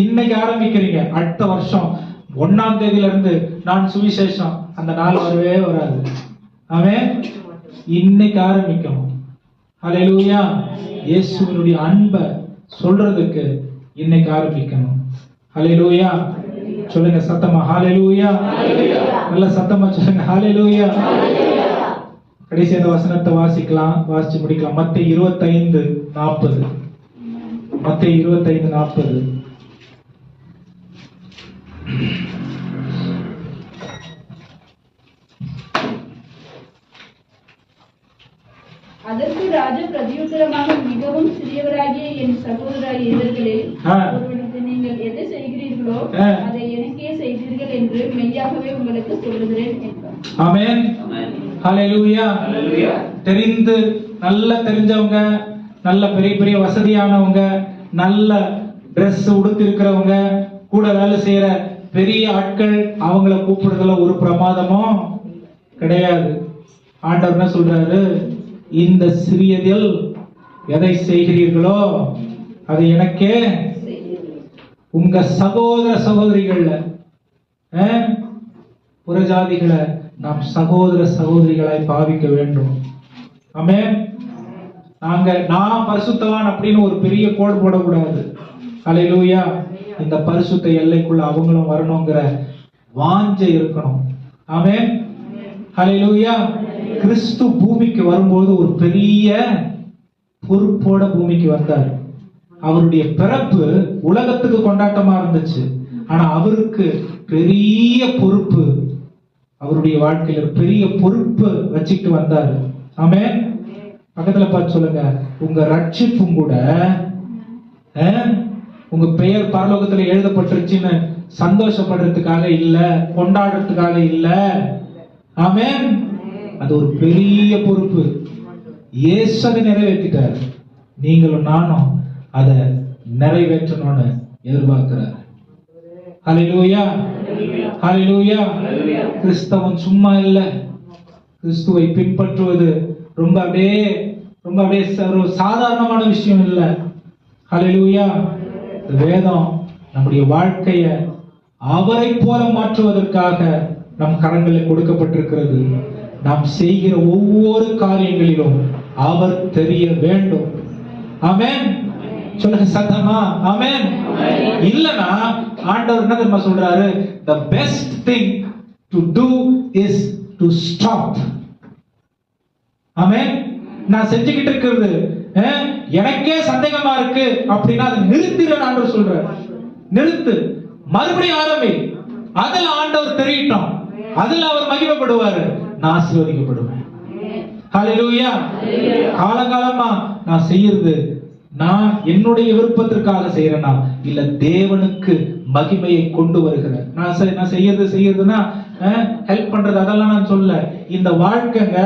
இன்னைக்கு ஆரம்பிக்கிறீங்க, அடுத்த வருஷம் 1ஆம் தேதியில இருந்து நான் சுவிசேஷம், அந்த நாள் வரவே வராது. ஆமென். இன்னைக்கு ஆரம்பிக்கணும். அல்லேலூயா. இயேசுவினுடைய அன்பை சொல்றதுக்கு இன்னைக்கு ஆரம்பிக்கணும். அல்லேலூயா. சொல்லுங்க சத்தமா ஹalleluya. நல்ல சத்தமா சொல்லுங்க ஹalleluya. கடைசி அந்த வசனத்தை வாசிக்கலாம், வாசிச்சு முடிக்கலாம். மத்தேயு 25:40. மத்தேயு 25:40. அதற்கு ராஜா பிரதியுத்தரமாக, மிகவும் சிறியவராகிய என் சகோதரர் இவர்களில் ஒருவனுக்கு நீங்கள் எதை செய்கிறீர்களோ அதை எனக்கே செய்தீர்கள் என்று மெய்யாகவே உங்களுக்கு சொல்லுகிறேன் என்றார். ஆமென். ஹalleluya. தெரிந்து நல்ல தெரிஞ்சவங்க, நல்ல பெரிய பெரிய வசதியானவங்க, நல்ல Dress உடுத்தி இருக்கிறவங்க, கூட வேலை செய்யற பெரிய ஆட்கள், அவங்கள கூப்பிடுறதுல ஒரு பிரமாதமும் கிடையாது. ஆண்டவர் என்ன சொல்றாரு? இந்த சிறியதில் எதை செய்கிறீர்களோ அதை எனக்கே. உங்க சகோதர சகோதரிகள்ல புறஜாதிகளை நாம் சகோதர சகோதரிகளாய் பாவிக்க வேண்டும். ஆமென். நான் பரிசுத்தவான் அப்படின்னு ஒரு பெரிய கோடு போடக்கூடாது. ஹல்லேலூயா. இந்த பரிசுத்த எல்லைக்குள்ள அவங்களும் வரணுங்கிற வாஞ்சை இருக்கணும். ஆமென். ஹல்லேலூயா. கிறிஸ்து பூமிக்கு வரும்போது ஒரு பெரிய பொறுப்போட பூமிக்கு வந்தார். அவருடைய பிறப்பு உலகத்துக்கு கொண்டாட்டமா இருந்துச்சு. ஆனா அவருக்கு பெரிய பொறுப்பு, அவருடைய வாழ்க்கையில பெரிய பொறுப்பு வச்சுட்டு வந்தார். ஆமென். பக்கத்துல பார்த்து சொல்லுங்க, உங்க ரட்சிப்பும் கூட உங்க பெயர் பரலோகத்துல எழுதப்பட்டிருச்சுன்னு சந்தோஷப்படுறதுக்காக இல்ல, கொண்டாடுறதுக்காக இல்ல. ஆமென். அது ஒரு பெரிய பொறுப்பு. இயேசு அதை நிறைவேற்றிட்டார். நீங்களும் நானும் அதை நிறைவேற்றணும்னு எதிர்பார்க்கிறார். ஹல்லேலூயா. ஹல்லேலூயா. கிறிஸ்தவம் சும்மா இல்ல. கிறிஸ்துவை பின்பற்றுவது ரொம்ப அப்படியே ஒரு சாதாரணமான விஷயம் இல்ல. ஹல்லேலூயா. வேதம் நம்முடைய வாழ்க்கையை அவரை போல மாற்றுவதற்காக நம் கரங்களில் கொடுக்கப்பட்டிருக்கிறது. நாம் செய்கிற ஒவ்வொரு காரியங்களிலும் அவர் தெரிய வேண்டும். ஆமென். சொல்லுங்க சத்தமா ஆமென். இல்லனா ஆண்டவர் என்ன தெரியுமா சொல்றாரு? The best thing to do is to stop. ஆமென். நான் செஞ்சுக்கிட்டு இருக்கிறது எனக்கே சந்தேகமா இருக்கு அப்படின்னா அதை நிறுத்திடுன்னு ஆண்டவர் சொல்றாரு. நிறுத்து, மறுபடியும் ஆரம்பி. அதுல ஆண்டவர் தெரியட்டும், அதுல அவர் மகிமைப்படுவாரு, நான் ஆசீர்வதிக்கப்படுவேன். ஹல்லேலூயா. காலகாலமா நான் செய்யறது நான் என்னுடைய விருப்பத்திற்காக செய்யறேனா இல்ல தேவனுக்கு மகிமையை கொண்டு வருகிறேன்? நான் செய்யறதுன்னா ஹெல்ப் பண்றது அதெல்லாம் நான் சொல்ல. இந்த வாழ்க்கைங்க,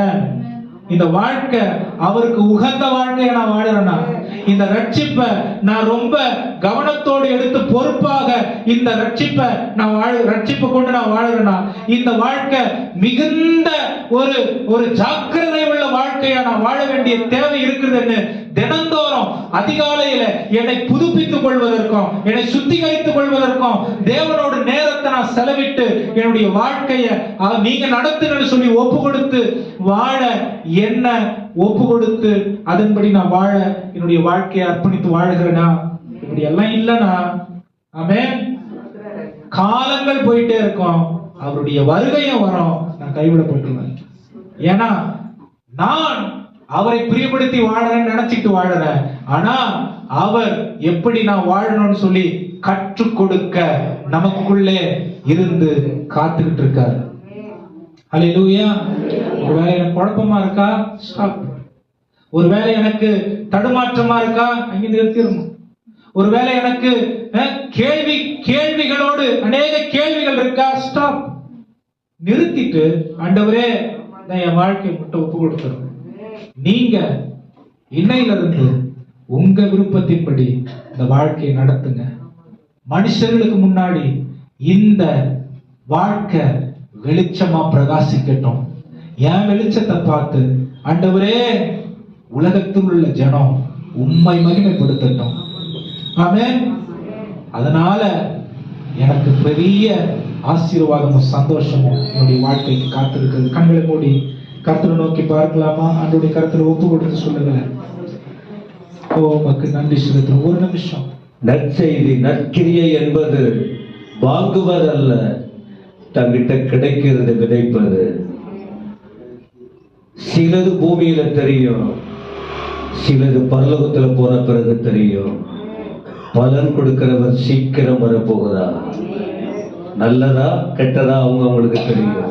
இந்த வாழ்க்கை அவருக்கு உகந்த வாழ்க்கையை நான் வாழறேனா, இந்த ரட்சிப்பை நான் ரொம்ப கவனத்தோடு எடுத்து பொறுப்பாக இந்த ரட்சிப்பை கொண்டு நான் வாழறேனா, இந்த வாழ்க்கை மிகுந்த ஒரு ஜாக்கிரதை உள்ள வாழ்க்கையா நான் வாழ வேண்டிய தேவை இருக்கிறதுன்னு தினந்தோறும் அதிகாலையில என்னை புதுப்பித்துக் கொள்வதற்கும் என்னை சுத்திகரித்துக் கொள்வதற்கும் தேவனோட நேரத்தை நான் செலவிட்டு என்னுடைய வாழ்க்கையை நீங்க நடத்துன்னு சொல்லி ஒப்பு கொடுத்து வாழ, என்ன ஒப்பு கொடுத்து அதன்படி நான் வாழ என்னுடைய வாழ்க்கையை அர்ப்பணித்து வாழுகிறேனா? இப்படி எல்லாம் இல்லனா ஆமென். காலங்கள் போயிட்டே இருக்கும், அவருடைய வருகையும் வரும், நான் கைவிடப்பட்டுருவேன். ஏன்னா நான் அவரை பிரியப்படுத்தி வாழறேன்னு நினைச்சிட்டு வாழறேன். ஆனா அவர் எப்படி நான் வாழணும்னு சொல்லி கற்றுக் கொடுக்க நமக்குள்ளே இருந்து காத்துக்கிட்டு இருக்காரு. ஹல்லேலூயா. ஒருவேளை எனக்கு குழப்பமா இருக்கா, ஸ்டாப். ஒருவேளை எனக்கு தடுமாற்றமா இருக்கா, அங்கே நிறுத்திடணும். ஒருவேளை எனக்கு கேள்விகளோடு அநேக கேள்விகள் இருக்கா, ஸ்டாப். நிறுத்திட்டு ஆண்டவரே நான் என் வாழ்க்கையை மட்டும் ஒப்பு கொடுத்துறேன். நீங்க இன்னையிலிருந்து உங்க விருப்பத்தின்படி இந்த வாழ்க்கையை நடத்துங்க. மனுஷர்களுக்கு முன்னாடி இந்த வாழ்க்கை வெளிச்சமா பிரகாசிக்கட்டும். என் வெளிச்சத்தை பார்த்து ஆண்டவரே உலகத்தில் உள்ள ஜனம் உம்மை மகிமைப்படுத்தட்டும். ஆமென். அதனால எனக்கு பெரிய ஆசீர்வாதமும் சந்தோஷமும் என்னுடைய வாழ்க்கைக்கு காத்திருக்கிறது. கண்களை மூடி கர்த்தரை நோக்கி பார்க்கலாமா? ஆண்டவருடைய கர்த்தரை ஒப்பு கொடுத்து சொல்லுங்களேன். ஓ உமக்கு நன்றி செலுத்துறோம். ஒரு நிமிஷம். நற்செய்தி நற்கிரியை என்பது வாங்குவதல்ல, தங்கிட்ட கிடைக்கிறது விதைப்பது. சிலது பூமியில தெரியும், சிலது பரலோகத்துல போன பிறகு தெரியும். பலன் கொடுக்கிறவர் சீக்கிரம் வரப்போகுதா, நல்லதா கெட்டதா அவங்க அவங்களுக்கு தெரியும்.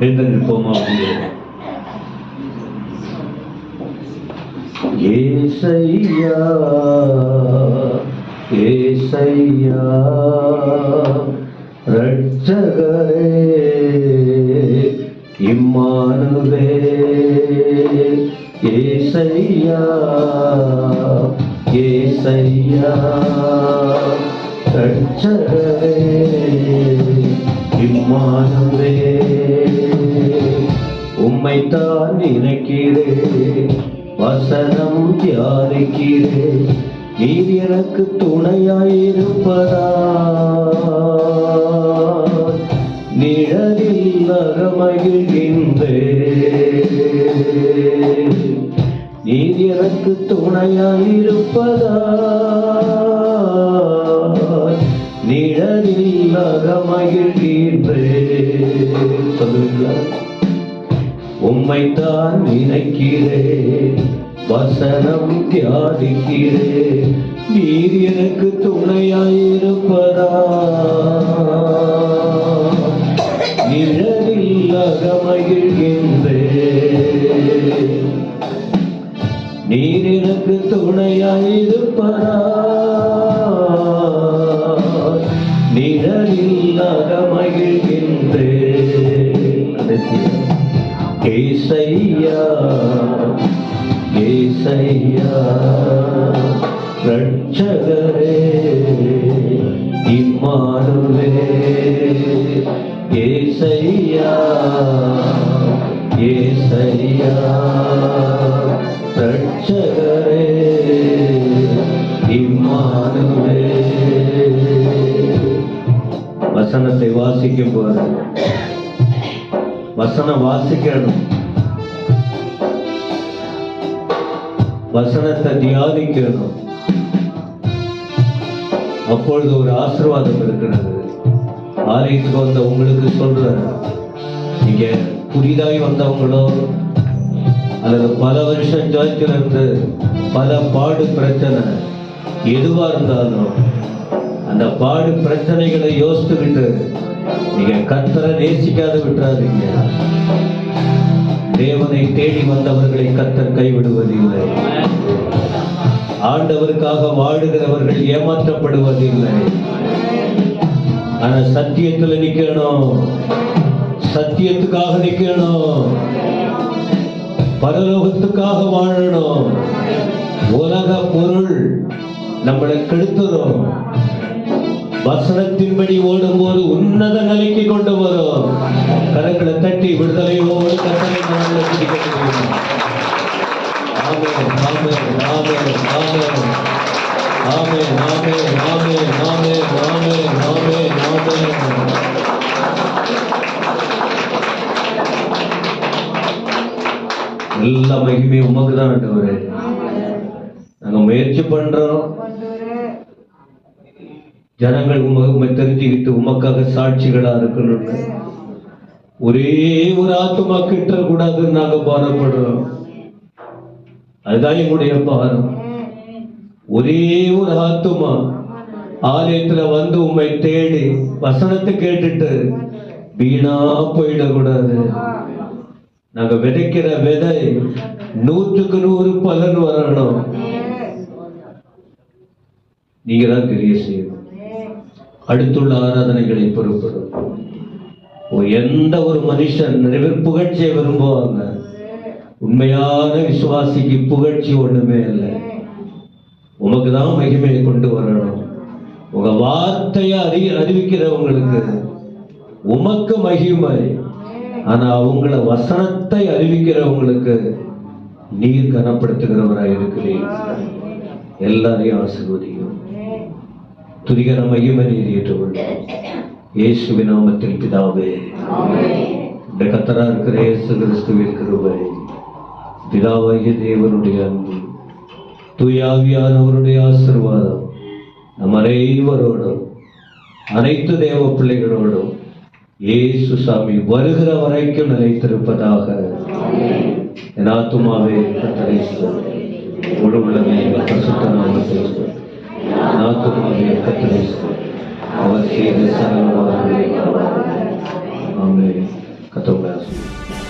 எழுந்திருப்போமா? ஏசையா ஏசையா ரட்சகரே இம்மானுவே, ஏசையா ஏசையா ரட்சகரே இம்மானுவே, உம்மைத்தான் நினைக்கிறேன், வசனம் தியானிக்கிறேன், நீர் எனக்கு துணையாயிருப்பதா, நிழலில் அகமகிழ்கின்றேன், நீர் எனக்கு துணையாயிருப்பதா, நிழலில் அகமகிழ்கின்றேன். சொல்லுங்களா? உம்மைத்தான் நினைக்கிறேன், வசனம் தியானிக்கிறேன், நீர் எனக்கு துணையாயிருப்பதா, நிழலில் அகமகிழ்கின்றேன், நீர் எனக்கு துணையாயிருப்பதா, நிழலில் அகமகிழ்கின்றேன். ஏசையா ஏசையா ரட்சகரே இம்மானுவே, ஏசையா ஏசையா ரட்சகரே இம்மானுவே. வசனத்தை வாசிக்கும் போது வசனம் வாசிக்கணும், வசனத்தை தியானிக்கணும். அப்பொழுது ஒரு ஆசீர்வாதம் இருக்கிறது. ஆலயத்துக்கு வந்த உங்களுக்கு சொல்றேன், நீங்க புதிதாய் வந்தவங்களோ அல்லது பல வருஷம் சர்ச்சில் இருந்து பல பாடு பிரச்சனை எதுவா இருந்தாலும் அந்த பாடு பிரச்சனைகளை யோசித்துக்கிட்டு நீங்க கர்த்தரை நேசிக்காத விட்டுறாதீங்க. தேவனை தேடி வந்தவர்களை கர்த்தர் கைவிடுவதில்லை. ஆண்டவருக்காக வாடுகிறவர்கள் ஏமாற்றப்படுவதில்லை. ஆனா சத்தியத்துல நிக்கணும், சத்தியத்துக்காக நிக்கணும், பரலோகத்துக்காக வாழணும். உலக பொருள் நம்மளை கெடுத்துரும். வசனத்தின்படி ஓடும்போது உன்னத நிலைக்கு கொண்டு வரும். கரங்களை தட்டி விடுதலையோடு கட்டளை ஆமென் ஆமென் ஆமென் ஆமென் ஆமென் ஆமென் ஆமென் ஆமென் ஆமென் ஆமென் ஆமென். எல்லா மகிமையும் உமக்கு தான் ஆண்டவரே. நாங்க முயற்சி பண்றோம், ஜனங்கள் உண்மை தெரிஞ்சுக்கிட்டு உமக்காக சாட்சிகளா இருக்கணும்னு. ஒரே ஒரு ஆத்மா கிட்ட கூடாதுன்னு நாங்க பாரப்படுறோம். அதுதான் எங்களுடைய பாரம். ஒரே ஒரு ஆத்துமா ஆலயத்துல வந்து உம்மை தேடி வசனத்தை கேட்டுட்டு வீணா போயிடக்கூடாது. நாங்க விதைக்கிற விதை 100க்கு 100 பலன் வரணும். நீங்க தான் தெரிய செய்யணும். அடுத்துள்ள ஆராதனைகளை பொறுப்படும். எந்த ஒரு மனுஷன் நிறைய பேர் புகழ்ச்சியை விரும்புவாங்க. உண்மையான விசுவாசிக்கு புகழ்ச்சி ஒண்ணுமே இல்லை. உமக்கு தான் மகிமையை கொண்டு வரணும். உங்க வார்த்தையை அறிவிக்கிறவங்களுக்கு உமக்கு மகிமை. ஆனா அவங்கள வசனத்தை அறிவிக்கிறவங்களுக்கு நீர் கனப்படுத்துகிறவராய் இருக்கிறீர். எல்லாரையும் ஆசீர்வதியும். துதிகர மகிமை நீர் ஏற்றுக்கொள்ளும். இயேசுவின் நாமத்தில் பிதாவே. இந்த கர்த்தரா இருக்கிற இயேசு கிறிஸ்துவின் கிருபை, பிதாவாகிய தேவனுடைய அன்பு, தூயாவியானவருடைய ஆசீர்வாதம் நம் அனைவரோடும் அனைத்து தேவ பிள்ளைகளோடும் இயேசு சாமி வருகிற வரைக்கும் நிலைத்திருப்பதாக. என் ஆத்துமாவே கர்த்தரை ஸ்தோத்திரி. முழு உள்ளமே பரிசுத்த நாமத்தை ஸ்தோத்திரி. என் ஆத்துமாவே கர்த்தரை ஸ்தோத்திரி. அவர் செய்த சகல உபகாரங்களையும் ஆமென். கர்த்தருடைய ஆசீர்வாதம்.